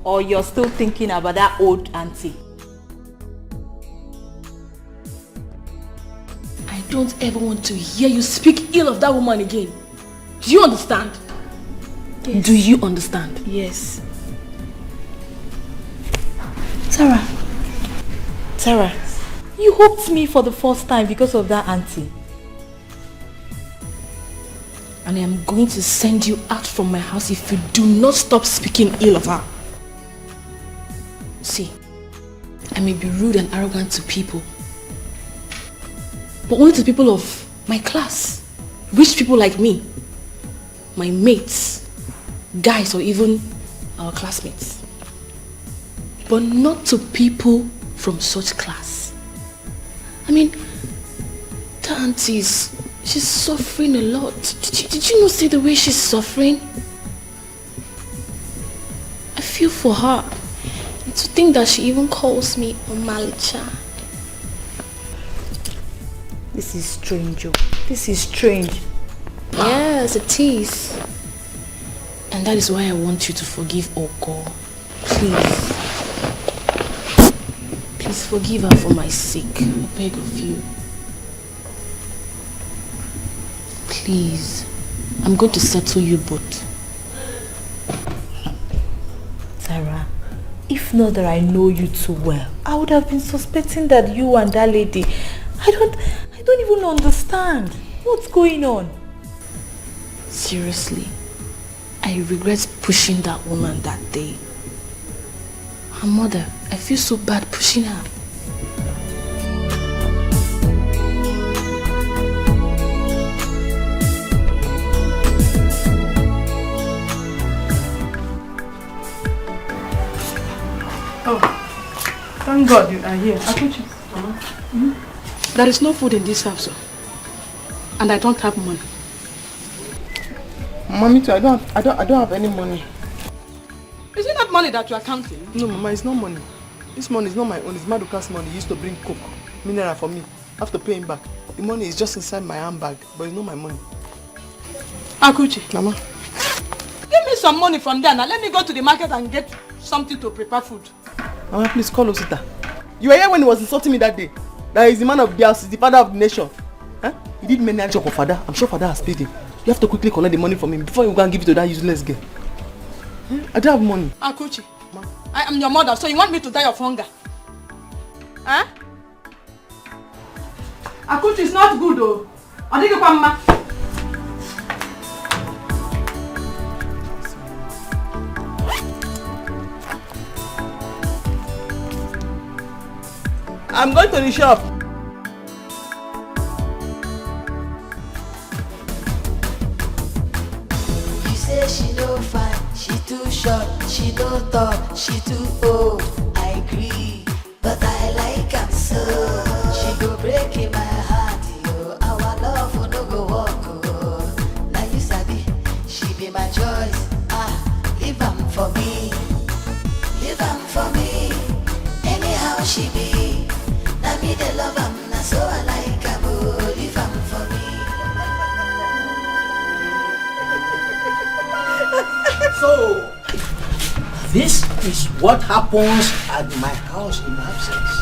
Or you're still thinking about that old auntie? I don't ever want to hear you speak ill of that woman again. Do you understand? Yes. Do you understand? Yes. Sarah, you hoped me for the first time because of that auntie. And I am going to send you out from my house if you do not stop speaking ill of her. See, I may be rude and arrogant to people, but only to people of my class, rich people like me, my mates, guys, or even our classmates. But not to people from such class. I mean, the auntie she's suffering a lot. Did you not see the way she's suffering? I feel for her. And to think that she even calls me Omalicha. This is strange, This is strange. Yes, it is. And that is why I want you to forgive Oko. Please. Please forgive her for my sake. I beg of you. Please. I'm going to settle you both. Sarah, if not that I know you too well, I would have been suspecting that you and that lady I don't even understand. What's going on? Seriously, I regret pushing that woman that day. Her mother, I feel so bad pushing her. Oh, thank God you are here. I put you. There is no food in this house, and I don't have money. Mommy too, I don't have any money. Is it not money that you are counting? No, Mama, it's not money. This money is not my own. It's Maduka's money. He used to bring coke, mineral for me. I have to pay him back. The money is just inside my handbag, but it's not my money. Akuchi. Mama. Give me some money from there now. Let me go to the market and get something to prepare food. Mama, please call Osita. You were here when he was insulting me that day. That he's the man of the house, he's the father of the nation. Huh? He did many job for father. I'm sure father has paid him. You have to quickly collect the money from him before you go and give it to that useless girl. I don't have money. Akuchi, I am your mother, so you want me to die of hunger? Huh? Akuchi is not good though. I think Mama. I'm going to the shop. You say she no fine, she too short, she no tall, she too old. I agree, but I like her so. She go break in my heart, yo. Our love will no go walk, oh. Now you sabi, she be my choice. Leave am for me, leave am for me. Anyhow she be. Now me the love am, na so I like her, oh, leave am for me. So, this is what happens at my house in absence.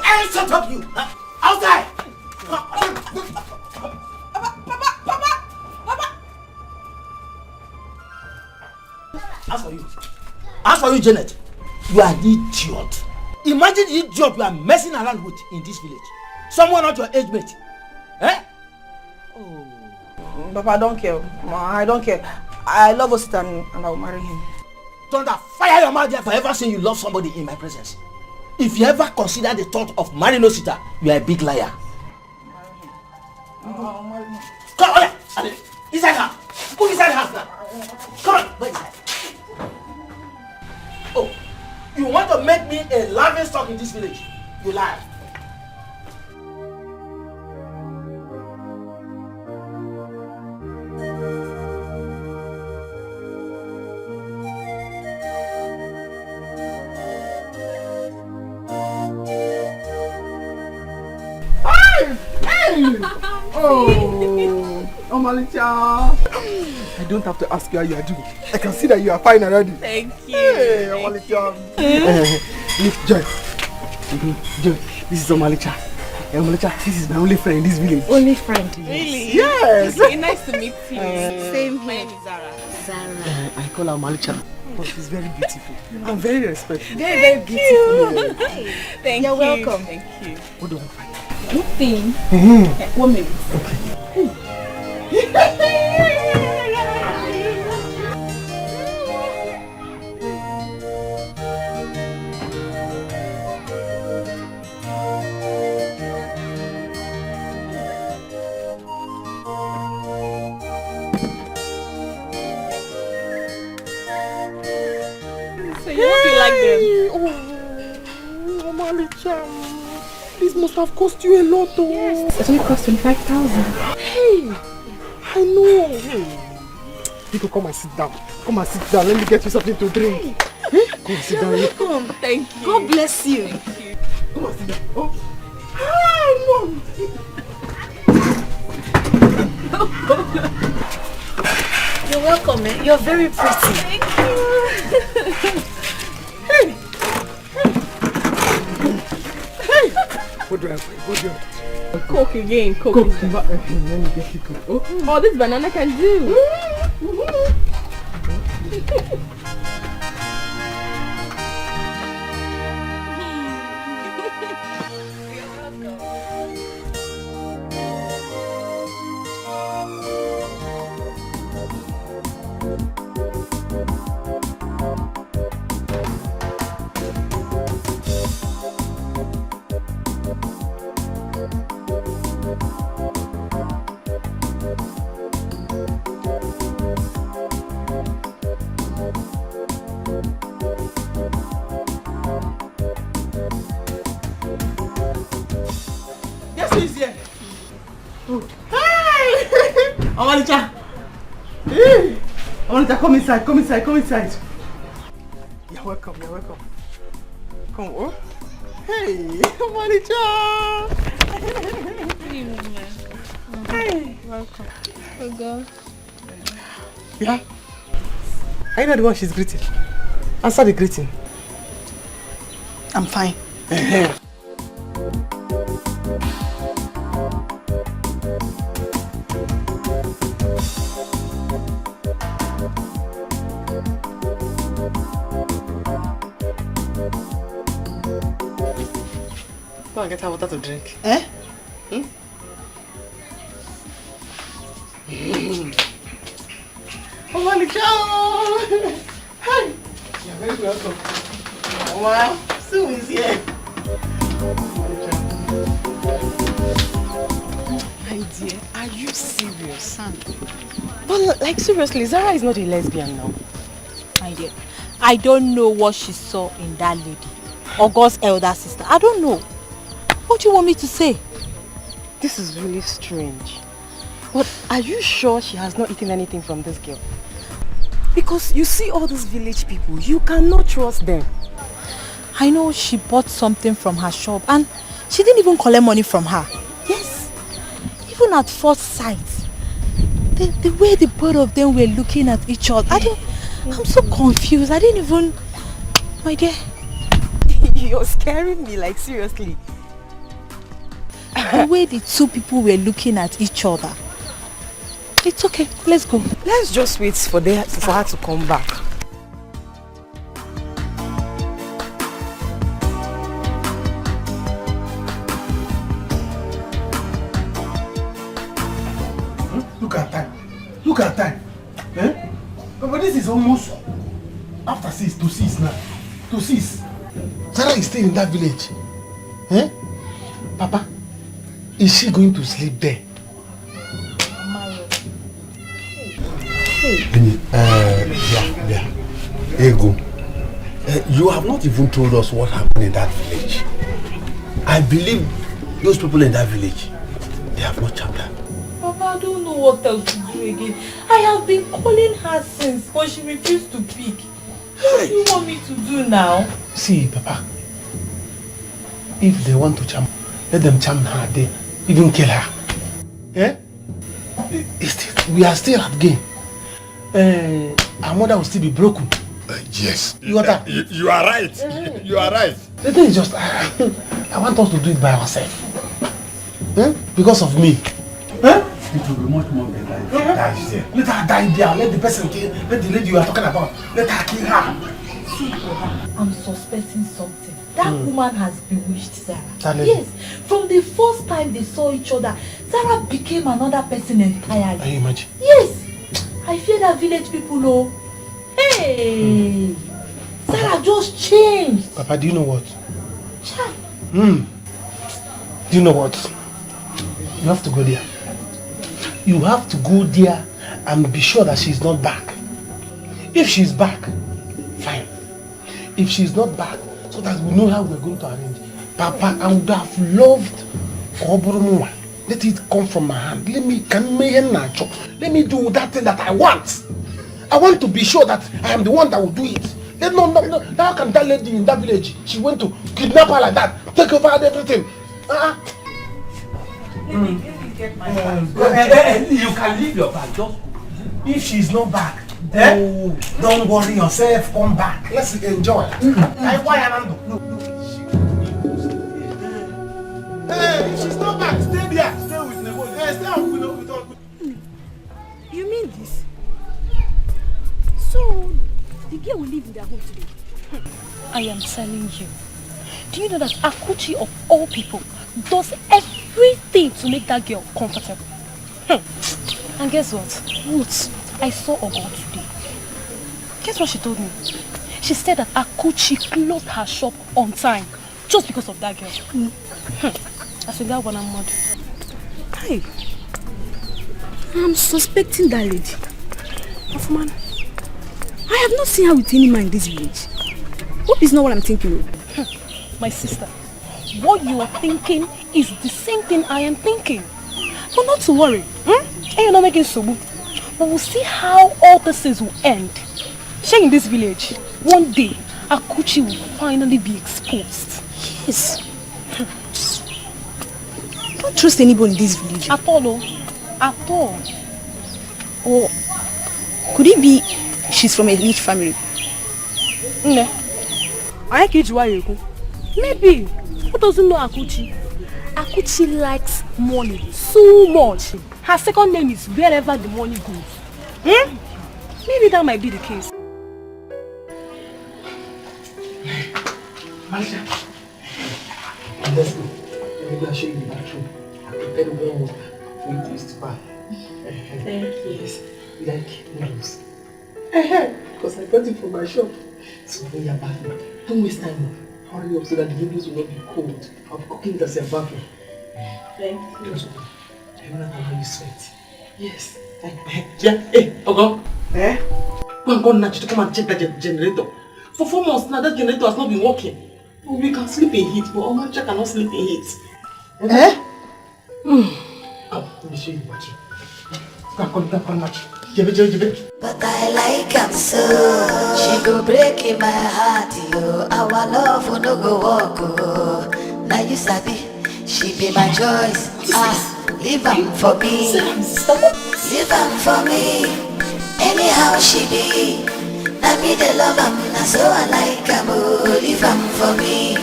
Hey, shut up you! Outside! As for you, Janet, you are the idiot. Imagine the idiot you are messing around with in this village. Someone not your age mate. Eh? Papa, I don't care. I don't care. I love Osita and I will marry him. Thunder, fire your mouth there for ever saying you love somebody in my presence. If you ever consider the thought of marrying Osita, you are a big liar. Come on, inside her. Go inside the house now. Come on, go inside. Oh, you want to make me a laughing stock in this village? You lie. Oh, Malicha. I don't have to ask you how you are doing. I can see that you are fine already. Thank you. Hey, Malicha. Lift Joy. Joy, this is Malicha. Malicha, this is my only friend in this village. Only friend? Really? Yes. Okay, nice to meet you. Same My name is Zara. Zara. I call her Malicha. But she's very beautiful. I'm very respectful. Very beautiful. Thank You're you. welcome. Thank you. What do I find? Nothing. Okay, 1 minute. So you hope you like them? Oh, Malicha. This must have cost you a lot, though. Yes, it only cost 25,000. Hey, I know. Hey. People, come and sit down. Come and sit down. Let me get you something to drink. Hey. Come and sit down. Welcome. Thank you. God bless you. Thank you. Come and sit down. Oh. Hi, Mom. You're welcome, man. You're very pretty. Thank you. Hey. Hey. What do I have? What do I have? Coke again. Coke. Let me get you Coke. Oh, this banana can do. Omalicha! Hey! Omalicha, come inside, come inside, come inside. You're welcome, you're welcome. Come on. Hey, Omalicha! Hey! Welcome. Oh God. Yeah? Are you not the one she's greeting? Answer the greeting. I'm fine. Go and get her water to drink. Eh? Oh, Malika! Hi! You're very welcome. Wow, Sue is here. My dear, are you serious? But like seriously, Zara is not a lesbian now. My dear, I don't know what she saw in that lady. August's elder sister. I don't know. What do you want me to say? This is really strange. But are you sure she has not eaten anything from this girl? Because you see all these village people, you cannot trust them. I know she bought something from her shop and she didn't even collect money from her. Yes. Even at first sight, the way the both of them were looking at each other, I'm so confused. I didn't even... My dear. You're scaring me, like seriously. The way the two people were looking at each other. It's okay, let's go. Let's just wait for her to come back. Look at time. Look at time. Eh? But this is almost after 6 to 6 now. To 6. Sarah is still in that village. Eh? Papa, is she going to sleep there? Ego, you have not even told us what happened in that village. I believe those people in that village, they have not charmed her. Papa, I don't know what else to do again. I have been calling her since, but she refused to pick. What do you want me to do now? See, Papa, if they want to charm, let them charm her there, even kill her. Eh? We are still at game. Our mother will still be broken. Yes. You are right. You are right. The thing is just, I want us to do it by ourselves. Eh? Because of me. Eh? It will be much more better if she dies there. Let her die there. Let the person kill. Let the lady you are talking about. Let her kill her. See, I'm suspecting something. That woman has bewitched Sarah. Yes. From the first time they saw each other, Sarah became another person entirely. Can you imagine? Yes. I fear that village people know. Hey! Sarah just changed. Papa, do you know what? Child. Do you know what? You have to go there. You have to go there and be sure that she's not back. If she's back, fine. If she's not back, so that we know how we're going to arrange. Papa, I would have loved Oboromwa. Let it come from my hand. Let me do that thing that I want. I want to be sure that I am the one that will do it. No. How can that lady in that village, she went to kidnap her like that, take over everything? Let me get my bag. You can leave your bag. Just if she's not back, don't worry yourself. Come back. Let's enjoy. Hey, if she's not back, stay there. Stay with Nebo. Stay with You mean this? So, the girl will live in their home today? I am telling you. Do you know that Akuchi of all people does everything to make that girl comfortable? And guess what? What? I saw Ogo today. Guess what she told me? She said that Akuchi closed her shop on time just because of that girl. I said that one I'm mad. Hey, I'm suspecting that lady. Man, I have not seen her with any man in this village. Hope it's not what I'm thinking of. My sister, what you are thinking is the same thing I am thinking. But not to worry. And you're not making sobu. But we'll see how all this things will end. Share in this village, one day, Akuchi will finally be exposed. Yes. Don't trust anybody in this village. At all, oh. At all. Or could it be she's from a rich family? No. I can't you. Maybe. Who doesn't know Akuchi? Akuchi likes money so much. Her second name is wherever the money goes. Maybe that might be the case. Masha, let's go. Maybe I'll show you the bathroom. I prepared one for you to use to buy. Thank you. Yes, you like noodles. Because I bought it from my shop. So when you're back, don't waste time. Hurry up so that the noodles will not be cold. I'll be cooking it as you're back. Thank you. I don't know how you sweat. Yes. Yeah. Hey, Ogo. Go and call Nachi to come and check that generator. For 4 months now, that generator has not been working. We can sleep in heat, but Omacha cannot sleep in heat. Come, let me show you the battery. Go and call Nachi. Jebe. But I like am so. She go break in my heart, yo. Our love will no go walk, oh. Now you sabi, she be my choice. Leave am for me. Leave am for me. Anyhow she be. Now me the love am, now so I like am, oh. Leave am for me.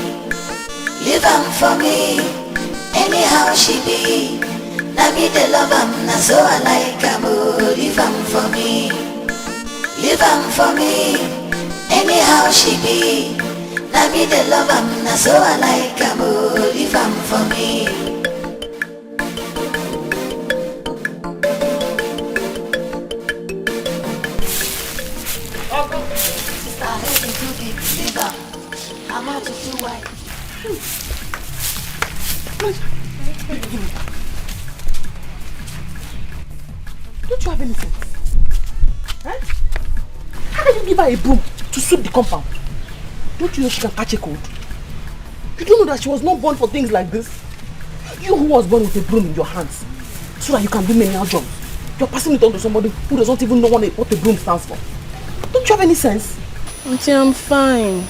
Leave am for me. Anyhow she be. Now me the love am, now so I like am, oh. Leave am for me. Leave am for me. Anyhow she be. Now me the love am, now so I like am, oh. Leave am for me. Sister, I heard you too big. Leave am. I'm out to too wide. Don't you have any sense? How can you give her a broom to sweep the compound? Don't you know she can catch a cold? You don't know that she was not born for things like this? You who was born with a broom in your hands, so that you can do menial jobs. You're passing it on to somebody who does not even know what a broom stands for. Don't you have any sense? Auntie, I'm fine.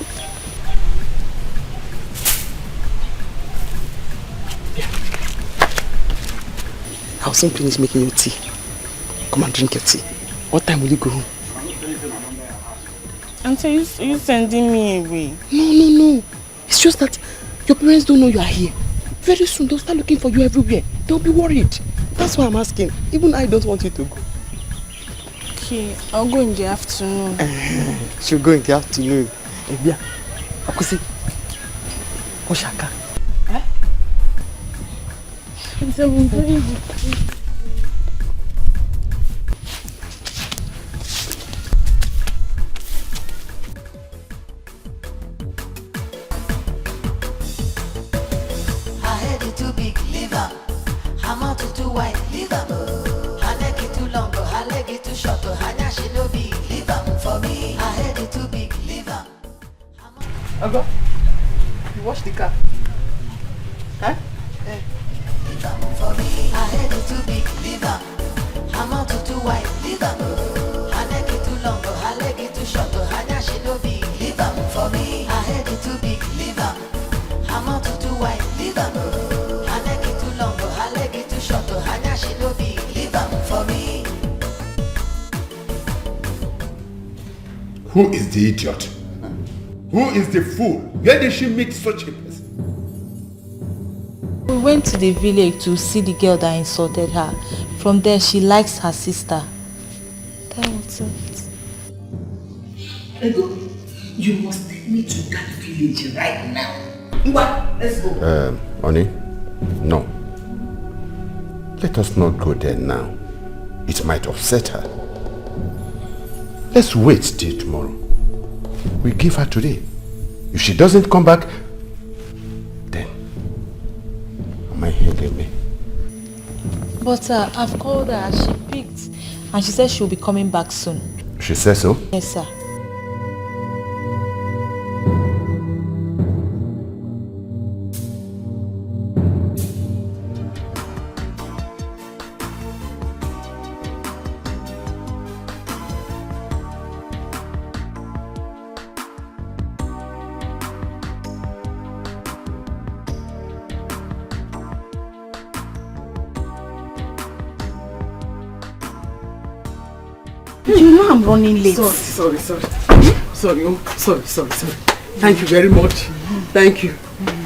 I'll soon finish making you tea. Come and drink your tea. What time will you go home? Auntie, you sending me away? No. It's just that your parents don't know you are here. Very soon they'll start looking for you everywhere. They'll be worried. That's why I'm asking. Even I don't want you to go. Okay, I'll go in the afternoon. She'll go in the afternoon. Ebia, Akusi, Oshaka. I'm very happy. I head it too big, leave am. I'm out too wide, leave am. I leg it too long, I leg it too short. Hanya she no big, leave am for me. I head it too big, leave am. Ogo, you wash the car. Leave am for me. I head it too big, leave am. I'm out too wide, leave am. I leg it too long, I leg it too short. Hanya she no big, leave am for me. I head it too big, leave am. I'm out too wide, leave am. I leg it too long, I leg it too short. Hanya she no big, leave am for me. Who is the idiot? Who is the fool? Where did she meet such a person? We went to the village to see the girl that insulted her. From there, she likes her sister. That was it. Ego, you must take me to that village right now. What? Let's go. Oni, no. Let us not go there now. It might upset her. Let's wait till tomorrow. We give her today. If she doesn't come back, then my head me. But I've called her, she picked, and she said she'll be coming back soon. She says so? Yes, sir. You know I'm running late. Sorry. Sorry. Thank you very much. Thank you.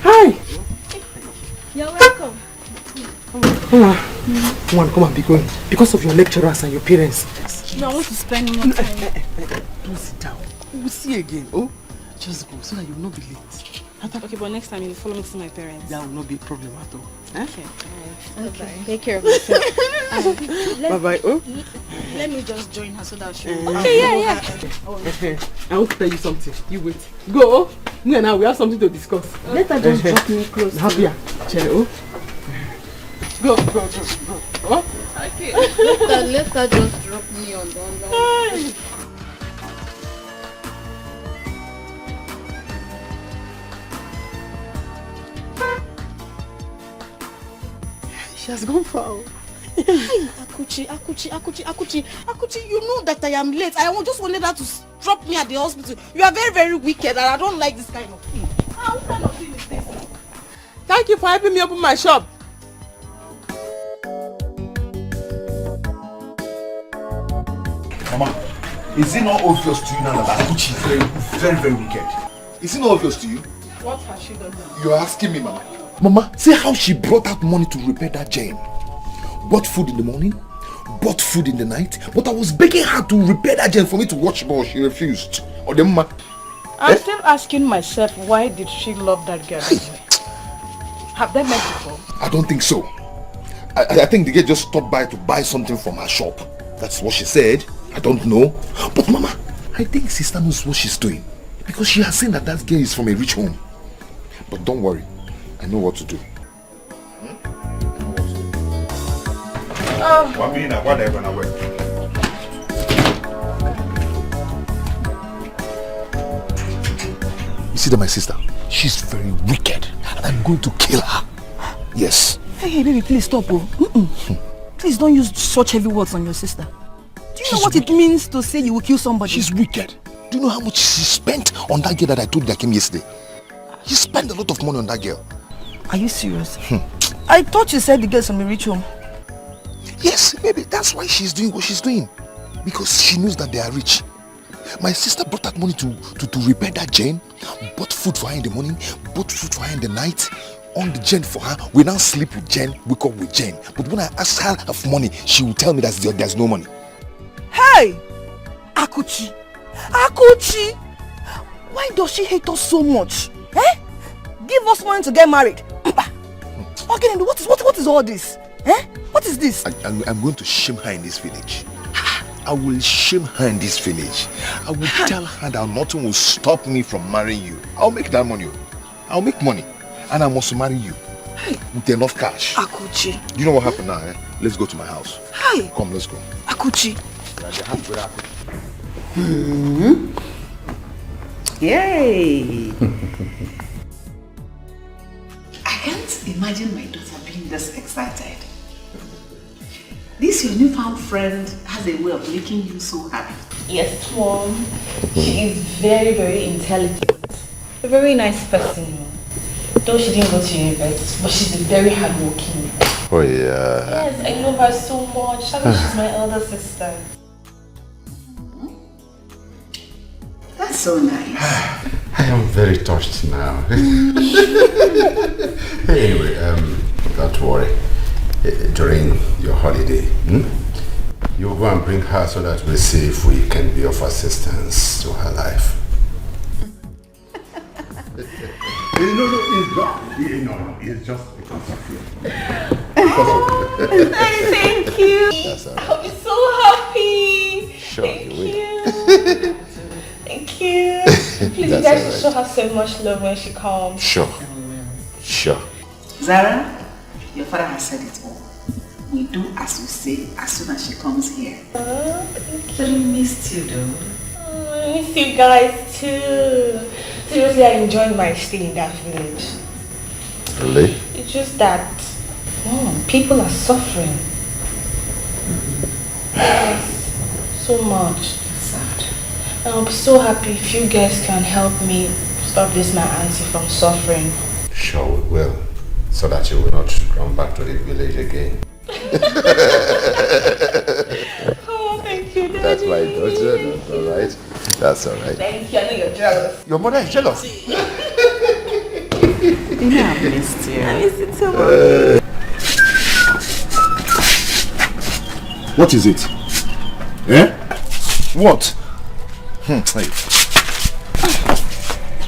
Hi. You're welcome. Come on, be going. Because of your lecturers and your parents. No, I want to spend more time. Don't sit down. We'll see again. Oh, just go so that you will not be late. Okay, but next time you follow me to my parents. That will not be a problem at all. Eh? Okay. Take care of yourself. Bye-bye. Oh. Let me just join her so that she will... Okay, yeah. I want to tell you something. You wait. Go. Me and I, we have something to discuss. Let her just drop me close. Happier. Oh. Go. Oh. Okay. Let her just drop me on the She has gone far. Akuchi, you know that I am late. I just wanted her to drop me at the hospital. You are very, very wicked and I don't like this kind of thing. What kind of thing is this? Thank you for helping me open my shop. Mama, is it not obvious to you now that Akuchi is very, very wicked? Is it not obvious to you? What has she done now? You are asking me, Mama. Mama, see how she brought out money to repair that gem. Bought food in the morning, bought food in the night, but I was begging her to repair that gem for me to watch ball. She refused. Or the Mama. I'm still asking myself, why did she love that girl? Have they met before? I don't think so. I think the girl just stopped by to buy something from her shop. That's what she said. I don't know. But Mama, I think sister knows what she's doing. Because she has seen that that girl is from a rich home. But don't worry. I know what to do. You see that my sister? She's very wicked. And I'm going to kill her. Yes. Hey, baby, please stop. Please don't use such heavy words on your sister. Do you know what it means to say you will kill somebody? She's wicked. Do you know how much she spent on that girl that I told you that came yesterday? She spent a lot of money on that girl. Are you serious? I thought you said the girl's from a rich home. Yes, maybe that's why she's doing what she's doing. Because she knows that they are rich. My sister brought that money to repair that Jane, bought food for her in the morning, bought food for her in the night, on the Jane for her. We now sleep with Jane, wake up with Jane. But when I ask her of money, she will tell me that there's no money. Hey! Akuchi! Why does she hate us so much? Eh? Give us money to get married. Okay, what is all this? Eh? What is this? I'm going to shame her in this village. I will shame her in this village. I will tell her that nothing will stop me from marrying you. I'll make that money. I'll make money. And I must marry you. Hey. With enough cash. Akuchi. You know what happened now, eh? Let's go to my house. Hey. Come, let's go. Akuchi. Yay! I can't imagine my daughter being this excited. This your newfound friend has a way of making you so happy. Yes, Mom. She is very, very intelligent. A very nice person. Though she didn't go to university, but she's very hardworking. Oh yeah. Yes, I love her so much. I mean, she's my elder sister. That's so nice. I am very touched now. Anyway, don't worry. During your holiday, you go and bring her so that we'll see if we can be of assistance to her life. No, it's just because of you. Thank you. I'll be so happy. Sure, Thank you will. Thank you. Please, you guys should show her so much love when she comes. Sure. Zara, your father has said it all. We do as you say as soon as she comes here. Thank you. We missed you though. I miss you guys too. Seriously, I enjoyed my stay in that village. Really? It's just that people are suffering. Yes, so much. Sad. I'll be so happy if you guys can help me stop this my auntie from suffering. Sure we will, so that you will not run back to the village again. Oh, thank you, Daddy. That's my That's all right. Thank you. I know you're jealous. Your mother is jealous. I missed you. I missed you too much. What is it? Eh? What? Hey.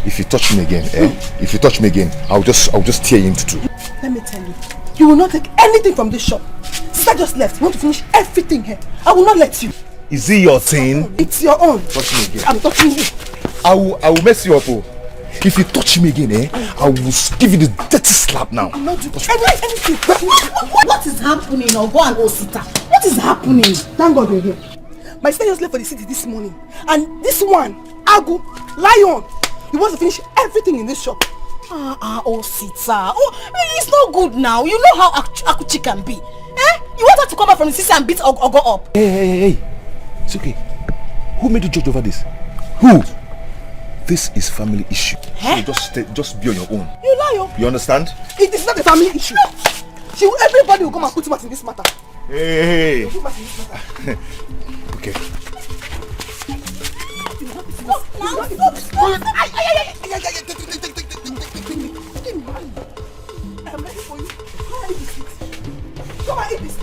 If you touch me again, if you touch me again, I'll just tear you into two. Let me tell you, you will not take anything from this shop. Sister just left. You want to finish everything here. I will not let you. Is it your thing? It's your own. Touch me again. I'm touching you. I will mess you up. Oh. If you touch me again, I will give you the dirty slap now. I'm not doing anything. What is happening, Ogo and Osita? What is happening? Thank God you're here. My sister just left for the city this morning. And this one, Agu, Lion, he wants to finish everything in this shop. Osita. Oh, it's not good now. You know how Akuchi can be. Eh? You want her to come back from the city and beat Ogo up? Hey. It's okay. Who made you judge over this? Who? This is family issue. So just be on your own. You lie. You understand? It is not a family issue. Everybody will come and put mouth in this matter. Hey. Okay. I'm ready for you. Come and eat this.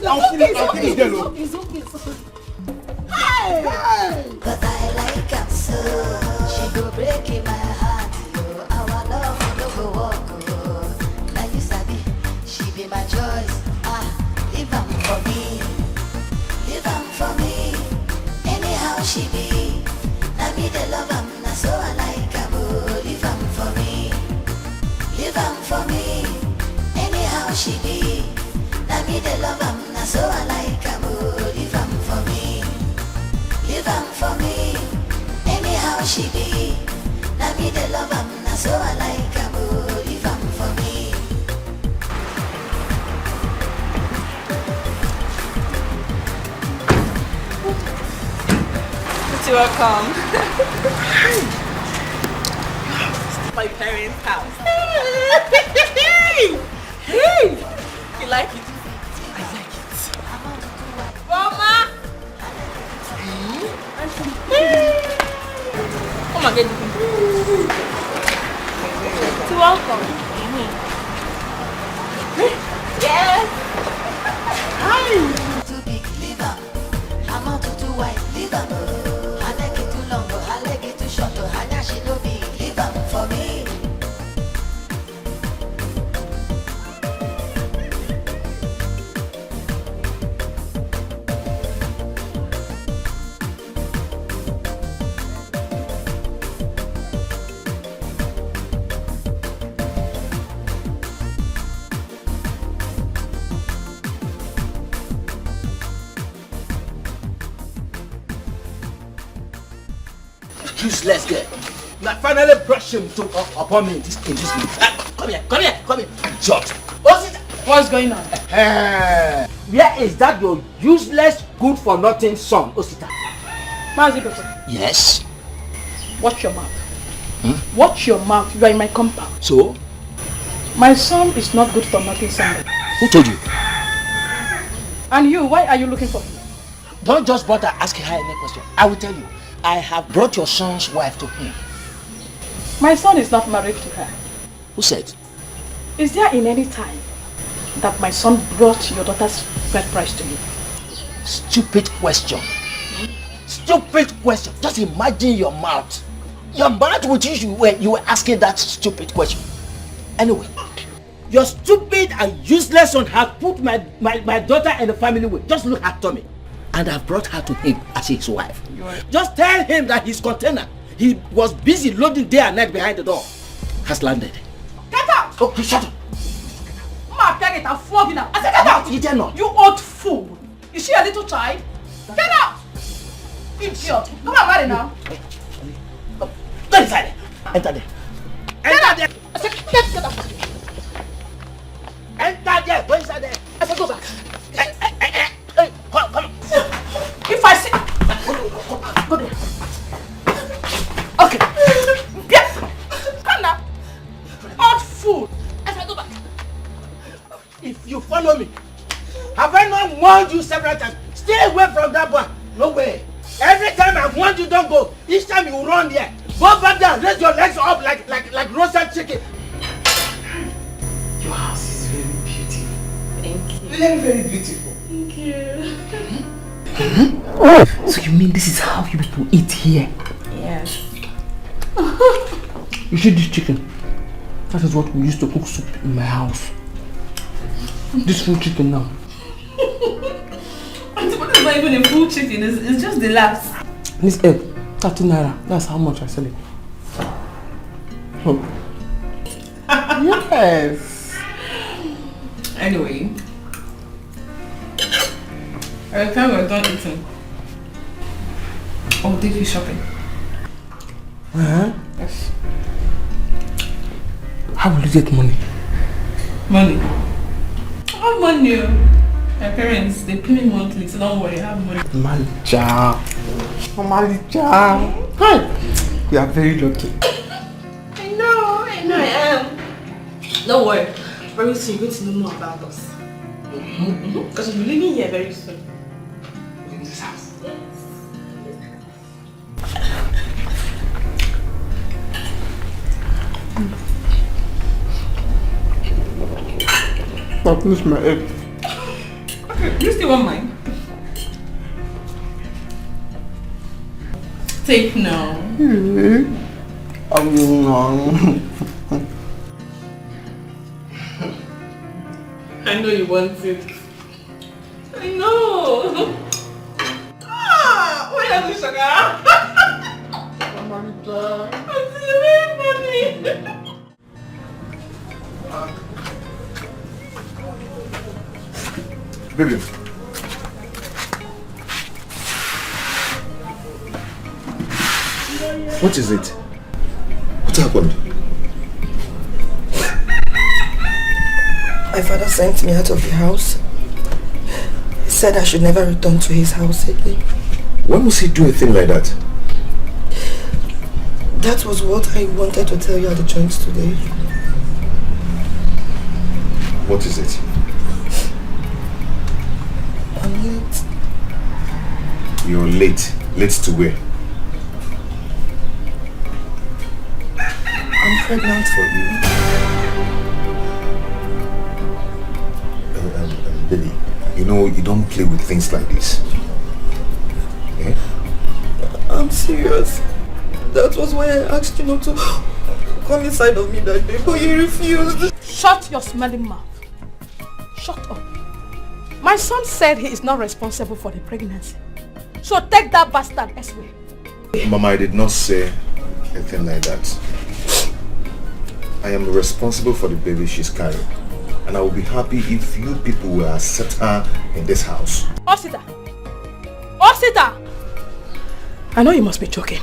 I'm ready for you. It's okay. But I like her so. She go breaking my heart. Our love no go walk. Now you sabi, she be my choice. Leave her for me. Leave her for me. Anyhow she be. Now me the love her. Now so I like her. Leave her for me. Leave her for me. Anyhow she be. Now me the love her. Now so I like her. Leave her for me. Leave her for me. Anyhow she be. Now me the love her. Now so I like her. Leave her for me. You're welcome. My parents' house. Hey! You like it? I like it. Mama! Come and get the people. You're welcome. Yes! Hi! Too big, leave her. I'm not too wide, leave her. I like it too long, I like it too short. I she no be, leave her for me. Useless girl. I finally brought him upon me in this place. Come here. Shut. What's going on? Where is that your useless, good for nothing son, Osita? Yes. Watch your mouth. Watch your mouth. You are in my compound. So? My son is not good for nothing, son. Who told you? And you, why are you looking for him? Don't just bother asking her any question. I will tell you. I have brought your son's wife to him. My son is not married to her. Who said? Is there in any time that my son brought your daughter's birth price to you? Stupid question. Stupid question. Just imagine your mouth. Your mouth with you were asking that stupid question. Anyway, your stupid and useless son has put my daughter in the family way. Just look at Tommy. And I've brought her to him as his wife. Just tell him that his container, he was busy loading day and night behind the door, has landed. Get out! Okay, shut up. I'll flog you now. I said get out! You dare not. You old fool. Is she a little child? Get out! Idiot. Come on, marry now. Go inside there. Enter there. Enter there. I said get out. Enter there. Go inside there. I said go back. Hey, come. If I see... Go there. Okay. Yes. Come now. Old fool. I said go back. If you follow me, have I not warned you several times? Stay away from that boy. No way. Every time I want you don't go, each time you run there. Go back there, raise your legs up like roasted chicken. Your house is very beautiful. Thank you. Very, very beautiful. Thank you. So you mean this is how you people eat here? Yes. You see this chicken? That is what we used to cook soup in my house. This full chicken now. Auntie, but it's not even a full chicken, it's just the last. This egg, 30 naira. That's how much I sell it. Yes. Anyway, by the time we're done eating, I'll take you shopping. Yes. How will you get money? Money? I have money. My parents, they pay me monthly, so don't worry, I have money. Malija. Hi. You are very lucky. I know I am. Don't worry, very soon you're going to know more about us. Because we'll be living here very soon. In this house. Yes. I'll finish my egg. Okay, you still want mine? Take now. I know you want it. I know. Why are you sugar? I'm very funny. Baby. What is it? What happened? My father sent me out of the house. He said I should never return to his house again. Why must he do a thing like that? That was what I wanted to tell you at the joint today. What is it? I'm late. You're late. Late to where? I'm pregnant for you. Baby, you know you don't play with things like this. Eh? I'm serious. That was why I asked you not to come inside of me that day, but you refused. Shut your smelling mouth. Shut up. My son said he is not responsible for the pregnancy. So take that bastard elsewhere. Mama, I did not say anything like that. I am responsible for the baby she's carrying. And I will be happy if you people will accept her in this house. Osita! Osita! I know you must be joking.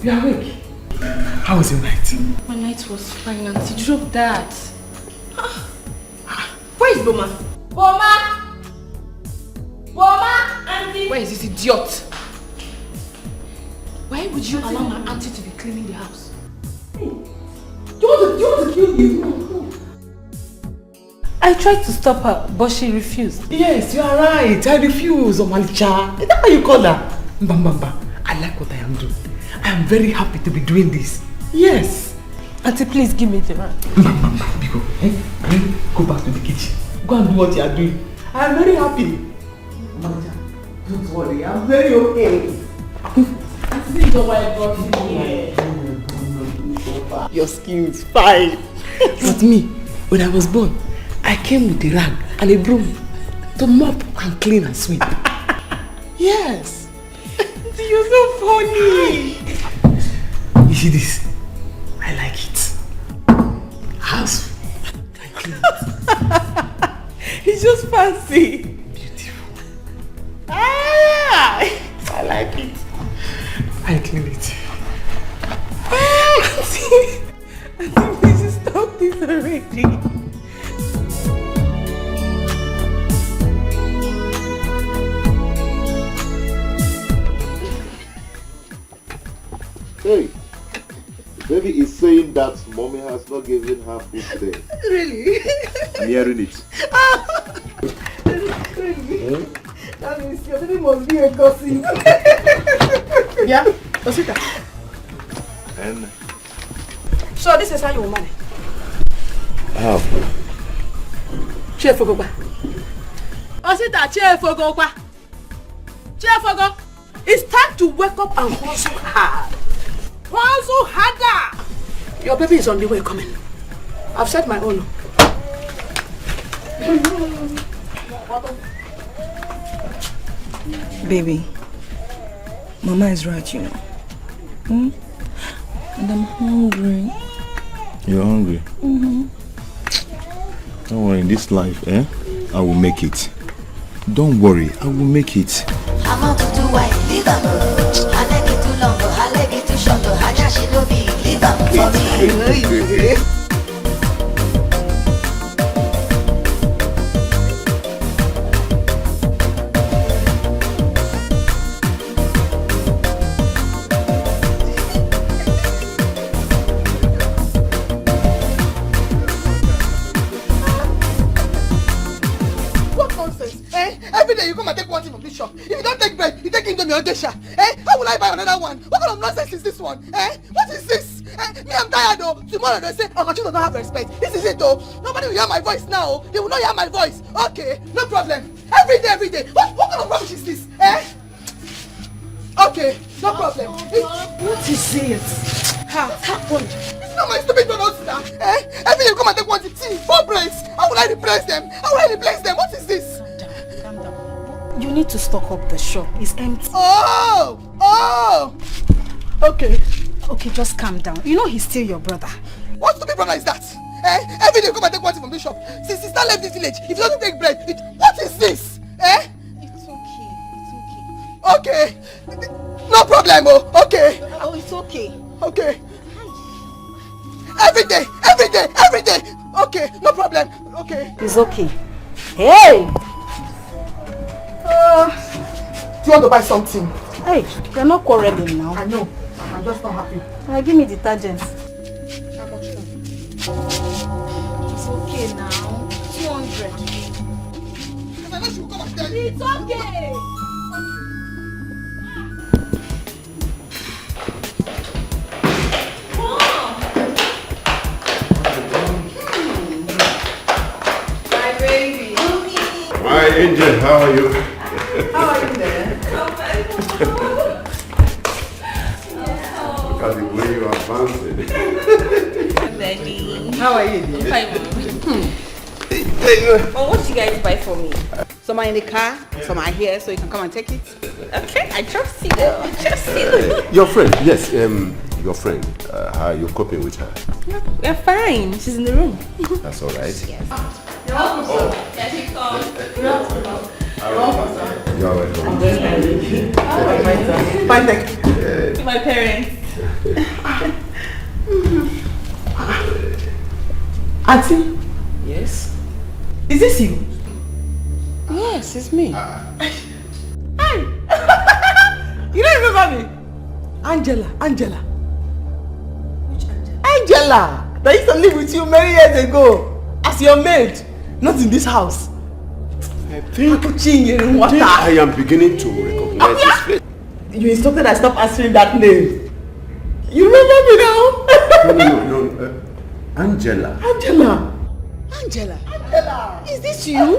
You are awake. How was your night? My night was fine, Auntie. Drop that. Where is Boma? Boma! Boma! Auntie! Where is this idiot? Why would you allow my auntie to be cleaning the house? You want to kill you? I tried to stop her, but she refused. Yes, you are right. I refuse, Omalicha. Is that how you call her? Mbambamba. I like what I am doing. I am very happy to be doing this. Yes. Auntie, please give me the rag. Mbambamba, Biko. Go back to the kitchen. Go and do what you are doing. I am very happy. Omalicha, don't worry. I am very okay. This is why I brought you here. Your skin is fine. But me, when I was born, I came with a rag and a broom to mop and clean and sweep. Yes. You're so funny. You see this? I like it. House. I clean it. just fancy. Beautiful. Ah, I like it. I clean it. Auntie, please stop this already. Hey, baby is saying that mommy has not given her food today. Really? I'm hearing it. Really? That means your baby must be a gossip. Yeah, Osita. And So this is how you manage. how? Chef Ogopa. Osita, Chef Ogopa. Chef Ogo. It's time to wake up and hustle hard. Hustle harder. Your baby is on the way coming. I've set my own. Baby, Mama is right, you know. And I'm hungry. You're hungry? Don't worry, in this life, I will make it. Don't worry, I will make it. I'm out to do white, leave them. I like it too long, I like it too short. I just she no be, leave them for me. Every day you come and take one thing from this shop. If you don't take bread, you take Indomie or Desha. How will I buy another one? What kind of nonsense is this one? What is this? Me, I'm tired though. Tomorrow they say, oh, you don't have respect. This is it though. Nobody will hear my voice now. They will not hear my voice. Okay, no problem. Every day. What kind of rubbish is this? Okay, no problem. What is it? What happened? It's not my stupid donuts now. Every day you come and take one thing, 4 breads. How will I replace them? What is this? You need to stock up the shop. It's empty. Oh! Okay, just calm down. You know he's still your brother. What stupid brother is that? Every day you come and take one thing from this shop. Since sister left this village, if you don't take bread, what is this? It's okay. No problem, okay. Oh, it's okay. Okay. Every day. Okay, no problem. Okay. It's okay. Hey! Do you want to buy something? Hey, you're not quarreling now. I know. I'm just not happy. Give me detergent. How much now? It's okay now. 200. I know she will come and tell you. It's okay. My baby. My angel, how are you? How are you there? Look at the way you are bouncing. Daddy. How are you dear? Fine, Mom. What did you guys buy for me? Some are in the car, some are here, so you can come and take it. Okay, I trust you. Your friend, yes, your friend. How are you coping with her? We're fine. She's in the room. That's all right. Yes. You're welcome, sir. There she comes. You're welcome. Fine, thank you. To my parents. Auntie? Yes? Is this you? Yes, it's me. Hey! You don't remember me? Angela. Which Angela? Angela! That used to live with you many years ago. As your maid. Not in this house. I think water. I am beginning to recognize his face. You instructed I stop answering that name. You remember me now? No. Angela. Angela, is this you? You're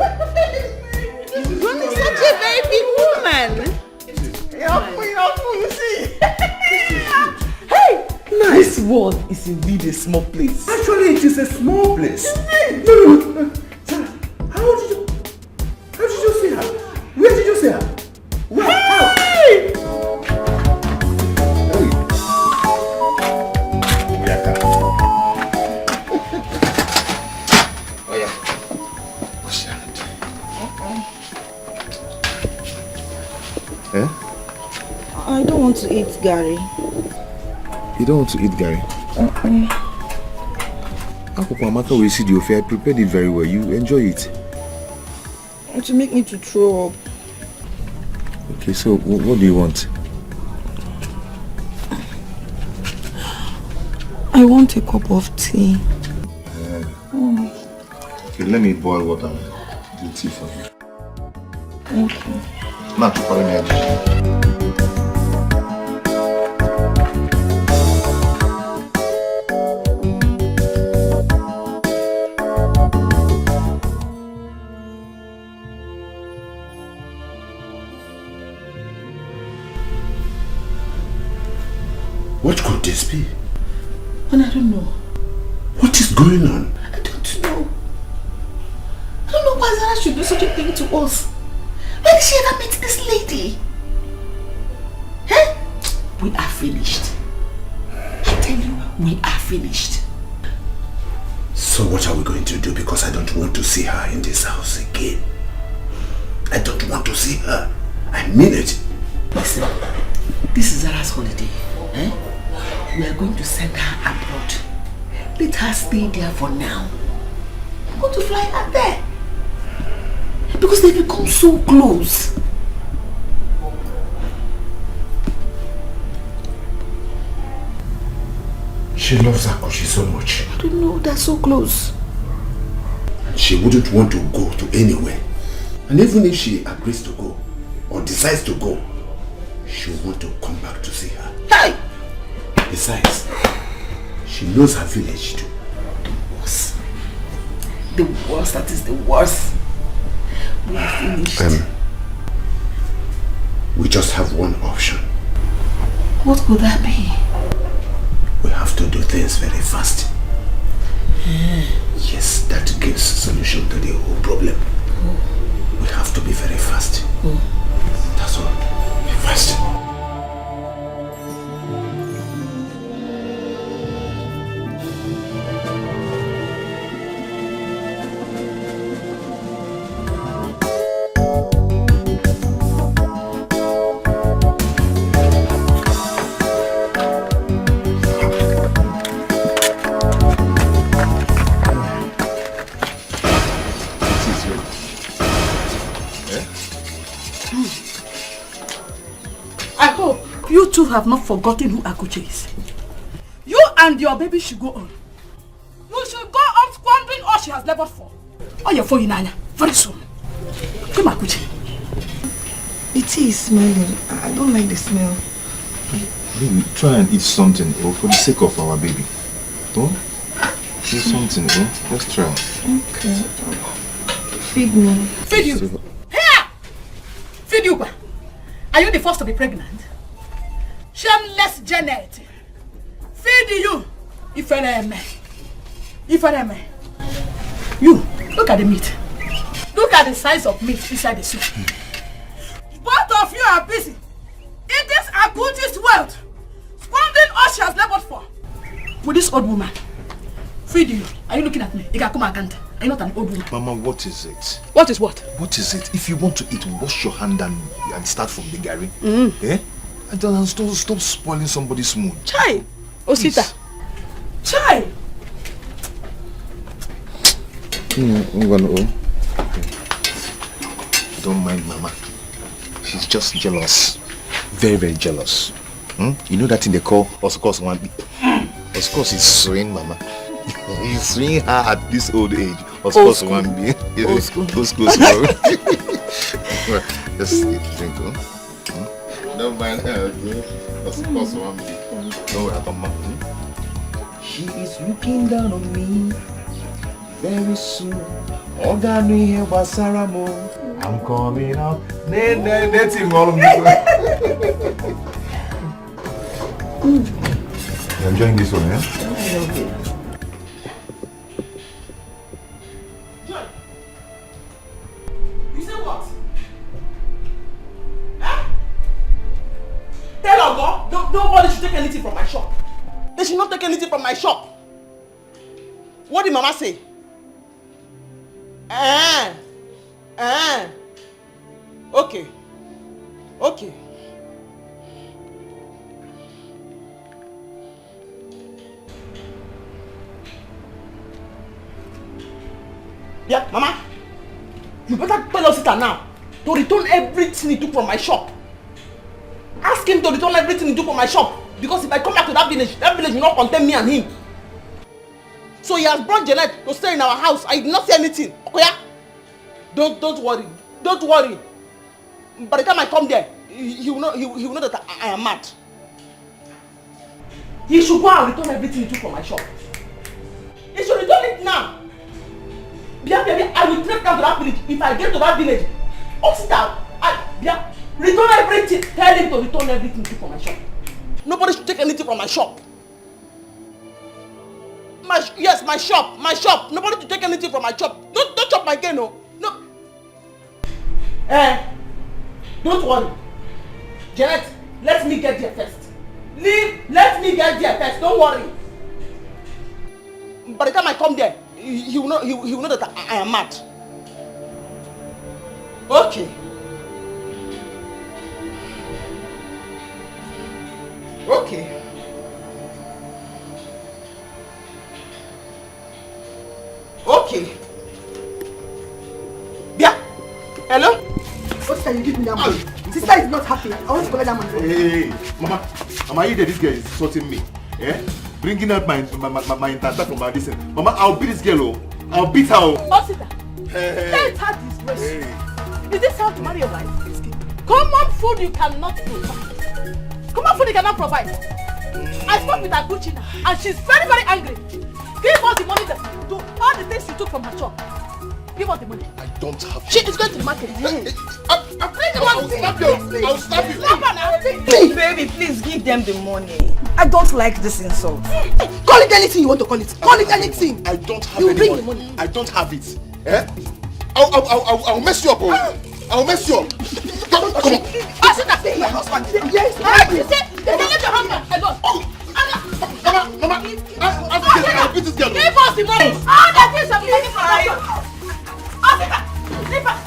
such a very big woman. You see? Hey! This world is indeed a small place. Actually, it is a small place. No. Sarah, how did you see her? Where did you see her? Where? How? Gary. You don't want to eat Gary? Amaka will see the offer. I prepared it very well. You enjoy it. To make me to throw up. Okay, so what do you want? I want a cup of tea. Okay, let me boil water and do tea for you. Thank you. Not to follow me. What could this be? And I don't know. What is going on? I don't know. I don't know why Zara should do such a thing to us. Where did she ever meet this lady? Eh? We are finished. I tell you, we are finished. So what are we going to do? Because I don't want to see her in this house again. I don't want to see her. I mean it. Listen, this is Zara's holiday. Eh? We are going to send her abroad. Let her stay there for now. I'm going to fly her there. Because they become so close. She loves Akushi so much. I don't know, they're so close. She wouldn't want to go to anywhere. And even if she agrees to go, or decides to go, she'll want to come back to see her. Hey! Besides, she knows her village too. The worst, that is the worst. We are finished. We just have one option. What could that be? We have to do things very fast. Yes, that gives solution to the whole problem. We have to be very fast. That's all. Be fast. You two have not forgotten who Akuche is. You and your baby should go on. You should go on squandering all she has labored for. Oh, you're for Inanya. Very soon. Come, Akuche. The tea is smelling. I don't like the smell. Baby, try and eat something, for the sake of our baby. Don't eat something, Let's try. Okay. Feed me. Feed you. Here! Feed you. Are you the first to be pregnant? Shameless Janet. Feed you. Ifeneme. You, look at the meat. Look at the size of meat inside the soup. Both of you are busy. It is Akuchi's wealth. Squandering all she has labored for. With this old woman. Feed you. Are you looking at me? Are you not an old woman? Mama, what is it? What is what? What is it? If you want to eat, wash your hand and start from the Gary. Eh? And then stop spoiling somebody's mood. Chai! Osita! Chai! Don't mind Mama. She's just jealous. Very, very jealous. You know that thing they call Oscos one. Oscos is swing Mama. He's swinging her at this old age. Oscos one be. Oscos. Just drink. Don't mind her. Oscos one be. No, Mama. She is looking down on me. Very soon. I'm coming out. That's him all of me. You're enjoying this one, yeah? I love it. You say what? Huh? Tell Ogo, nobody should take anything from my shop. They should not take anything from my shop. What did Mama say? Okay. Yeah, Mama. You better tell Osita now to return everything he took from my shop. Ask him to return everything he took from my shop. Because if I come back to that village will not contain me and him. So he has brought Janet to stay in our house. I did not say anything. Okay? Yeah? Don't worry. Don't worry. By the time I come there, he will know that I am mad. He should go and return everything he took from my shop. He should return it now. I will trek down to that village. If I get to that village, return everything. Tell him to return everything he took from my shop. Nobody should take anything from my shop. Yes, my shop. Nobody should take anything from my shop. Don't chop my cane, no. Don't worry. Janet, let me get there first. Let me get there first. Don't worry. By the time I come there, he will know that I am mad. Okay. Okay. Okay. Yeah. Hello? What can you give me that money? Sister is not happy. I want to collect that money. Hey, Mama, you this girl is insulting me. Eh? Bringing out my intestine from my distance. Mama, I'll beat this girl. I'll beat her. Osita, let her disgrace. Is this how to marry a wife? Common food you cannot provide. Common food you cannot provide. I spoke with her Gucci and she's very, very angry. Give us the money to all the things she took from her shop. Give us the money. I don't have. She is going to the market. I'll stab you. Please, baby, please give them the money. I don't like this insult. Call it anything you want to call it. Call it anything. I don't have any money. I don't have it. Eh? I'll mess you up. I'll mess you up. Come on. Asita, my husband. Yes. They let your husband alone. Mama, I'll beat this girl. Give us the money. All the things I'm taking from us. Asita, leave us.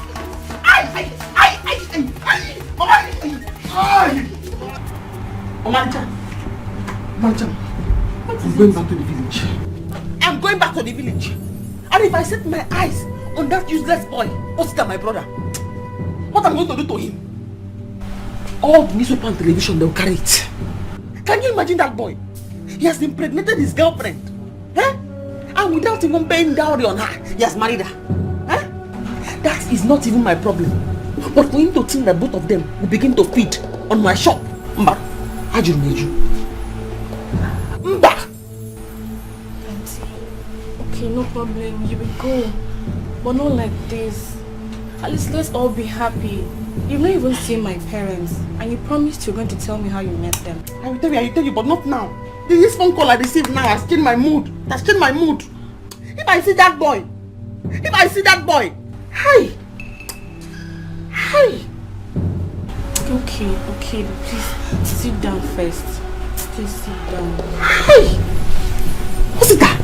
I'm going back to the village. I'm going back to the village. And if I set my eyes on that useless boy, Osita, my brother, what am I going to do to him? All the newspaper and television, they'll carry it. Can you imagine that boy? He has impregnated his girlfriend. Eh? And without even paying dowry on her, he has married her. Eh? That is not even my problem. But for him to think that both of them will begin to feed on my shop, Mba, Auntie, okay, no problem. You will go. But not like this. At least let's all be happy. You've not even seen my parents. And you promised you're going to tell me how you met them. I will tell you, but not now. This phone call I received now has changed my mood. That's changed my mood. If I see that boy, hi. Okay, please sit down first. Please sit down. Hey! What's that?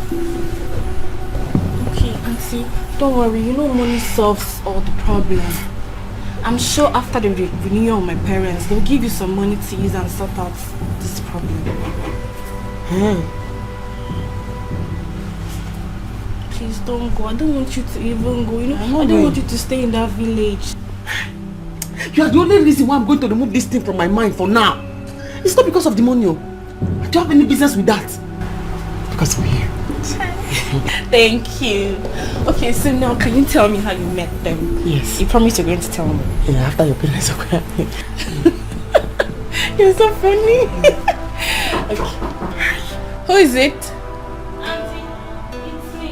Okay, Auntie, don't worry. You know money solves all the problems. I'm sure after the renewal of my parents, they'll give you some money to use and sort out this problem. Please don't go. I don't want you to even go. I don't want you to stay in that village. You are the only reason why I'm going to remove this thing from my mind for now. It's not because of the money. I don't have any business with that. Because of you. Thank you. Okay, so now can you tell me how you met them? Yes. You promised you're going to tell me. Yeah, after your parents are quiet. You're so funny. Okay. Who is it? Auntie, it's me.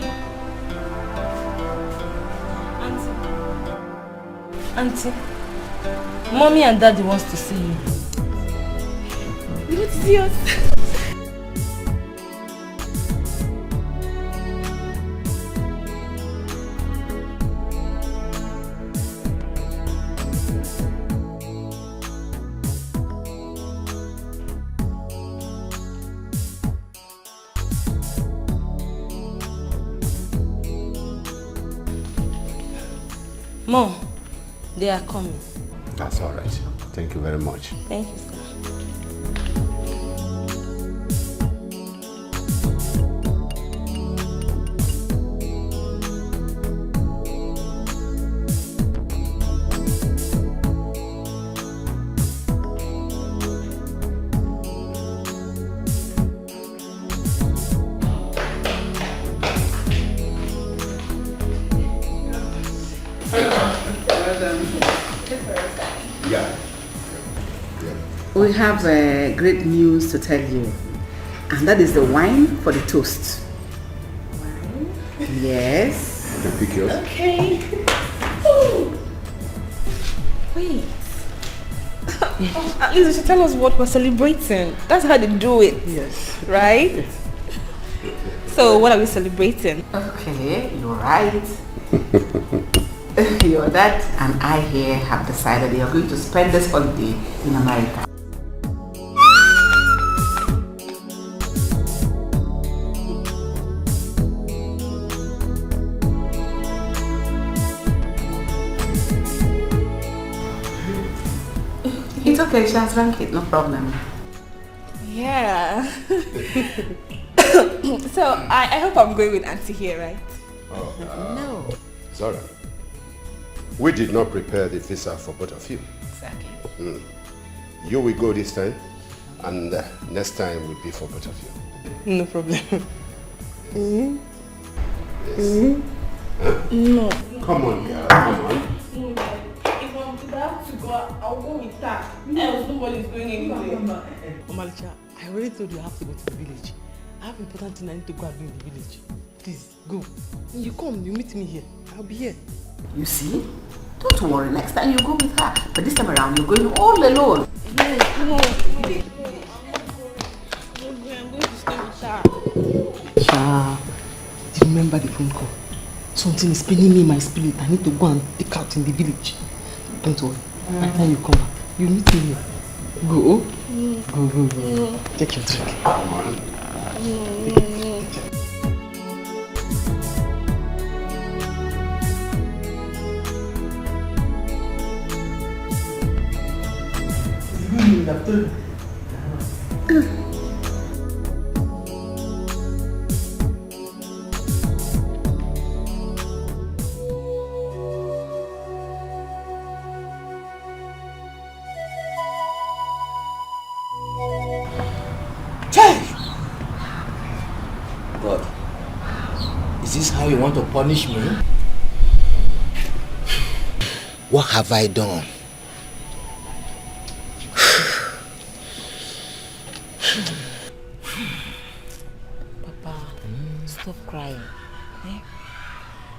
Auntie, Mommy and Daddy wants to see you. You want to see us? Mom, they are coming. That's all right. Thank you very much. Thank you, sir. We have great news to tell you. And that is the wine for the toast. Wine? Yes. You can pick yours. Okay. Oh. Wait. At least you should tell us what we're celebrating. That's how they do it. Yes. Right? Yes. So what are we celebrating? Okay, you're right. Your dad and I here have decided they are going to spend this holiday in America. It's okay, she has drunk it, no problem. Yeah. So I hope I'm going with Auntie here, right? No. It's alright. We did not prepare the visa for both of you. Exactly. You will go this time, and next time will be for both of you. No problem. Yes. Huh? No. Come on, girl. Come on. If I'm about to go, I'll go with her. Else nobody's going anywhere. Omalicha, I already told you I have to go to the village. I have important thing I need to go and do in the village. Please, go. When you come, you meet me here. I'll be here. You see? Don't worry, next time you go with her. But this time around, you're going all alone. Yes, no. I'm going to stay with her. Cha, do you remember the phone call? Something is paining me in my spirit. I need to go and take out in the village. Don't worry. By the time you come back, you meet me here. Go. Go. Take your drink. Come on. God, is this how you want to punish me? What have I done? Papa, stop crying. Eh?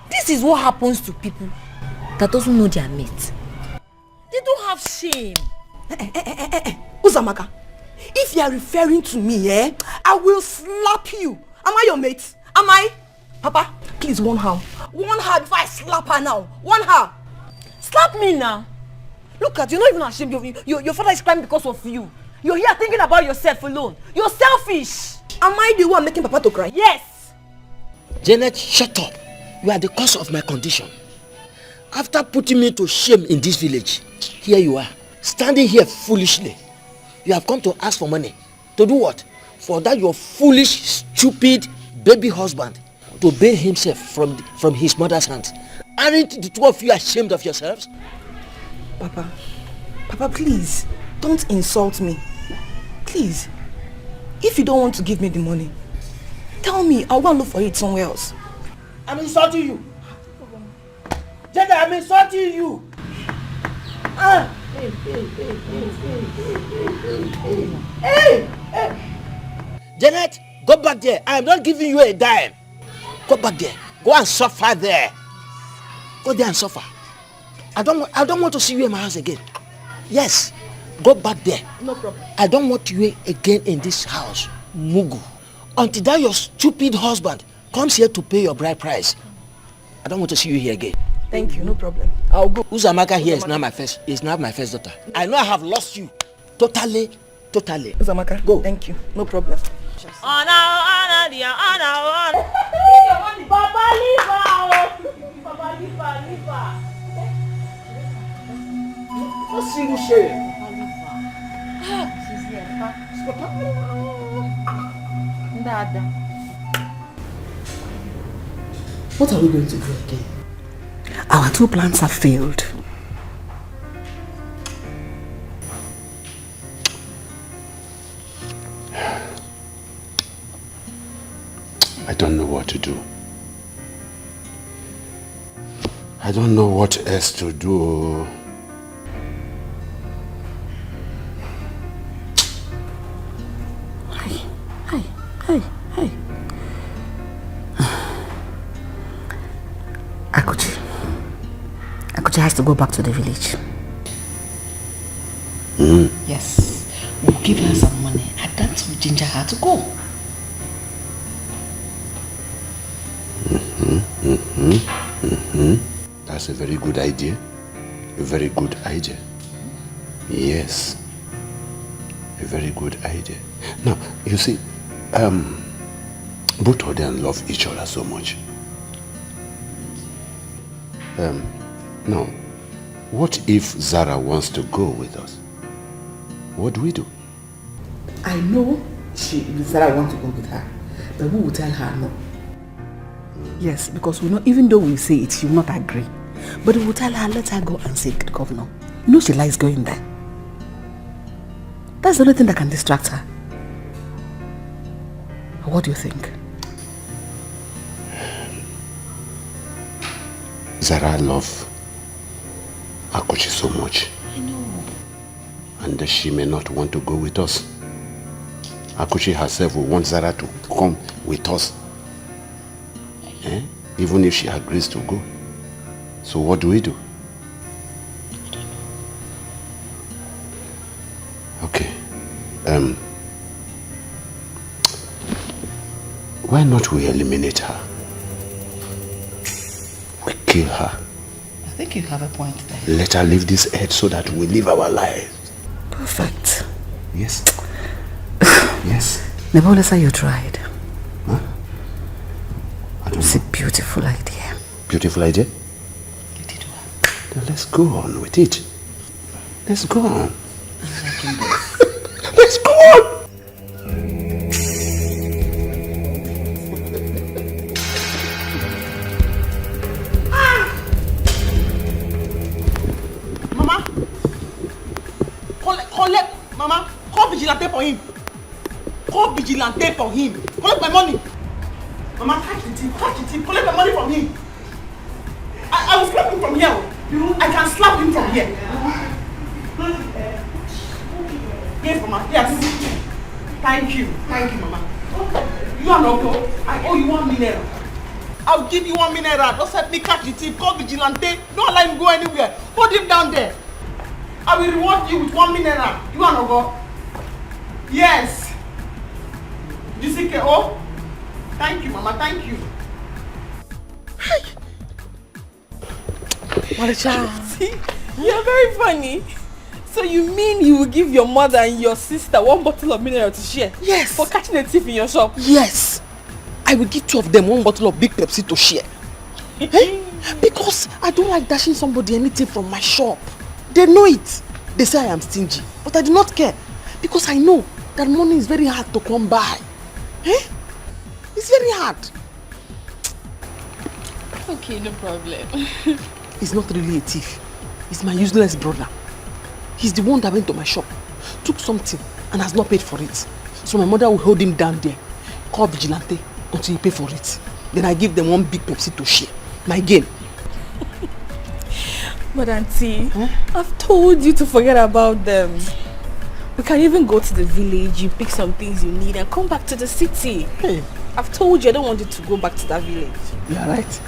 This is what happens to people that doesn't know their mate. They don't have shame. Uzamaka, if you are referring to me, I will slap you. Am I your mate? Am I? Papa, please warn her. Warn her before I slap her now. Warn her. Slap me now. Look at you, you're not even ashamed. Your father is crying because of you. You're here thinking about yourself alone. You're selfish. Am I the one making Papa to cry? Yes. Janet, shut up. You are the cause of my condition. After putting me to shame in this village, here you are, standing here foolishly. You have come to ask for money. To do what? For that your foolish, stupid baby husband to bail himself from his mother's hands. Aren't the two of you ashamed of yourselves? Papa, please, don't insult me. Please. If you don't want to give me the money, tell me, I'll go and look for it somewhere else. I'm insulting you. Janet, I'm insulting you. Hey! Janet, go back there. I am not giving you a dime. Go back there. Go and suffer there. Go there and suffer. I don't want to see you in my house again. Yes, go back there. No problem. I don't want you again in this house, Mugu. Until that your stupid husband comes here to pay your bride price. I don't want to see you here again. Thank you, no problem. I'll go. Uzamaka here is not my first daughter. I know I have lost you. Totally. Uzamaka, go. Thank you, no problem. Honor, dear, honor. Papa, leave her. Papa, leave her. No single share. She's here, Dada. What are we going to do again? Our two plans have failed. I don't know what to do. I don't know what else to do. Akuchi has to go back to the village. Yes. We'll give her some money and that will ginger her to go. That's a very good idea. A very good idea. Yes. A very good idea. Now, you see, both of them love each other so much. Now, what if Zara wants to go with us? What do we do? I know Zara wants to go with her, but we will tell her no. Yes, because we know even though we say it, she will not agree. But we will tell her, let her go and see the governor. You know she likes going there. That's the only thing that can distract her. What do you think? Zara loves Akuchi so much. I know. And she may not want to go with us. Akuchi herself will want Zara to come with us. Even if she agrees to go. So what do we do? Okay. Why not we eliminate her? We kill her. I think you have a point there. Let her leave this earth so that we live our lives. Perfect. Yes. Yes. Nebulesa, you tried. Huh? It's a beautiful idea. Beautiful idea? You did well. Then let's go on with it. Let's go on. I'm liking this. Let's go on! Mama! Collect! Mama! Call vigilante for him! Call vigilante for him! Collect my money! Mama, catch the thief! Collect my money from him! I will slap him from here! I can slap him from here! Yes, Mama, yes! Thank you, Mama. You are not go. I owe you 1 minute. I'll give you 1 minute. Don't let me catch the thief. Call vigilante. Don't let him go anywhere. Hold him down there. I will reward you with 1 minute. You are not go. Yes. You see, oh? Thank you, Mama. Thank you. See, you're very funny. So you mean you will give your mother and your sister 1 bottle of mineral to share? Yes. For catching a thief in your shop? Yes. I will give 2 of them 1 bottle of big Pepsi to share. Because I don't like dashing somebody anything from my shop. They know it. They say I am stingy. But I do not care. Because I know that money is very hard to come by. It's very hard. Okay, no problem. He's not really a thief. He's my useless brother. He's the one that went to my shop, took something and has not paid for it. So my mother will hold him down there, call vigilante until he pay for it. Then I give them 1 big Pepsi to share. My gain. But auntie, I've told you to forget about them. We can even go to the village, you pick some things you need and come back to the city. I've told you I don't want you to go back to that village. You are right.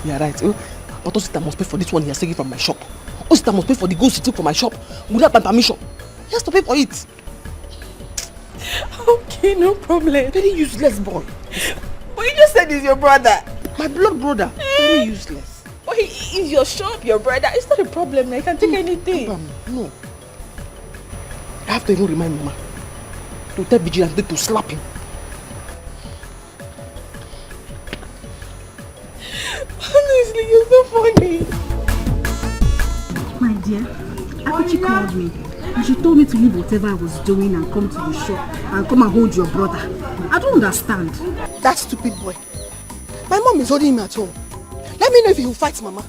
But Osita must pay for this one he has taken from my shop. Osita must pay for the goods he took from my shop without my permission. He has to pay for it. Okay, no problem. Very useless boy. But you just said he's your brother. My blood brother. Very useless. But he is your shop, your brother. It's not a problem. He can take anything. No. I have to even remind Mama to tell vigilante to slap him. Honestly, you're so funny. My dear, Akuchi called me and she told me to leave whatever I was doing and come to the shop and come and hold your brother. I don't understand. That stupid boy. My mom is holding him at home. Let me know if he will fight Mama.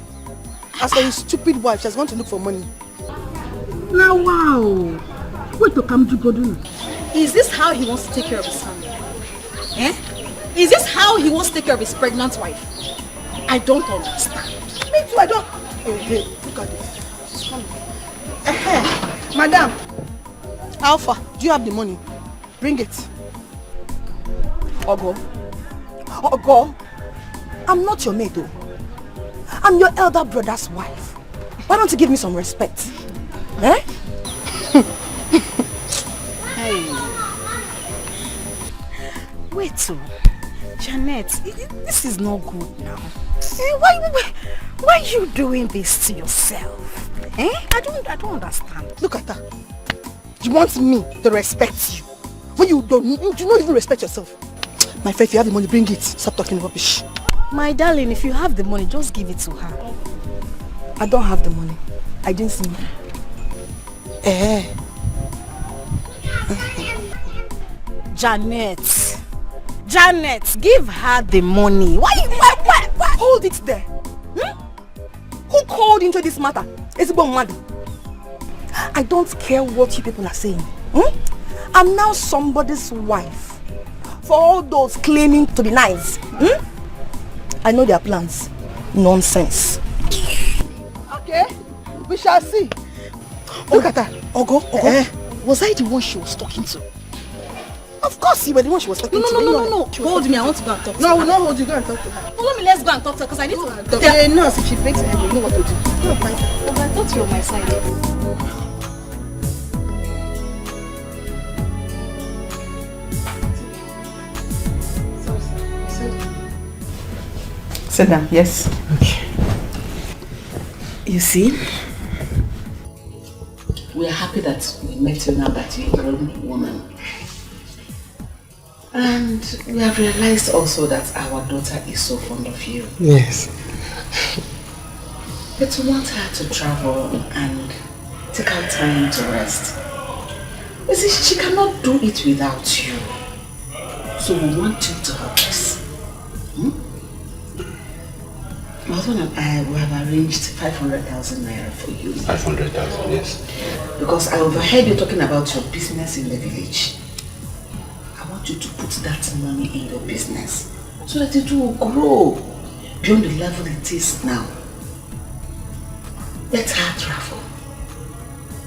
As for his stupid wife, she has gone to look for money. Now, wow. Wait to come to Goduna. Is this how he wants to take care of his family? Is this how he wants to take care of his pregnant wife? I don't understand. Me too, I don't. Hey, look at this. She's coming. Madam, Alpha, do you have the money? Bring it. Ogo, I'm not your mate though. I'm your elder brother's wife. Why don't you give me some respect? Eh? Hey. Wait, oh. Janet, this is not good now. Why are you doing this to yourself? Eh? I don't understand. Look at her. You want me to respect you when you don't even respect yourself. My friend, if you have the money, bring it. Stop talking rubbish. My darling, if you have the money, just give it to her. I don't have the money. I didn't see money. Janet, give her the money. Why? Hold it there. Who called into this matter? It's mad. I don't care what you people are saying. I'm now somebody's wife. For all those claiming to be nice. I know their plans. Nonsense. Okay, we shall see. Look at her. Ogo. Was I the one she was talking to? Of course you were the one she was talking to. No. Hold me, I want to go and talk to her. No, I will not hold you. Go and talk to her. Follow me, let's go and talk to her because I need to talk to her. Hey, nurse, if she breaks her head, you know what to do. Go find her. But I thought you were on my side. Sit down, yes. Okay. You see? We are happy that we met you now that you're a grown woman. And we have realized also that our daughter is so fond of you. Yes. But we want her to travel and take her time to rest. You see, she cannot do it without you. So we want you to help us. My husband and I we have arranged 500,000 naira for you. 500,000, yes. Because I overheard you talking about your business in the village. I want you to put that money in your business so that it will grow beyond the level it is now. Let her travel.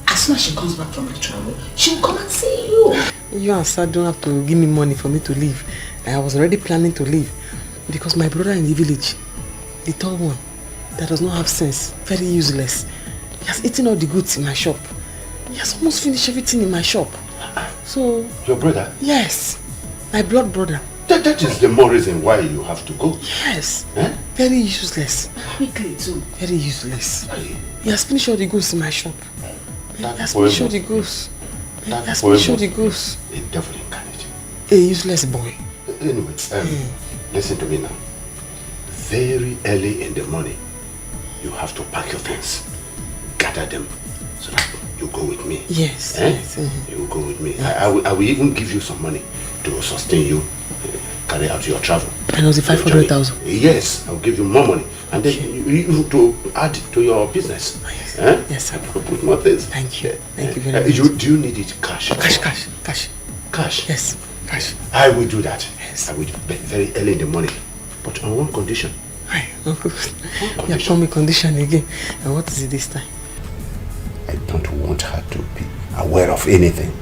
As soon as she comes back from the travel, she will come and see you. You and Sir don't have to give me money for me to leave. I was already planning to leave because my brother in the village, the tall one, that does not have sense, very useless. He has eaten all the goods in my shop. He has almost finished everything in my shop. So... Your brother? Yes. My blood brother. That is the more reason why you have to go. Yes. Very useless. Quickly too. Very useless. He has finished all the goods in my shop. He has finished all the goods. He has finished all the goods. A devil incarnate. A useless boy. Anyway, listen to me now. Very early in the morning, you have to pack your things, gather them, so that you go with me. Yes. Yes. You will go with me. Yes. I will even give you some money to sustain you, carry out your travel. And was it 500,000? Yes, I will give you more money, and then you to add to your business. Yes. Yes, I will put more things. Thank you. Thank you very much. Do you need it cash? Cash. Cash? Yes, cash. I will do that. Yes. I will very early in the morning. But on one condition. You have told me condition again. And what is it this time? I don't want her to be aware of anything.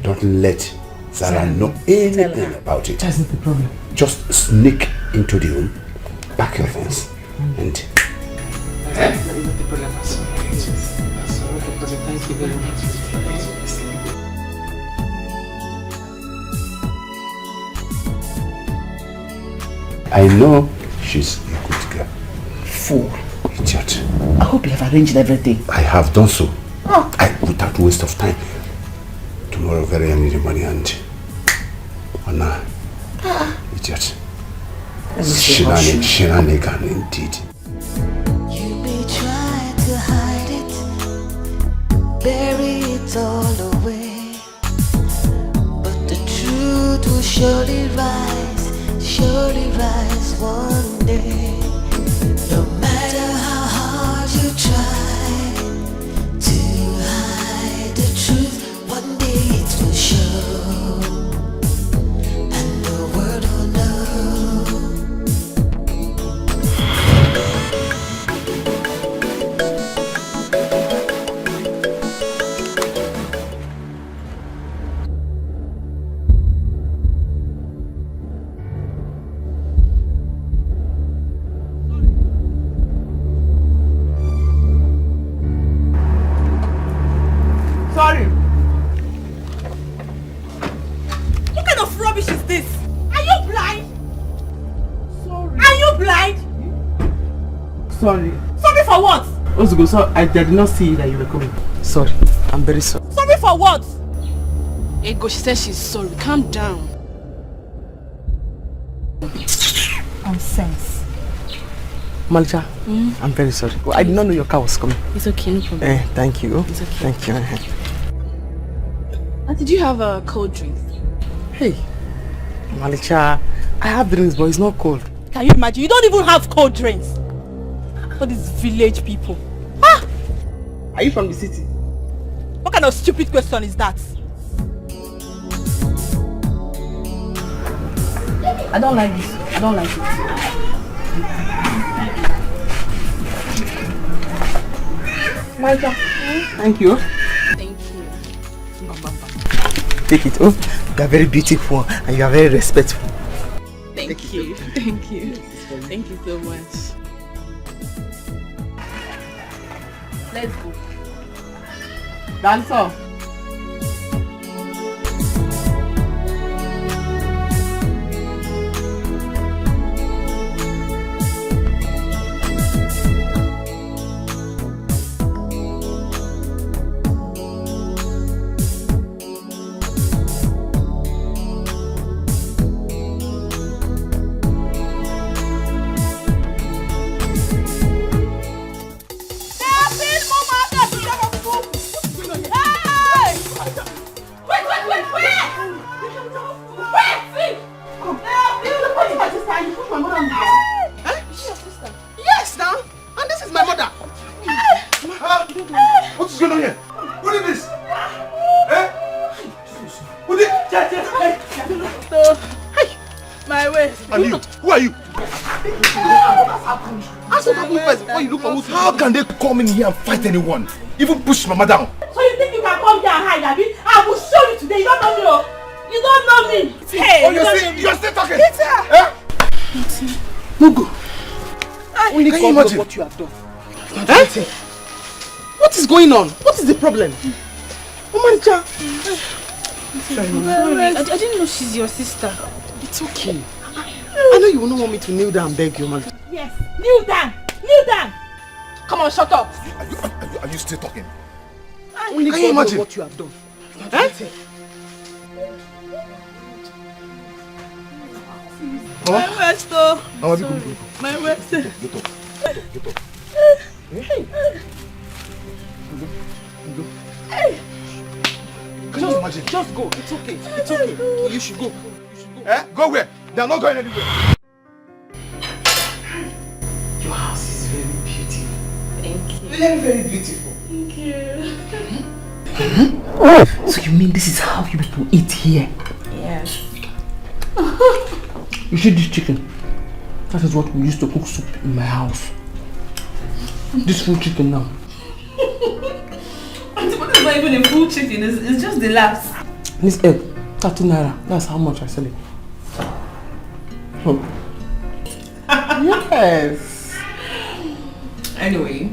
Don't let Zara know anything about it. That's not the problem. Just sneak into the room, pack your things, and... That's not the problem. That's not the problem. Thank you very much. I know she's a good girl. Fool, idiot. I hope you have arranged everything. I have done so. Without waste of time. Tomorrow very early in the morning and... Anna, idiot. Shenanigan indeed. You may try to hide it, bury it all away, but the truth will surely rise one day. No matter how hard you try to hide the truth, one day it will show, and the world will know. you blind? Sorry. Sorry for what? Ozugo, so I did not see that you were coming. Sorry. I'm very sorry. Sorry for what? Ego, she said she's sorry. Calm down. Nonsense. Malcha, I'm very sorry. Well, I did not know your car was coming. It's okay, no problem. Thank you. It's okay. Thank you. Did you have a cold drink? Hey, Malcha, I have drinks, but it's not cold. Can you imagine? You don't even have cold drinks. For these village people. Ah! Are you from the city? What kind of stupid question is that? I don't like this. I don't like it. Malcha, thank you. Thank you. Take it. Oh, you are very beautiful and you are very respectful. Thank you. Thank you. Thank you so much. Let's go. Dancer. How can they come in here and fight anyone? Even push Mama down? So you think you can come here and hide, Abby? I will show you today. You don't know me, oh. You don't know me. Hey, you're still talking? It's her. Mugo. Only can you imagine what you have done? What is going on? What is the problem? Malcha. I didn't know she's your sister. It's okay. I know you will not want me to kneel down and beg you, Malcha. Yes, kneel down. Kneel down. Come on, shut up. Are you still talking? Only can you imagine what you have done? My waist, oh. Mama, my waist. Get up. Hey. Can you imagine? Just go. It's okay. It's okay. You should go. Go where? They are not going anywhere. Your house is very beautiful. Thank you. Very, very beautiful. Thank you. So you mean this is how you people eat here? Yes. You see this chicken? That is what we used to cook soup in my house. This full chicken now. It's not even a full chicken, it's just the last. This egg, 30 naira. That's how much I sell it. Yes. Anyway,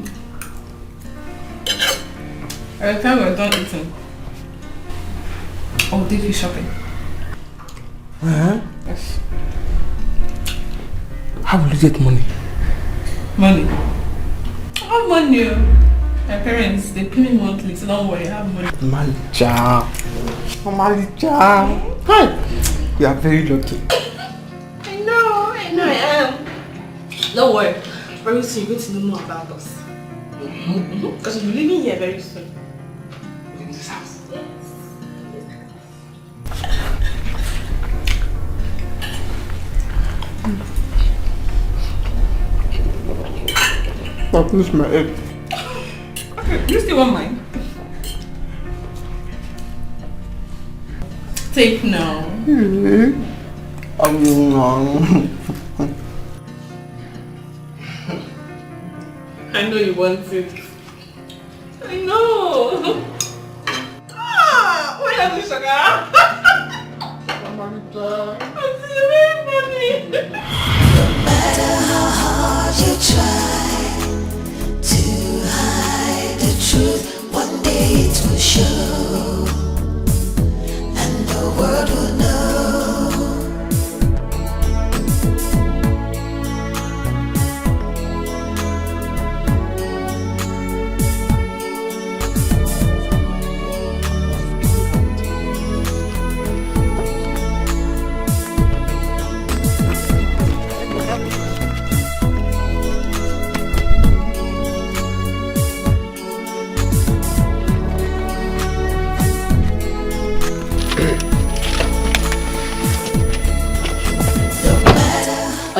by the time we're done eating, I'll take you shopping. Yes. How will you get money? Money? I have money. My parents, they pay me monthly, so don't worry, I have money. Malcha. Malcha. Hi. You are very lucky. I know I am. Don't worry, very soon you're going to know more about us. Because we'll be living here very soon. In this house? That is my egg. Okay, you still want mine? Take now. I know you want it. I know. Why are you sugar? I'm very funny. No matter how hard you try to hide the truth, one day it will show, and the world will know.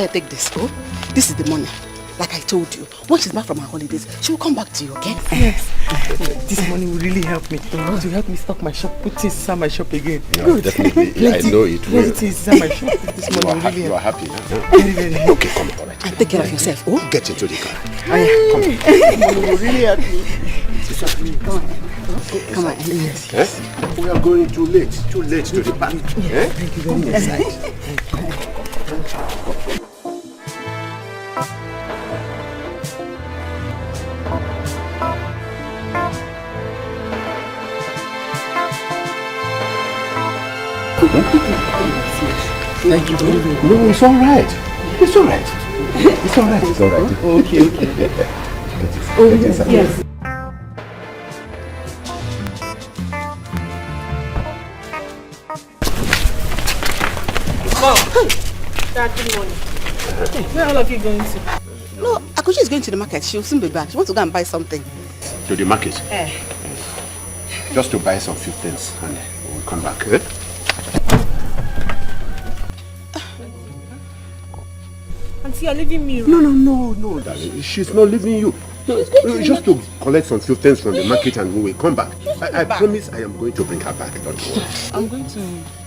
Oh, yeah, take this. Oh, this is the money. Like I told you, when she's back from her holidays, she will come back to you, okay? Yes. This money will really help me. To help me stock my shop, put things inside my shop again. Yeah, Good. definitely. Yeah, I know it will. Put things inside my shop. This money will really You are help. happy now. Very, very happy. Okay, come on, all right. And take care of yourself. Oh, get into the car. Oh, yeah. Come on. This money will really help me. Come on. Come on. Yes. We are going too late to the park. Yeah. Thank you very much. Inside. Thank you very much. No, it's all right. It's all right. It's all right. It's all right. Okay. Get inside. Yes. Mom, Dad, good morning. Where are all of you going to? No, Akuchi is going to the market. She'll soon be back. She wants to go and buy something. To the market? Eh. Just to buy some few things and we'll come back. Eh? Auntie, you're leaving me. No, darling. She's not leaving you. Just to collect some few things from the market and we will come back. I promise I am going to bring her back. Don't worry. I'm going to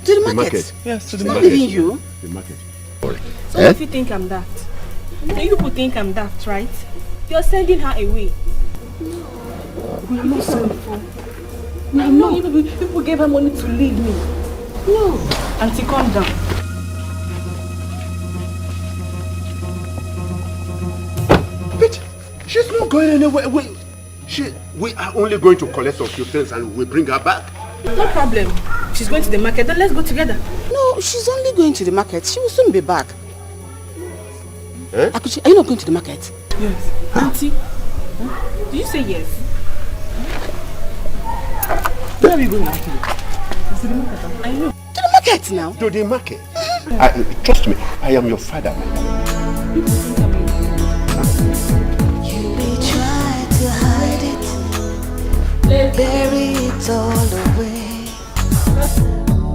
the market. Yes, to the Not market. leaving you. The market. So if you think I'm daft, you people think I'm daft, right? You're sending her away. We are not sorry for. No, no, you people gave her money to leave me. No. Auntie, calm down. But she's not going anywhere. We are only going to collect some few things and we'll bring her back. No problem. She's going to the market, then let's go together. No, she's only going to the market. She will soon be back. Eh? Akuchi, are you not going to the market? Yes. Auntie, did you say yes? Where are we going actually? To the market. I know. To the market now? To the market? Trust me, I am your father, my darling. You may try to hide it, bury it all away,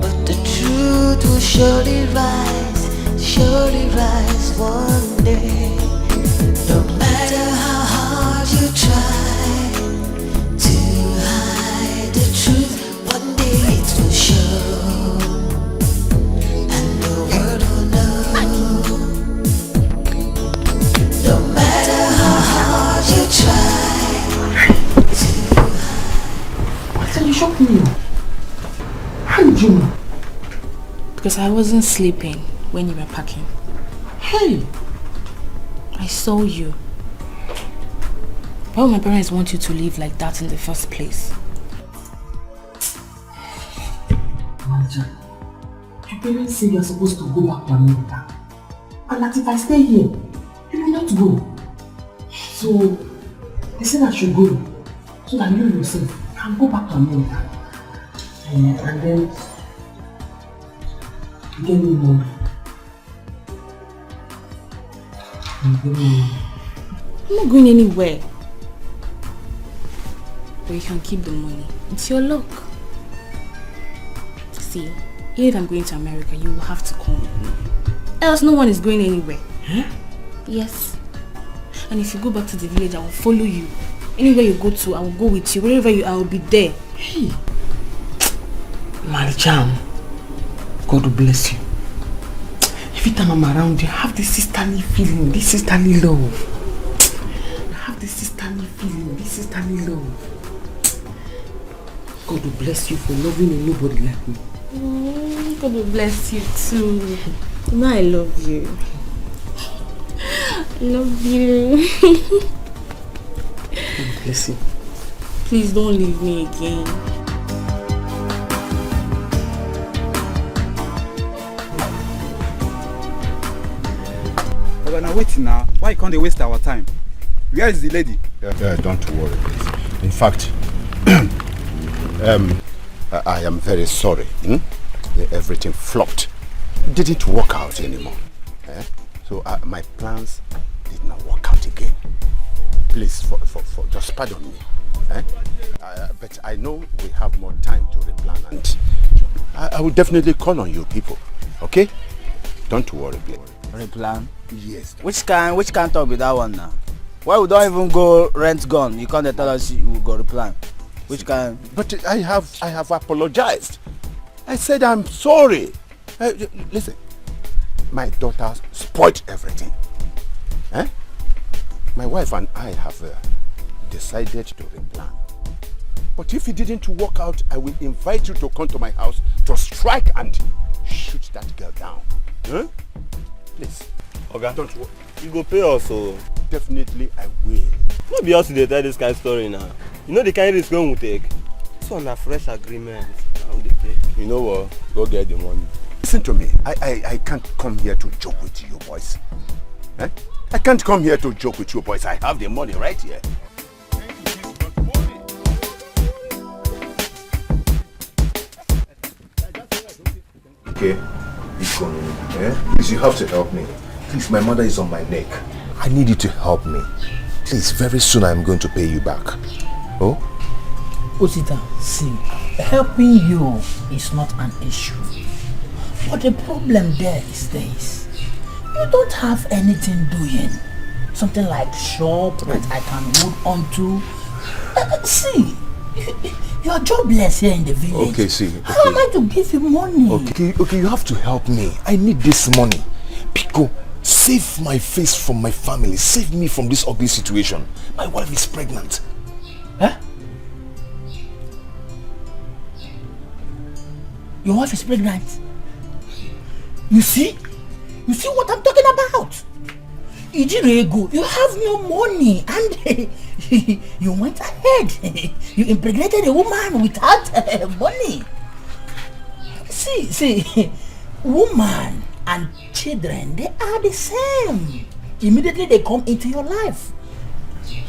but the truth will surely rise one day. No matter how hard you try to hide the truth, one day it will show, and the world will know. No matter how hard you try to hide. So you shocked me. How did you know? Because I wasn't sleeping when you were packing. Hey! I saw you. Why would my parents want you to leave like that in the first place? Manager, your parents say you're supposed to go back to America. And that if I stay here, you will not go. So, they said I should go. So that you yourself can go back to America. And then, get me money. I'm not going anywhere. But you can keep the money. It's your luck. See, even if I'm going to America, you will have to come. Else no one is going anywhere. Huh? Yes. And if you go back to the village, I will follow you. Anywhere you go to, I will go with you. Wherever you are, I will be there. Hey! My charm. God will bless you. Every time I'm around you, I have this sisterly feeling, this sisterly love. I have this sisterly feeling, this sisterly love. God will bless you for loving nobody like me. God will bless you too. You know I love you. I love you. God will bless you. Please don't leave me again. But now wait now. Why can't they waste our time? Where is the lady? Don't worry, please. In fact, I am very sorry. Everything flopped. It didn't work out anymore. So my plans did not work out again. Please, for just pardon me. But I know we have more time to replan, and I will definitely call on you people. Okay? Don't worry, please. Replan? Yes. Which can talk with that one now? Why we don't even go rent gun? You can't tell us you will go replan. Which can? But I have apologized. I said I'm sorry. Listen, my daughter spoiled everything. My wife and I have decided to replan. But if it didn't work out, I will invite you to come to my house to strike and shoot that girl down. Please. Okay. Don't worry. You go pay us, so definitely I will. No be us to tell this kind of story now. You know the kind of risk we take. This one a fresh agreement. You know what? Go get the money. Listen to me. I can't come here to joke with you boys. I can't come here to joke with you boys. I have the money right here. Okay, please, you have to help me. Please, my mother is on my neck. I need you to help me. Please, very soon I'm going to pay you back. Oh? Osita, see, helping you is not an issue. But the problem there is this. You don't have anything doing. Something like shop that I can hold on to. See, you are jobless here in the village. Okay, see. Okay. How am I to give you money? Okay, you have to help me. I need this money. Pico, save my face from my family. Save me from this ugly situation. My wife is pregnant. Your wife is pregnant. You see what I'm talking about? Ijirego, you have no money and you went ahead. You impregnated a woman without money. See, woman and children, they are the same. Immediately they come into your life.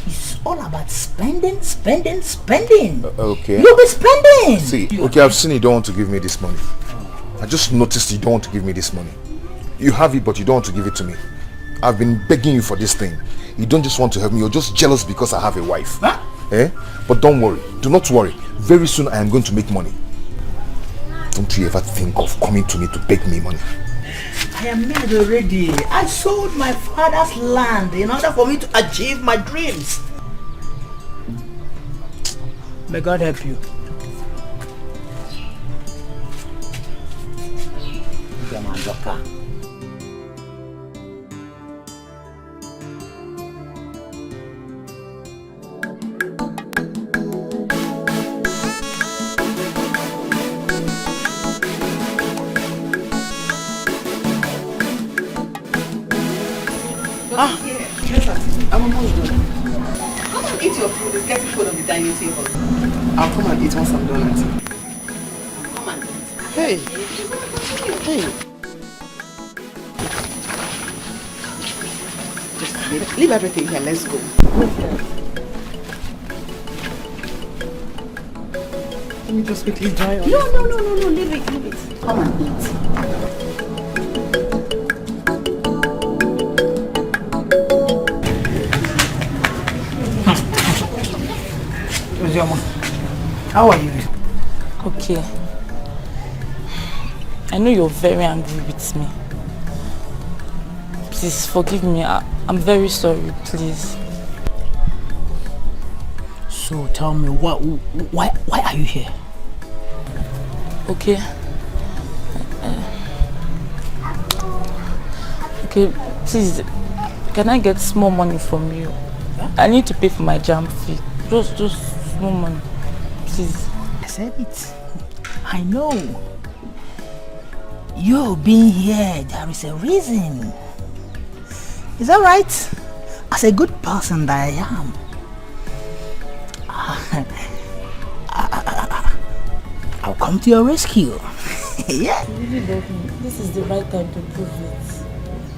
It's all about spending. Okay. You'll be spending. See, okay, I've seen you don't want to give me this money. I just noticed you don't want to give me this money. You have it, but you don't want to give it to me. I've been begging you for this thing. You don't just want to help me, you're just jealous because I have a wife. But don't worry, do not worry. Very soon I am going to make money. Don't you ever think of coming to me to beg me money. I am made already. I sold my father's land in order for me to achieve my dreams. May God help you. I'm almost done. Come and eat your food. It's getting cold on the dining table. I'll come and eat once I'm done eating. Come and eat. Hey. Just leave everything here. Let's go. Let me just quickly dry on. No. Leave it. Come and eat. How are you? Okay. I know you're very angry with me. Please forgive me. I'm very sorry, please. So tell me, why are you here? Okay. Okay, please, can I get small money from you? I need to pay for my jam fee. Just small money, please. I said it. I know. You being here, there is a reason. Is that right? As a good person that I am, I'll come to your rescue. Yeah. Really love me. This is the right time to prove it.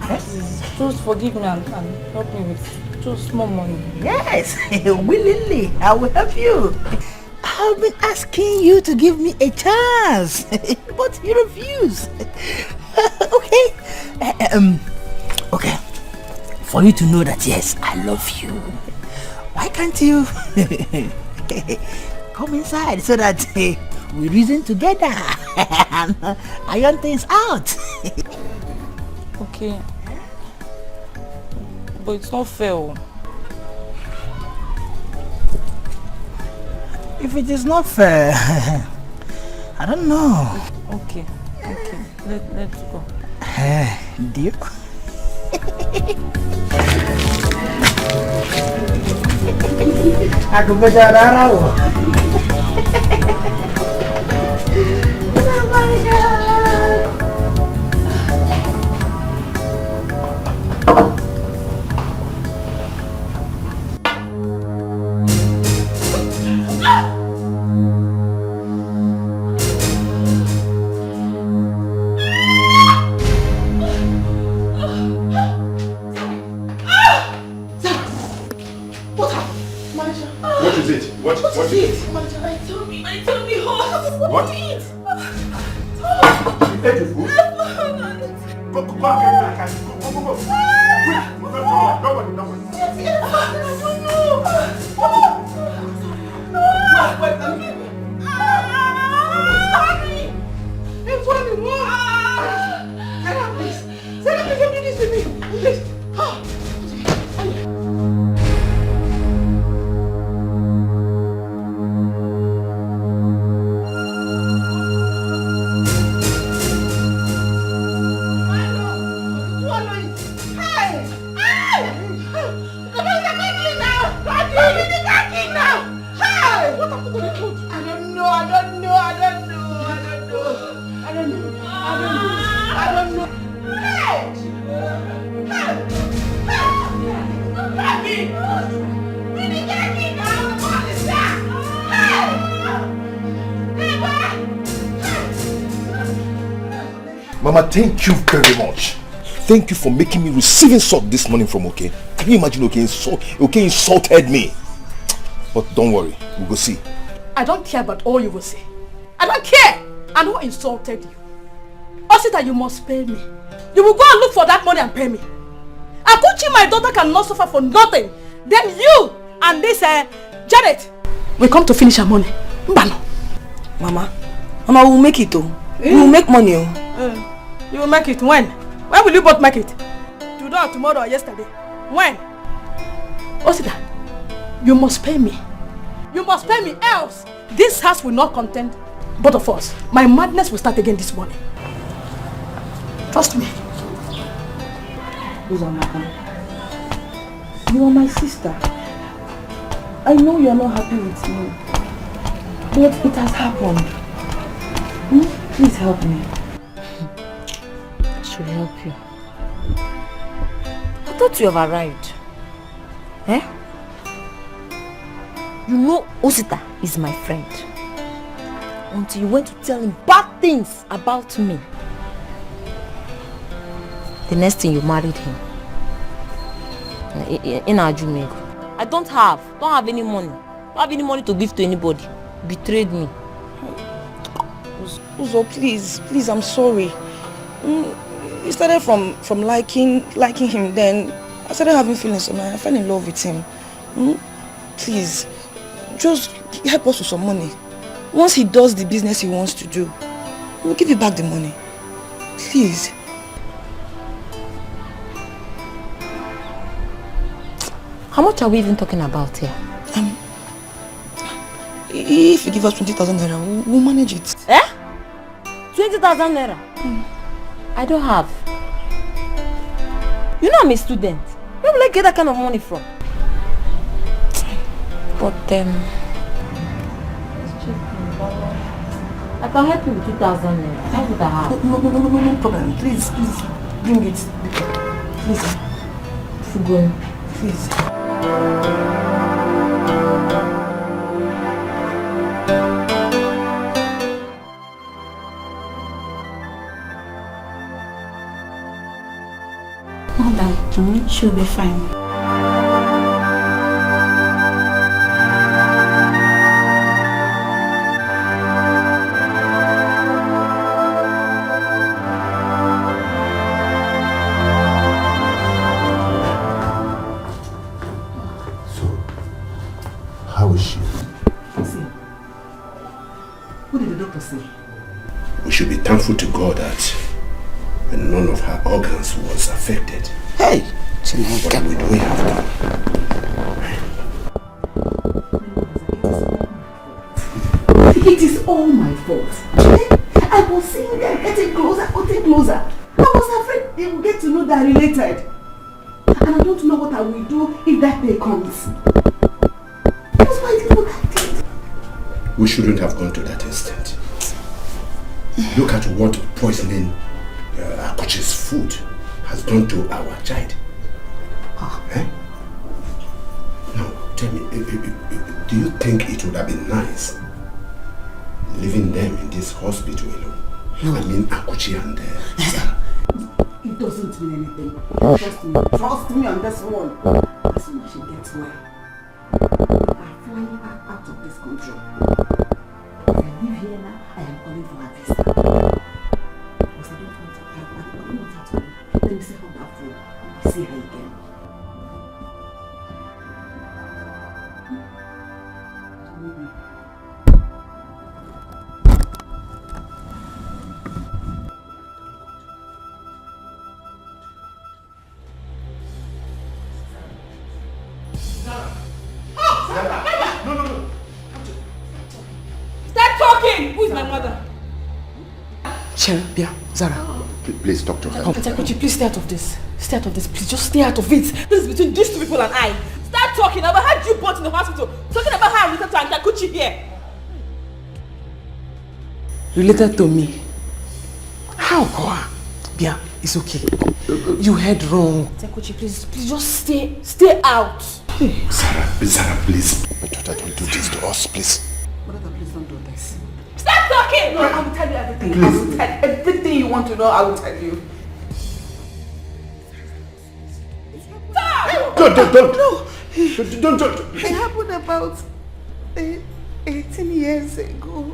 Please, just forgive me and help me with just small money. Yes, willingly, I will help you. I've been asking you to give me a chance, but you refuse. Okay. For you to know that yes, I love you. Why can't you come inside so that we reason together and iron things out? Okay. But it's not fair. If it is not fair, I don't know. Okay. Let's go. Deal? Aku berdarah. What is it? What is it? I told me hot. What? To eat. You ate the food? Go and get that cat. Go. Nobody. Mama, thank you very much. Thank you for making me receiving salt this morning from OK. Can you imagine OK insulted me? But don't worry, we'll go see. I don't care about all you will say. I don't care. And who insulted you? Osita, you must pay me. You will go and look for that money and pay me. Akuchi, my daughter, cannot suffer for nothing. Then you and this Janet will come to finish her money. Mbano. Mama, we'll make it though. We will make money. You will make it when? When will you both make it? Today or tomorrow or yesterday? When? Osita, you must pay me. You must pay me, else this house will not contain both of us. My madness will start again this morning. Trust me. Uzamaka, you are my sister. I know you are not happy with me, but it has happened. Please help me. I should help you. I thought you have arrived. You know Osita is my friend. Until you went to tell him bad things about me. The next thing you married him. In Ajumego. I don't have any money. Don't have any money to give to anybody. Betrayed me. Uzo, please, I'm sorry. It started from liking him, then I started having feelings for him. I fell in love with him. Please, just help us with some money. Once he does the business he wants to do, we'll give you back the money. Please. How much are we even talking about here? If you give us 20,000 naira, we'll manage it. 20,000 naira? I don't have. You know I'm a student. Where will I get that kind of money from? But I can help you with 2,000 naira. How would I have? No problem. Please, bring it. Please. Fugon. Please. Madam, she'll be fine. How is she? See, what did the doctor say? We should be thankful to God that none of her organs was affected. Hey, What do we have to do? It is all my fault. I was seeing them getting closer. I was afraid they will get to know they are related. And I don't know what I will do if that day comes. That's why I did what I did. We shouldn't have gone to that extent. Look at what poisoning Akuchi's food has done to our child. Eh? Now, tell me, do you think it would have been nice leaving them in this hospital alone? No. I mean, Akuchi and Sarah. It doesn't mean anything. Trust me on this one. As soon as she gets well, I'm flying her out of this country. As I live here now, I am calling for her visa. Because I don't want her to leave. Let me see how that fool. See her again. Who is my mother? Bia, Zara. Please, doctor. Come. Could you please stay out of this? Stay out of this, please. Just stay out of it. This is between these two people and I. Start talking about how you brought in the hospital. Talking about how I related to Antakuchi here. Related to me? How? Bia, it's okay. You heard wrong. Antakuchi, please just stay out. Sarah, please. My daughter, don't do this to us, please. Brother, please don't do this. Stop talking! No, I will tell you everything. Please. I will tell everything you want to know. I will tell you. Stop! Don't. Don't. It happened about 18 years ago.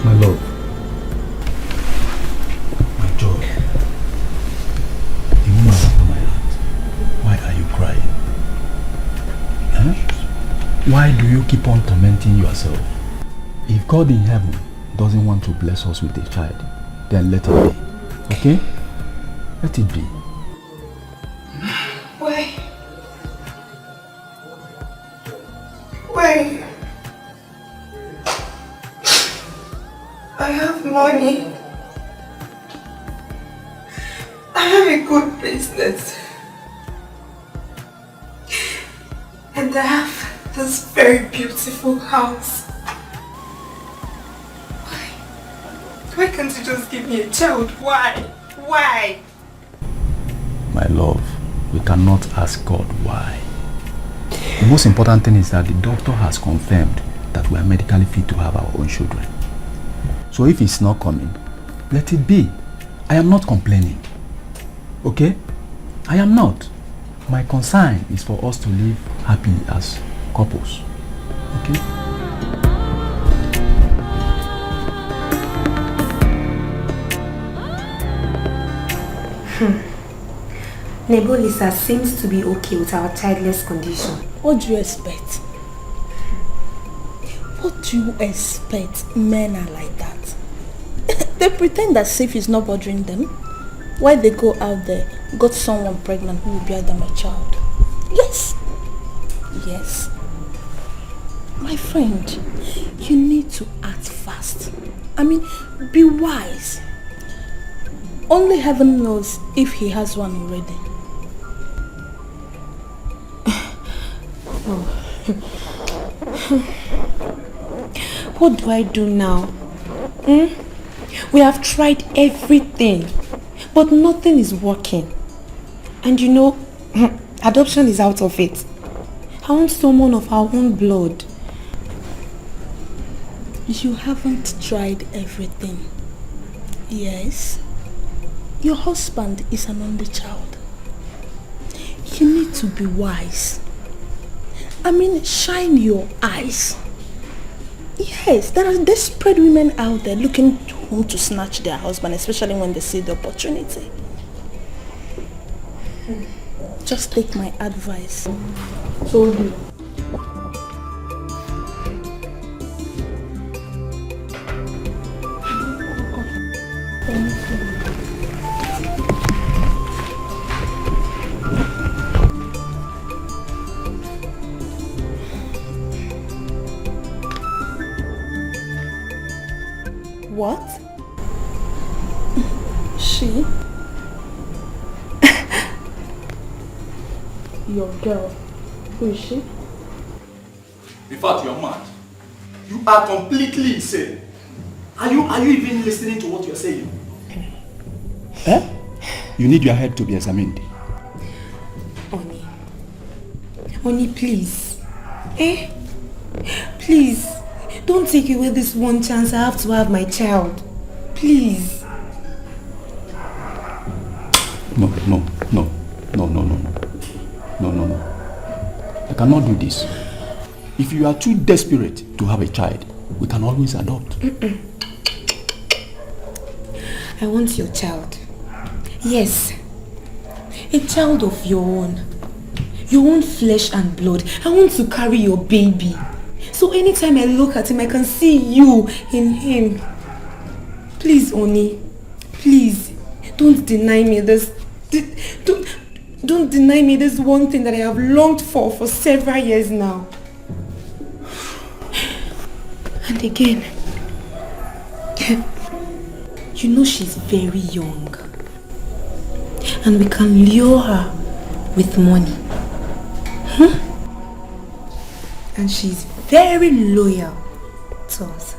My love, my joy, the woman after my heart, why are you crying? Huh? Why do you keep on tormenting yourself? If God in heaven doesn't want to bless us with a child, then let it be, okay? Let it be. Why? I have money. I have a good business. And I have this very beautiful house. Why can't you just give me a child? Why? My love, we cannot ask God why. The most important thing is that the doctor has confirmed that we are medically fit to have our own children. So if it's not coming, let it be. I am not complaining. Okay? I am not. My concern is for us to live happily as couples. Okay? Nebulisa seems to be okay with our childless condition. What do you expect? What do you expect? Men are like that. They pretend that safe is not bothering them. Why they go out there, got someone pregnant who will bear them a child. Yes. My friend, you need to act fast. I mean, be wise. Only heaven knows if he has one already. What do I do now? We have tried everything, but nothing is working. And you know, adoption is out of it. I want someone of our own blood. You haven't tried everything. Yes. Your husband is an only child. You need to be wise. I mean, shine your eyes. Yes, there are desperate women out there looking who to snatch their husband, especially when they see the opportunity. Just take my advice. Told you. What? She? Your girl. Who is she? In fact, you're mad. You are completely insane. Are you even listening to what you're saying? Eh? You need your head to be examined. Oni, please. Please. Don't take away this one chance I have to have my child. Please. No. I cannot do this. If you are too desperate to have a child, we can always adopt. I want your child. Yes. A child of your own. Your own flesh and blood. I want to carry your baby. So anytime I look at him, I can see you in him. Please, Oni. Please. Don't deny me this. Don't deny me this one thing that I have longed for several years now. And again, you know she's very young. And we can lure her with money. And she's very loyal to us.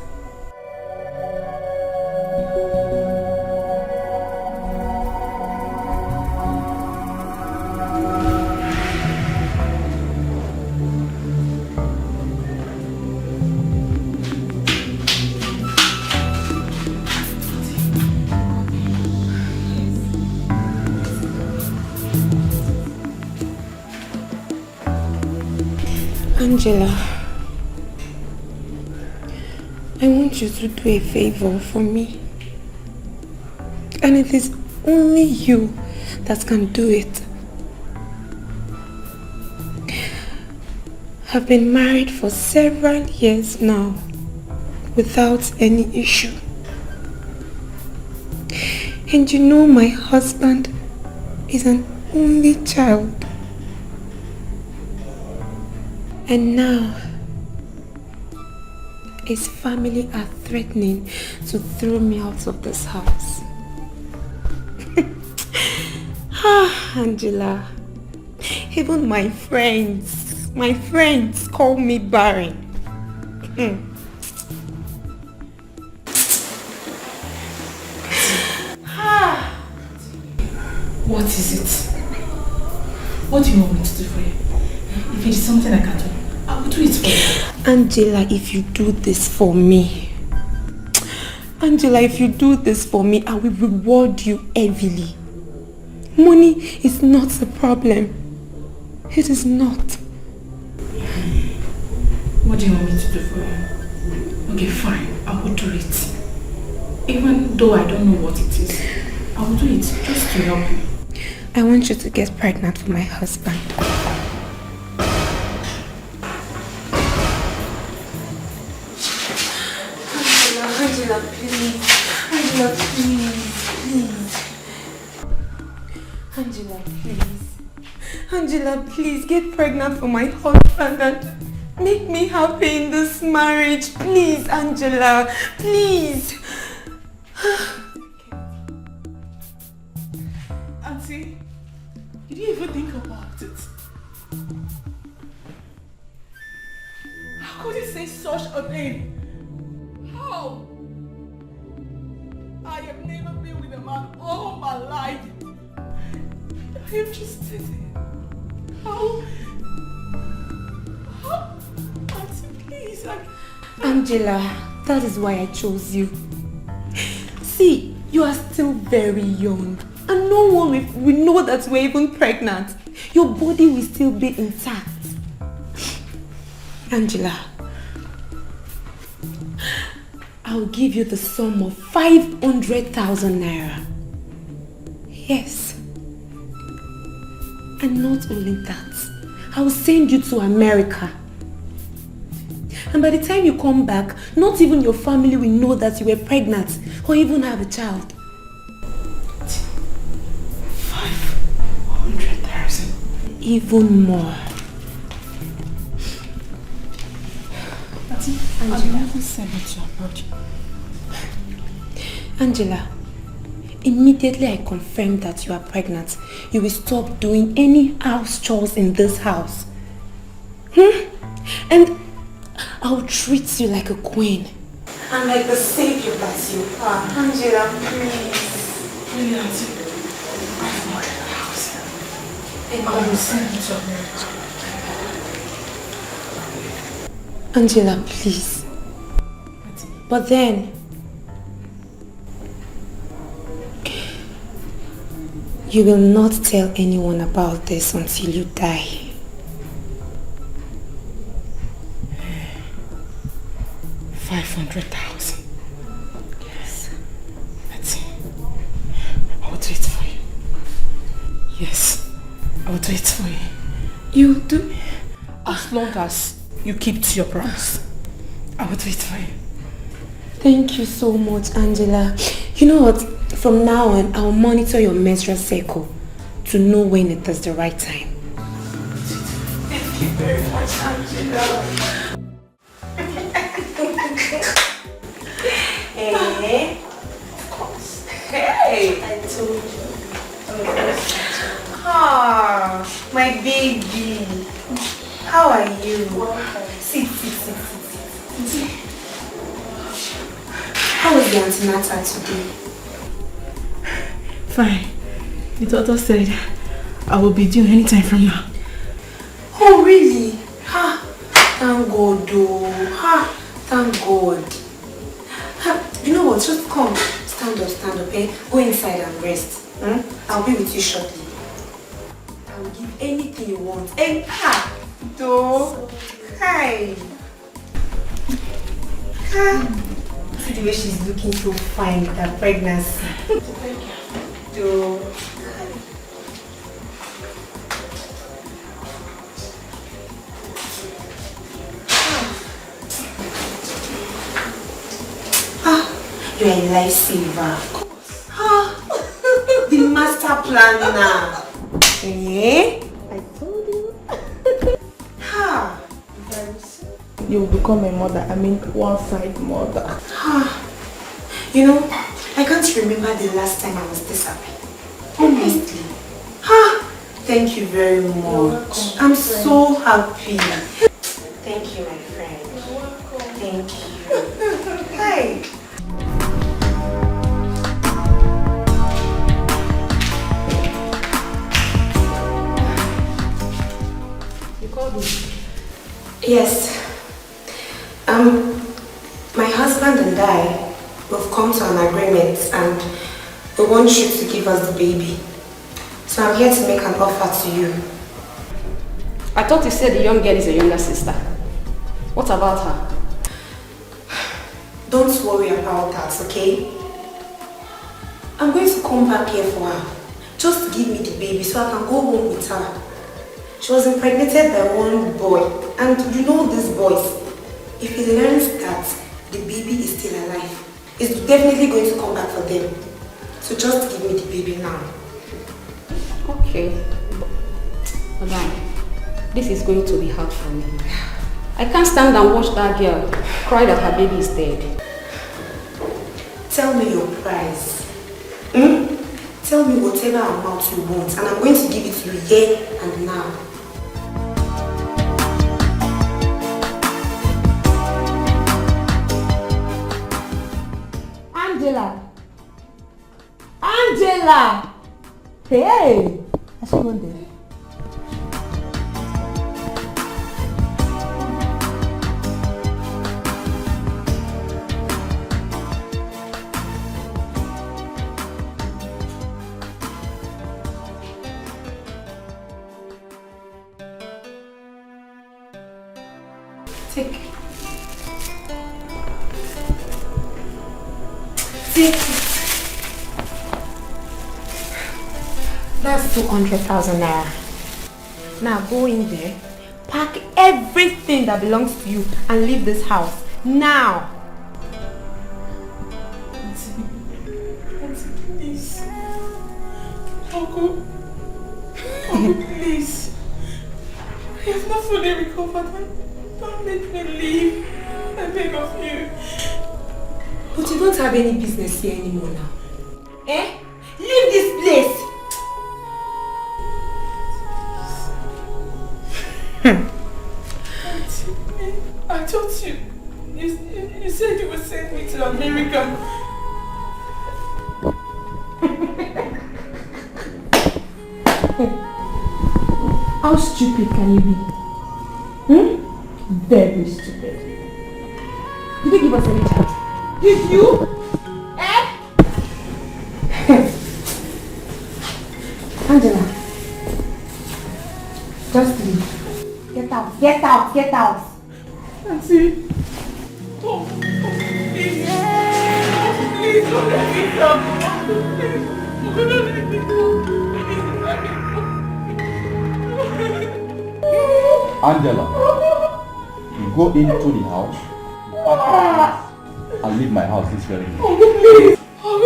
Angela, I want you to do a favor for me. And it is only you that can do it. I've been married for several years now without any issue. And you know my husband is an only child. And now, his family are threatening to throw me out of this house. Angela, even my friends call me barren. What is it? What do you want me to do for you? If it is something I can do, I will do it for you. Angela, if you do this for me, I will reward you heavily. Money is not the problem. It is not. What do you want me to do for you? Okay, fine. I will do it. Even though I don't know what it is, I will do it just to help you. I want you to get pregnant for my husband. Angela, please. Angela, please get pregnant for my husband and make me happy in this marriage. Please, Angela, please. Auntie, you didn't even think about it. How could you say such a thing? How? I have never been with a man all my life. I am just sitting. How? Auntie, please. Angela, that is why I chose you. See, you are still very young. And no one will know that we're even pregnant. Your body will still be intact. Angela, I'll give you the sum of 500,000 naira. Yes. And not only that, I'll send you to America. And by the time you come back, not even your family will know that you were pregnant or even have a child. 500,000. Even more. Angela, who sent me to abroad? Angela, immediately I confirm that you are pregnant, you will stop doing any house chores in this house. And I'll treat you like a queen. And like the savior that you are. Angela, please. Really, Auntie? 500,000. I will send you to America. Angela, please. But then, you will not tell anyone about this until you die. 500,000. Yes. That's it. I will do it for you. Yes, I will do it for you. You do? As long as you keep to your promise, I will do it for you. Thank you so much, Angela. You know what? From now on, I'll monitor your menstrual cycle to know when it is the right time. Thank you very much, Angela. Hey, of course. Hey, I told you. Ah, my baby. How are you? Sit. How was the antenatal today? Fine. The doctor said I will be due anytime from now. Oh, really? Thank God, though. Thank God. You know what? Just come. Stand up, eh? Go inside and rest. I'll be with you shortly. I will give anything you want. And though. Hi. See the way she's looking so fine with her pregnancy. Though. You're a lifesaver. The master planner. Eh? I told you. Very soon. You will become a mother. I mean, one-side mother. You know, I can't remember the last time I was this happy. Honestly. Thank you very much. I'm so happy. Thank you, my friend. Thank you. Hi. Yes. My husband and I, we've come to an agreement and we want you to give us the baby. So I'm here to make an offer to you. I thought you said the young girl is a younger sister. What about her? Don't worry about that, okay? I'm going to come back here for her. Just give me the baby so I can go home with her. She was impregnated by one boy, and you know these boys. If he learns that the baby is still alive, he's definitely going to come back for them. So just give me the baby now. Okay. Madam, this is going to be hard for me. I can't stand and watch that girl cry that her baby is dead. Tell me your price. Tell me whatever amount you want, and I'm going to give it to you here and now. Angela! Hey! I see one there. Take. Take it. That's 200,000 naira. Now go in there, pack everything that belongs to you and leave this house. Now. Auntie, please. Uncle, please. I have not fully recovered. Don't make me leave. I beg of you. But you don't have any business here anymore now. Eh? Leave this place! I told you. You said you would send me to America. How stupid can you be? Very stupid. Did you give us any chance? Did you? Eh? Angela. Just leave. Get out, get out, get out. Auntie. Oh, please. Please don't let me go. Please. Don't let me go. Please let me go. Angela, you go into the house, pack your things, and leave my house this very minute. Oh, please. Oh,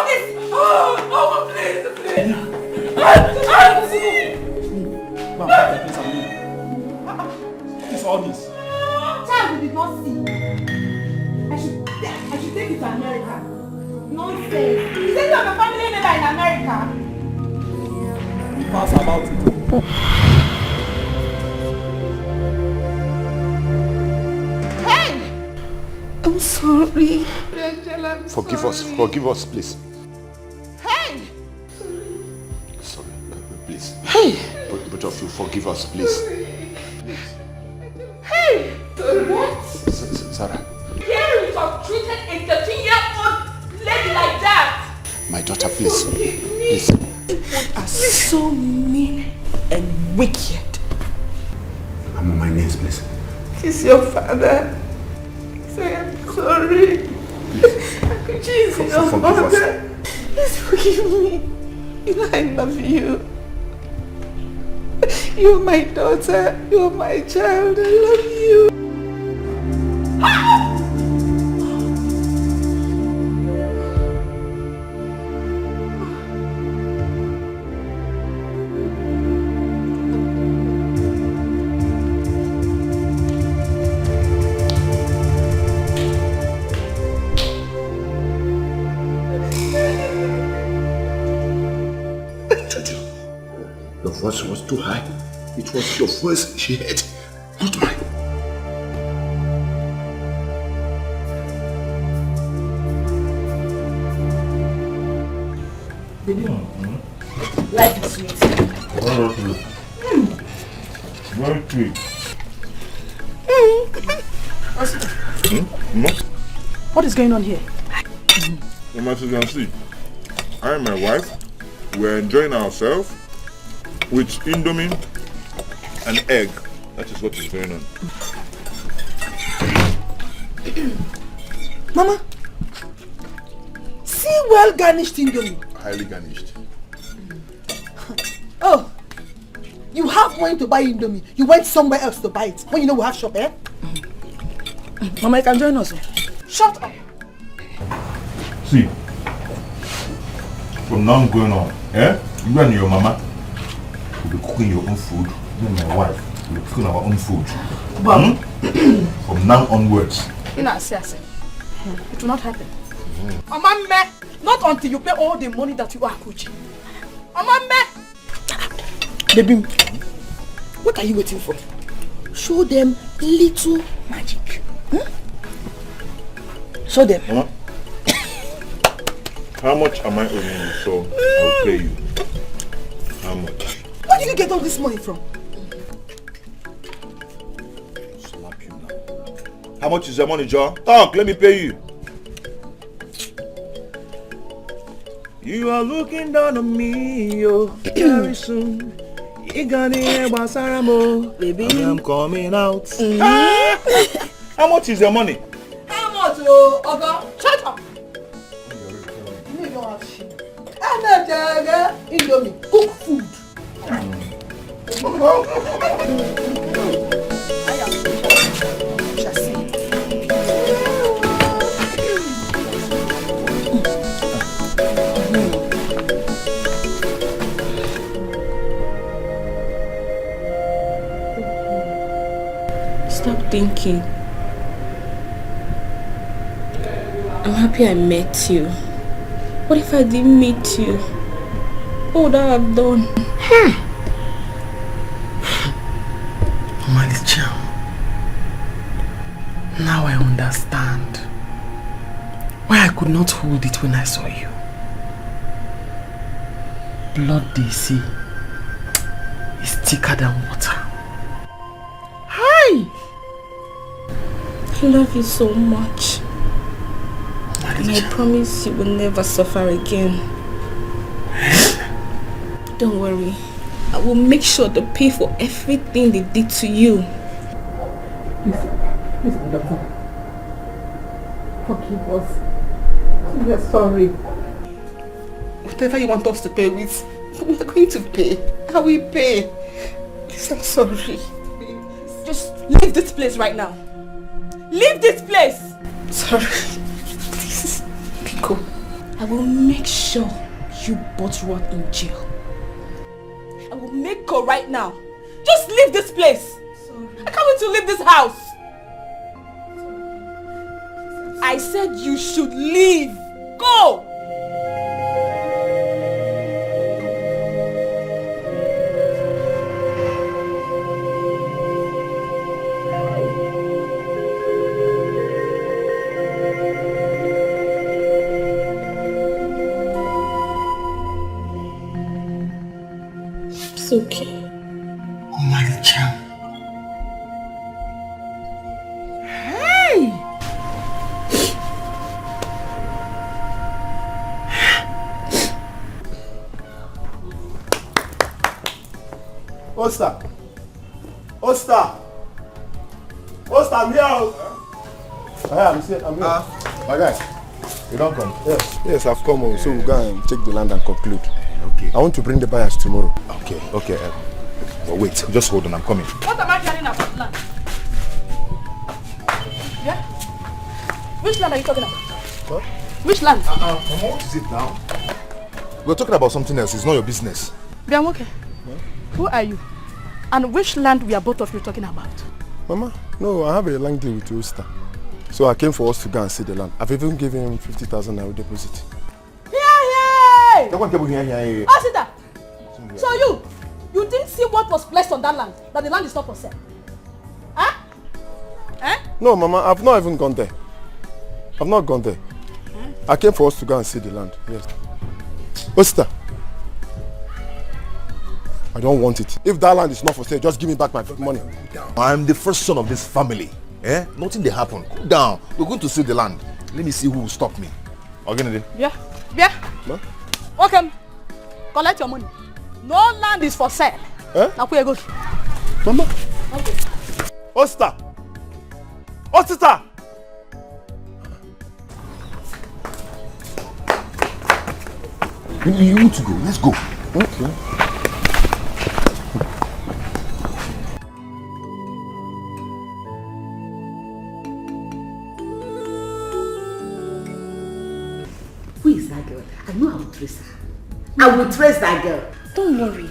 please. Oh, please. Please. Auntie. Go and pack your things and leave. What is all this? Child, we did not see. I should take you to America. Nonsense. You said you have a family member in America. Pass about it. Hey! I'm sorry. Forgive us, please. Hey! Sorry, please. Hey! Both of you, forgive us, please. Hey! What? Sarah. Here you have treated a 13-year-old lady like that! My daughter, please. Please. You are so mean and wicked. I'm on my knees, please. Kiss your father. Say I'm sorry. Jesus, your mother. Please forgive me. You know I love you. You're my daughter. You're my child. I love you. Your voice was too high. It was your voice she heard, not mine. Baby, life is sweet. Very sweet. What is going on here? As you can see, I and my wife, we're enjoying ourselves with Indomie and egg. That is what is going on. Mama, see well garnished Indomie. Highly garnished. Oh, you have money to buy Indomie. You went somewhere else to buy it. When you know we have shop, eh? Mama, you can join us. Shut up. See, from now going on, you and your mama will be cooking your own food. Me and my wife will be cooking our own food. From now onwards. You know, say. It will not happen. Mama, not until you pay all the money that you are coaching. Mama, baby, what are you waiting for? Show them little magic. Show them. Mama, how much am I owing you? So I'll pay you. How much? Where did you get all this money from? Slap you now. How much is your money, John? Talk, let me pay you. You are looking down on me, yo. Very soon. You gonna hear Basaramo. Baby, I'm coming out. How much is your money? How much, oh, Oga? Shut Indomie, cook food. Stop thinking. I'm happy I met you. What if I didn't meet you? What would I have done? Malicha, now I understand why I could not hold it when I saw you. Blood they see is thicker than water. Hi! I love you so much. And I promise you will never suffer again. Don't worry. I will make sure to pay for everything they did to you. Please, doctor. Forgive us. We are sorry. Whatever you want us to pay with, we are going to pay. I will pay. Please, I'm sorry. Just leave this place right now. Leave this place! Sorry. Please, Pico. I will make sure you both rot in jail. I will make go right now. Just leave this place. Sorry. I can't wait to leave this house. I said you should leave. Go! It's okay. Oh my child. Hey! Osta! Osta! Osta, I'm here! I'm here. My guy, you don't come? Yes, I've come home, so we'll go and check the land and conclude. Okay. I want to bring the buyers tomorrow. Okay. But wait, just hold on, I'm coming. What am I hearing about land? Yeah? Which land are you talking about? What? Which land? What is it now? We're talking about something else, it's not your business. Bianwoke, who are you? And which land we are both of you talking about? Mama, no, I have a land deal with Osta. So I came for us to go and see the land. I've even given him 50,000 naira deposit. Hey! Hey! Asita! So you didn't see what was placed on that land? That the land is not for sale? Huh? Eh? No, Mama, I've not even gone there. I've not gone there. I came for us to go and see the land. Yes. Osta, I don't want it. If that land is not for sale, just give me back my money. I'm the first son of this family. Eh? Nothing they happen. Cool down. We're going to see the land. Let me see who will stop me. Okay, Yeah. Ma? Okay. Collect your money. No land is for sale. Now where you go? Mama. Okay. Osta! Osta! You need to go. Let's go. Okay. Who is that girl? I know I will trace her. I will trace that girl. Don't worry.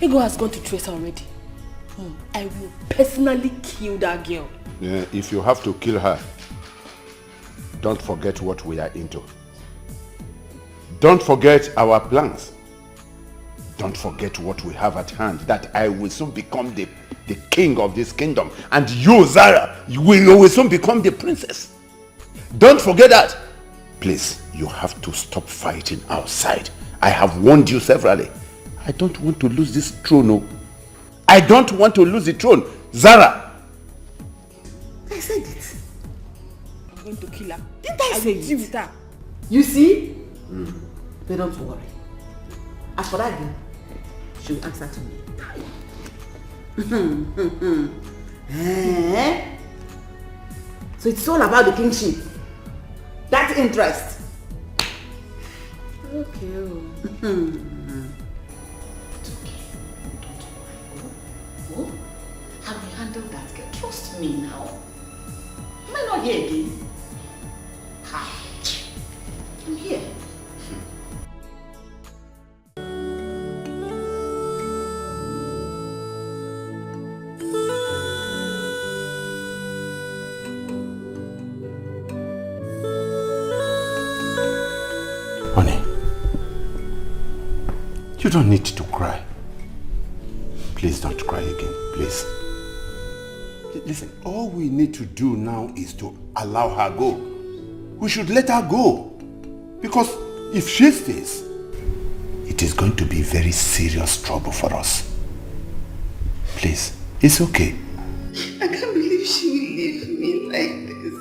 Ego has gone to trace her already. I will personally kill that girl. Yeah, if you have to kill her, don't forget what we are into. Don't forget our plans. Don't forget what we have at hand, that I will soon become the king of this kingdom. And you, Zara, you will soon become the princess. Don't forget that. Please, you have to stop fighting outside. I have warned you severally. I don't want to lose this throne. No. I don't want to lose the throne. Zara! I said it. I'm going to kill her. Didn't I say deal it? with her. You see? But don't worry. As for that girl, she will answer to me. So it's all about the kingship. That interest. okay. It's okay. Don't worry. Oh, I will handle that girl. Trust me now. Am I not here again? Ah, I'm here. Honey, you don't need to cry. Please don't cry again, please. Listen, all we need to do now is to allow her go. We should let her go. Because if she stays, it is going to be very serious trouble for us. Please, it's okay. I can't believe she will leave me like this.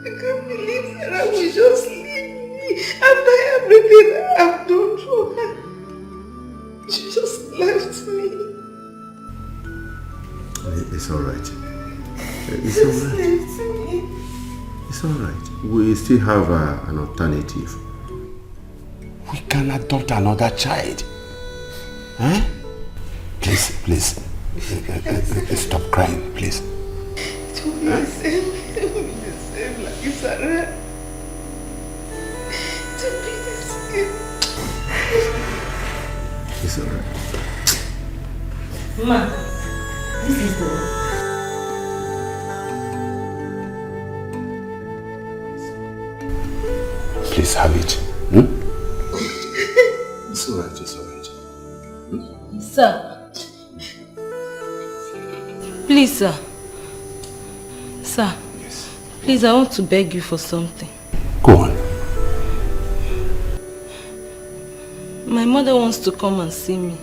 I can't believe Sarah will just leave me after everything I've done for her. She just left me. It's alright. It's Just alright. left me. It's alright. We still have an alternative. We can adopt another child. Huh? Please. Stop crying, please. It will be the same. It will be the same like Sarah. It will be the same. It's alright. Ma, this is the... Please have it. It's alright, it's alright. Sir. Please, sir. Sir. Yes. Please, I want to beg you for something. Go on. My mother wants to come and see me.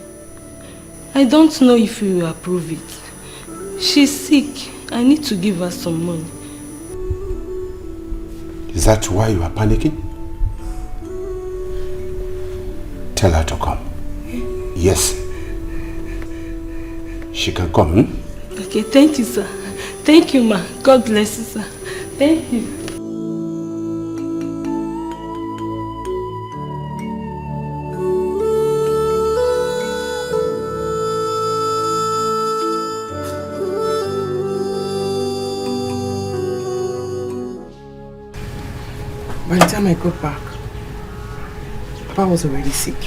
I don't know if you will approve it. She's sick. I need to give her some money. Is that why you are panicking? Tell her to come. Yes. She can come, Okay, thank you, sir. Thank you, ma. God bless you, sir. Thank you. By the time I got back, Papa was already sick.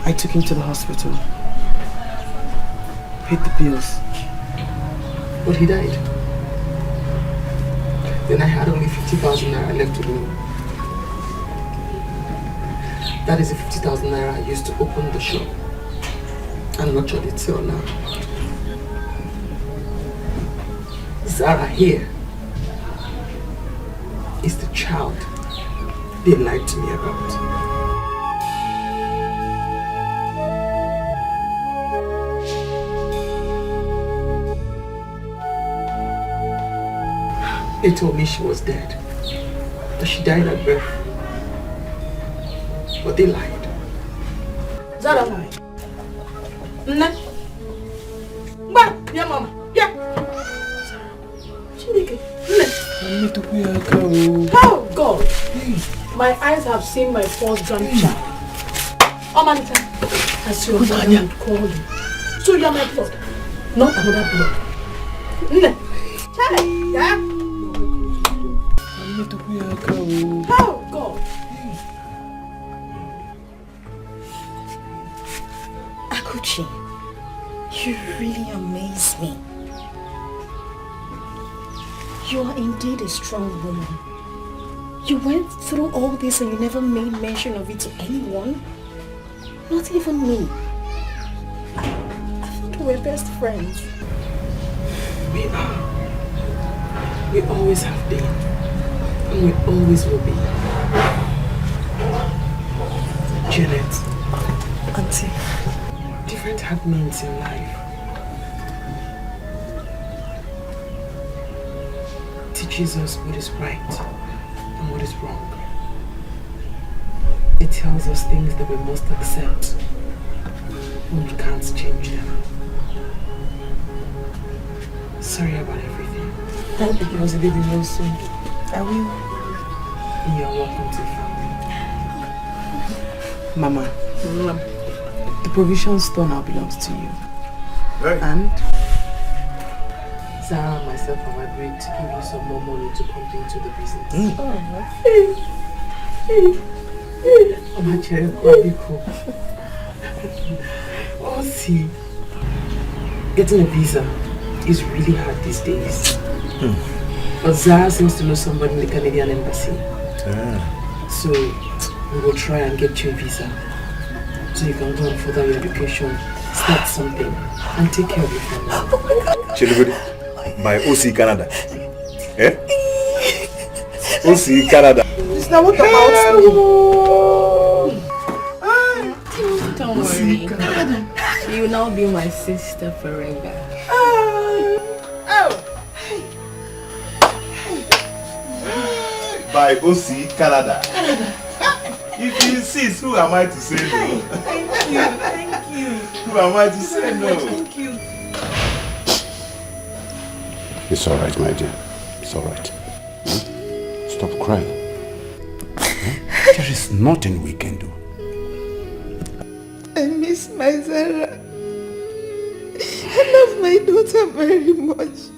I took him to the hospital, paid the bills, but he died. Then I had only 50,000 naira left to do. That is the 50,000 naira I used to open the shop and nurture it till now. Zara here is the child they lied to me about. They told me she was dead, that she died at birth. But they lied. Zara. Nne. Mba, yeah, mama. Yeah. Chineke. Nne. Oh, God. My eyes have seen my first grandchild. Oh, Manita. As your mother would call you. So you are my blood, not another blood. Nne. Hey, yeah? Oh, God. Akuchi, you really amaze me. You are indeed a strong woman. You went through all this and you never made mention of it to anyone? Not even me. I thought we were best friends. We are. We always have been. And we always will be. Janet. Auntie. Different happenings in life teaches us what is right and what is wrong. It tells us things that we must accept when we can't change them. Sorry about everything. Thank you, Rosie, baby, real soon. I will. And you're welcome to family. Mama, the provision store now belongs to you. Right. And Zara and myself have agreed to give you some more money to pump into the business. I'm actually quite cool. Oh, see, getting a visa is really hard these days. But Zara seems to know somebody in the Canadian embassy. So we will try and get you a visa so you can go and further your education, start something, and take care of your family. Chilibudi, my OC Canada. Eh? OC Canada. It's not what about Don't worry. You will now be my sister forever. By OC Canada. If you insist, who am I to say no? Thank you. Who am I to say no? Thank you. It's all right, my dear. It's all right. Stop crying. There is nothing we can do. I miss my Zara. I love my daughter very much.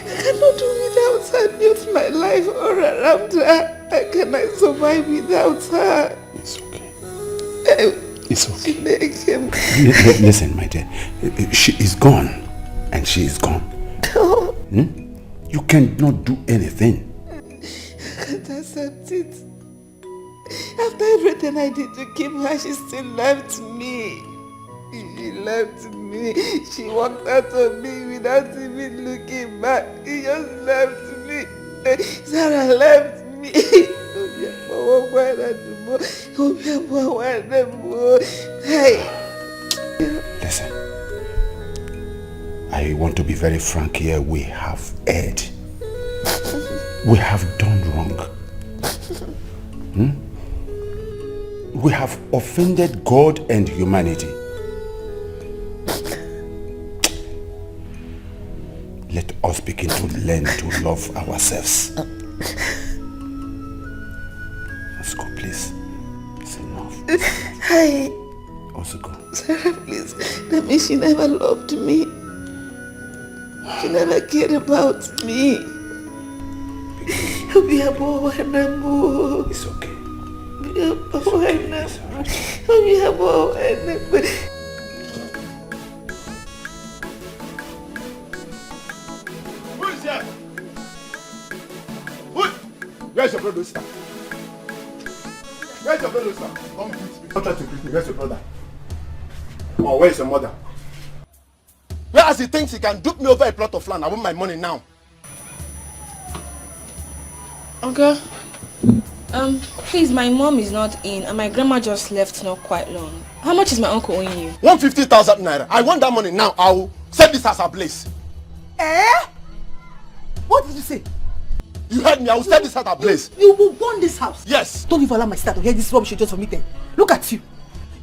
I cannot do without her, build my life all around her. How can I survive without her? It's okay. It's okay. Listen, my dear. She is gone. And she is gone. You cannot do anything. I can't accept it. After everything I did to keep her, she still left me. She left me. She walked out on me without even looking back. She just left me. Sarah left me. Listen. I want to be very frank here. We have erred. We have done wrong. We have offended God and humanity. Let us begin to learn to love ourselves. Let's go, please. It's enough. Hi. Also go. Sarah, please. That means she never loved me. She never cared about me. It's okay. Who is here? Where's your brother, sister? Where's your brother, sister? Come greet me. Don't try to greet me. Where's your brother? Or where's your mother? Whereas he thinks he can dupe me over a plot of land. I want my money now. Okay. Please, my mom is not in and my grandma just left not quite long. How much is my uncle owing you? 150,000 naira. I want that money now. I will set this as a place. What did you say? You heard me. I will set this as a place. You will burn this house? Yes. Don't even allow my sister to hear this rubbish you just vomited. Look at you.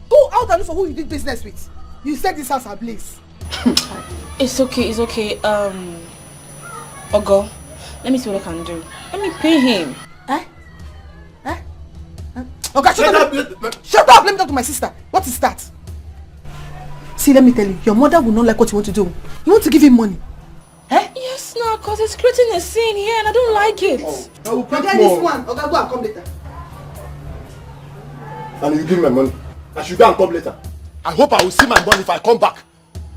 Go out and look for who you did business with. You set this house ablaze. It's okay, it's okay. Ogo, let me see what I can do. Let me pay him. Okay, shut up. Shut up. Let me talk to my sister. What is that? See, let me tell you. Your mother will not like what you want to do. You want to give him money. Yes, no, because it's creating a scene here and I don't like it. I will pay this one. Okay, go and come later. And you give me my money. I should go and come later. I hope I will see my money if I come back.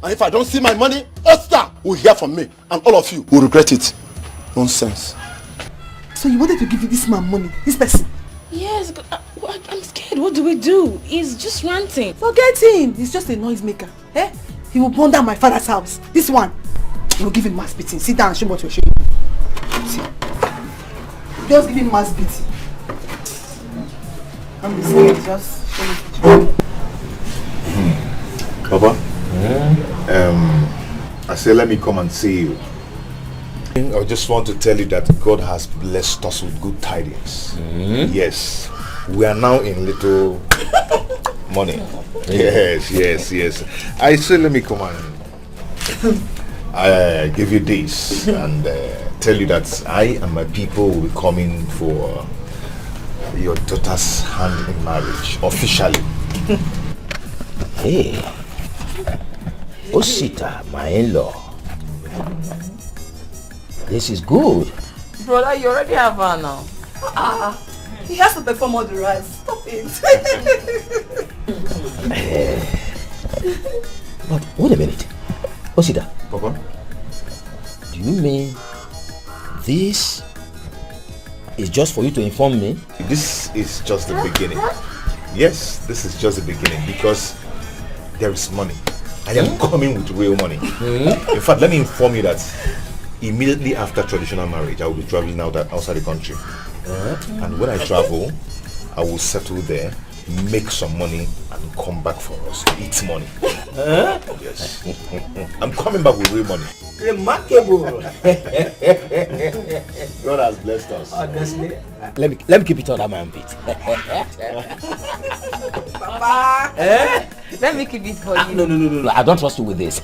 And if I don't see my money, Oster will hear from me. And all of you will regret it. Nonsense. So you wanted to give this man money? This person? Yes, I'm scared. What do we do? He's just ranting. Forget him. He's just a noisemaker. He will burn down my father's house. This one. You will give him mass beating. Sit down and show me what you're showing. See. Just give him mass beating. I'm scared. Just show me what you're Papa? I said let me come and see you. I just want to tell you that God has blessed us with good tidings. Yes. We are now in little money. Yes. I said let me come and I give you this and tell you that I and my people will be coming for your daughter's hand in marriage, officially. Hey, Osita, my in-law. This is good. Brother, you already have her now. He has to perform all the rites. Stop it. But wait a minute. Osita. Papa? Do you mean this is just for you to inform me? This is just the beginning. Yes, this is just the beginning because there is money. I am coming with real money. In fact, let me inform you that immediately after traditional marriage, I will be traveling outside the country. And when I travel, I will settle there, make some money, and come back for us to eat money. Yes. I'm coming back with real money. Remarkable. God has blessed us. Honestly, let me keep it on my armpit. Papa, let me keep it for you. No. I don't trust you with this.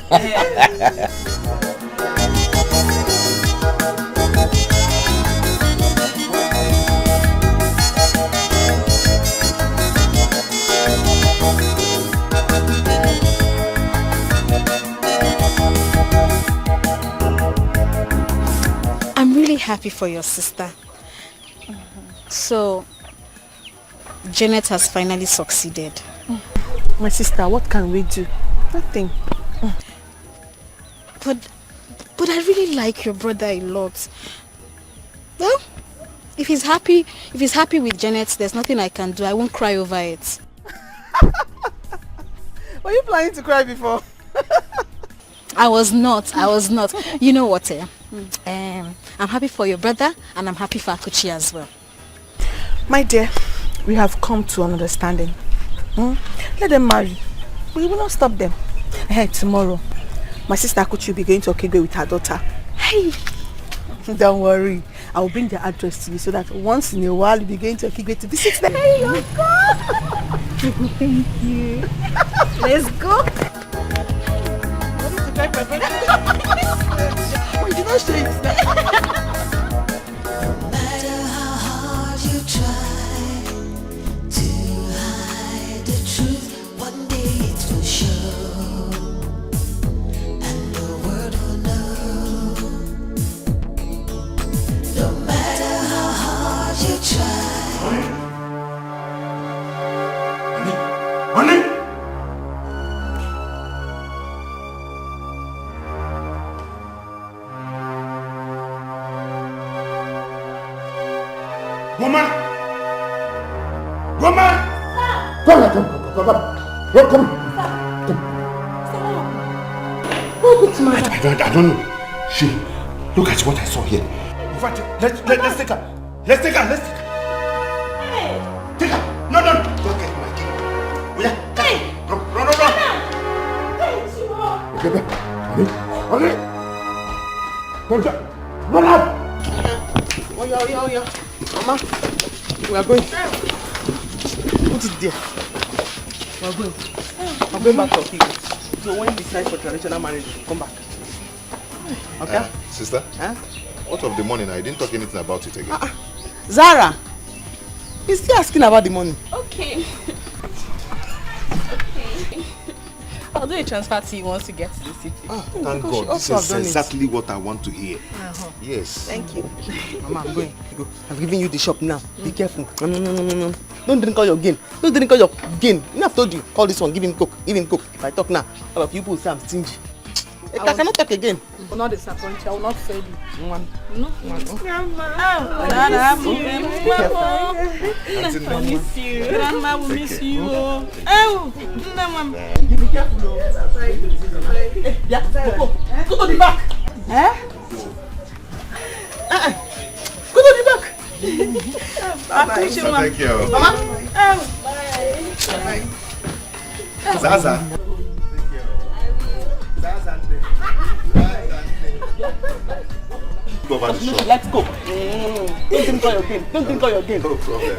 I'm really happy for your sister. So, Janet has finally succeeded. My sister, what can we do? Nothing. But I really like your brother a lot. Well, if he's happy with Janet, there's nothing I can do. I won't cry over it. Were you planning to cry before? I was not. You know what? I'm happy for your brother and I'm happy for Akuchi as well. My dear, we have come to an understanding. Let them marry. We will not stop them. Hey, tomorrow, my sister Akuchi will be going to Okigwe with her daughter. Hey! Don't worry. I will bring the address to you so that once in a while you'll be going to Okigwe to visit them. Hey, oh God! Thank you. Let's go. Why did I say it? I don't know. She, look at what I saw here. In fact, let's take her. Let's take her. Hey. Take her. No. Don't get my key. Run. Hey, run up. Oh, yeah. Mama, we are going. Put it there. We are going. I'm going back to Okigwe. So when you decide for traditional marriage, come back. Okay? Sister? What of the money now? I didn't talk anything about it again. Zara! He's still asking about the money. Okay. I'll do a transfer to you once you get to the city. Thank God. This is exactly what I want to hear. Yes. Thank you. Mama, I'm going. Go. I've given you the shop now. Be careful. No. Don't drink all your gain. You know, I've told you. Call this one. Give him coke. If I talk now, all of you people say I'm stingy. I cannot talk again. I will not disappoint you. I will not fail you. Grandma. I miss you. Grandma will miss you. You be careful. Go to the back. Go to the back. Thank you. Mama. Bye. Zaza. Go over the shop. Let's go. Don't drink all your game. No problem.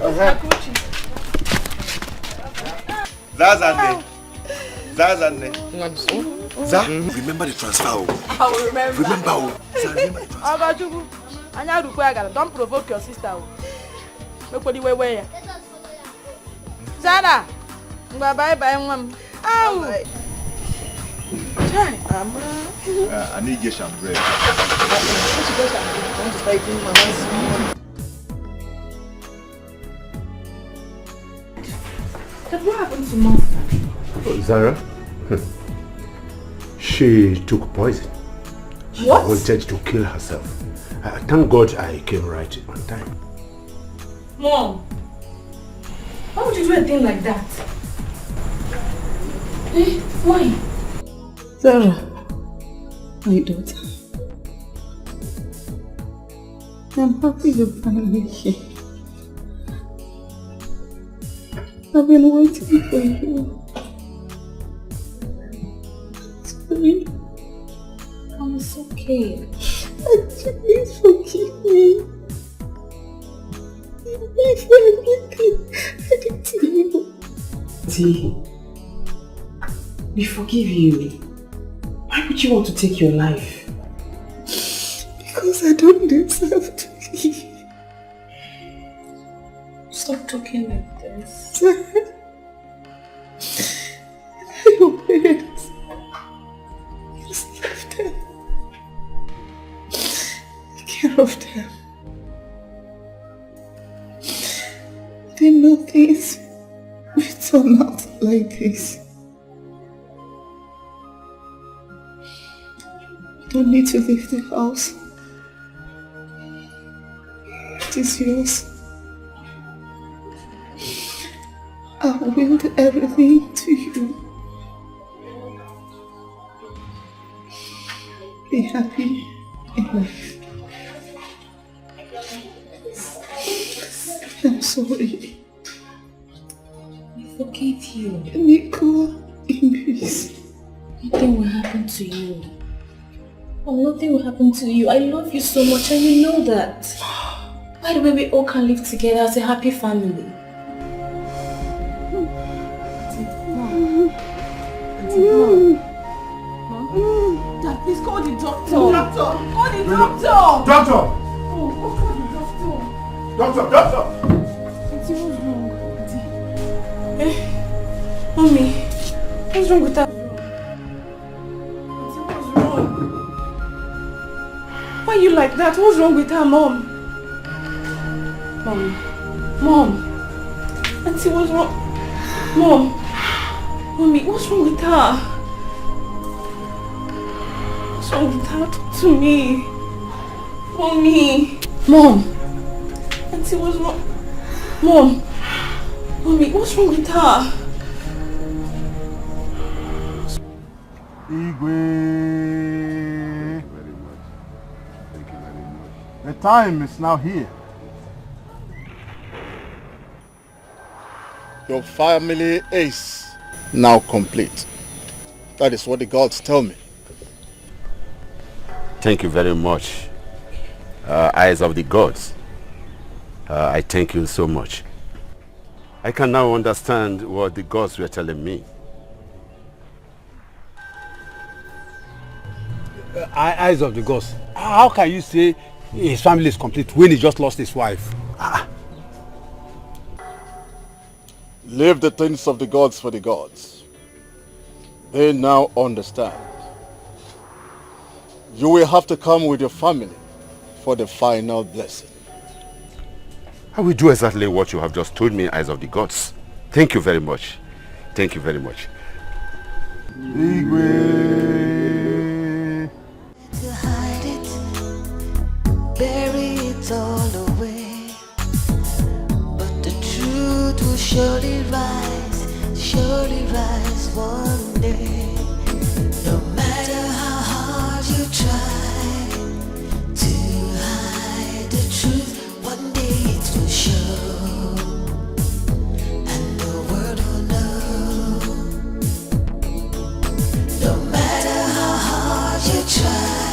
Zazane. Remember the transfer. I will remember. Remember the transfer. Don't provoke your sister. Nobody where. Zara. Bye-bye, mom. Ow. I need get some bread. What happened to mom? Oh, Zara? She took poison. She What? wanted to kill herself. Thank God I came right on time. Mom, why would you do a thing like that? Eh? Why? Zara, my daughter. I'm happy you're finally here. I've been waiting for you. Sorry. Oh, it's okay. Please forgive me. Forgive me for everything I did to you. T, we forgive you. Why would you want to take your life? Because I don't deserve to live. Stop talking like this. Your parents. Just leave them. Take care of them. They know things will turn out like this. You don't need to leave the house. It is yours. I will do everything to you. Be happy in life. I'm sorry. I forgive you. Nico, in peace. Nothing will happen to you. Oh, nothing will happen to you. I love you so much and you know that. By the way, we all can live together as a happy family. Dad, please call the doctor. Doctor! Call the doctor! Doctor! Oh, call the doctor. Doctor! Auntie, what's wrong? Auntie. Eh? Mommy, what's wrong with that? Auntie, what's wrong? Why are you like that? What's wrong with her, Mom? Mom. Auntie, what's wrong? Mom. Mommy, what's wrong with her? What's wrong with her? Talk to me. Mommy. Mom. Auntie, what's wrong? Mom. Mommy, what's wrong with her? Igwe. The time is now here. Your family is now complete. That is what the gods tell me. Thank you very much, eyes of the gods. I thank you so much. I can now understand what the gods were telling me. Eyes of the gods. How can you say his family is complete when he just lost his wife? Leave the things of the gods for the gods. They now understand. You will have to come with your family for the final blessing. I will do exactly what you have just told me, eyes of the gods. Thank you very much. Thank you very much. To hide it, bury it all away. But the truth will surely rise one day. No matter how hard you try to hide the truth, one day it will show, and the world will know. No matter how hard you try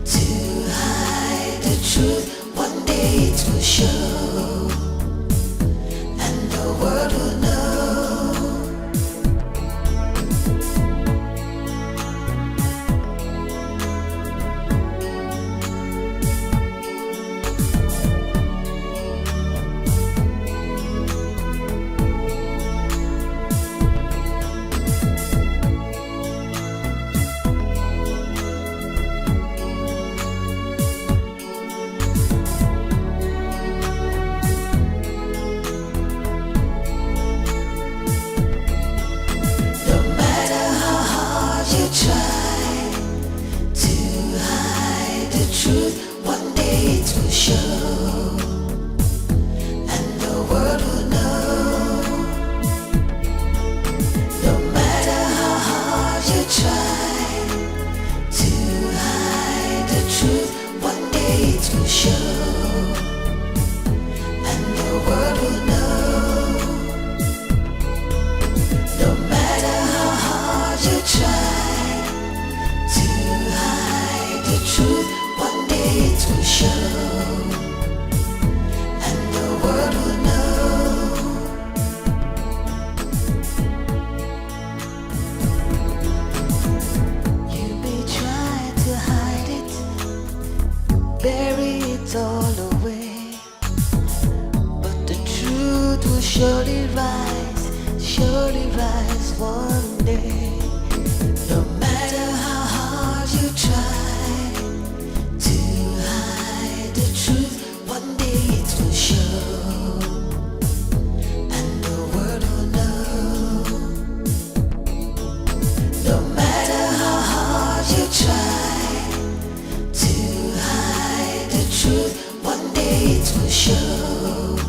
to hide the truth, one day it will show, and the world will know. it will surely rise one day. No matter how hard you try to hide the truth, one day it will show, and the world will know. No matter how hard you try to hide the truth, one day it will show.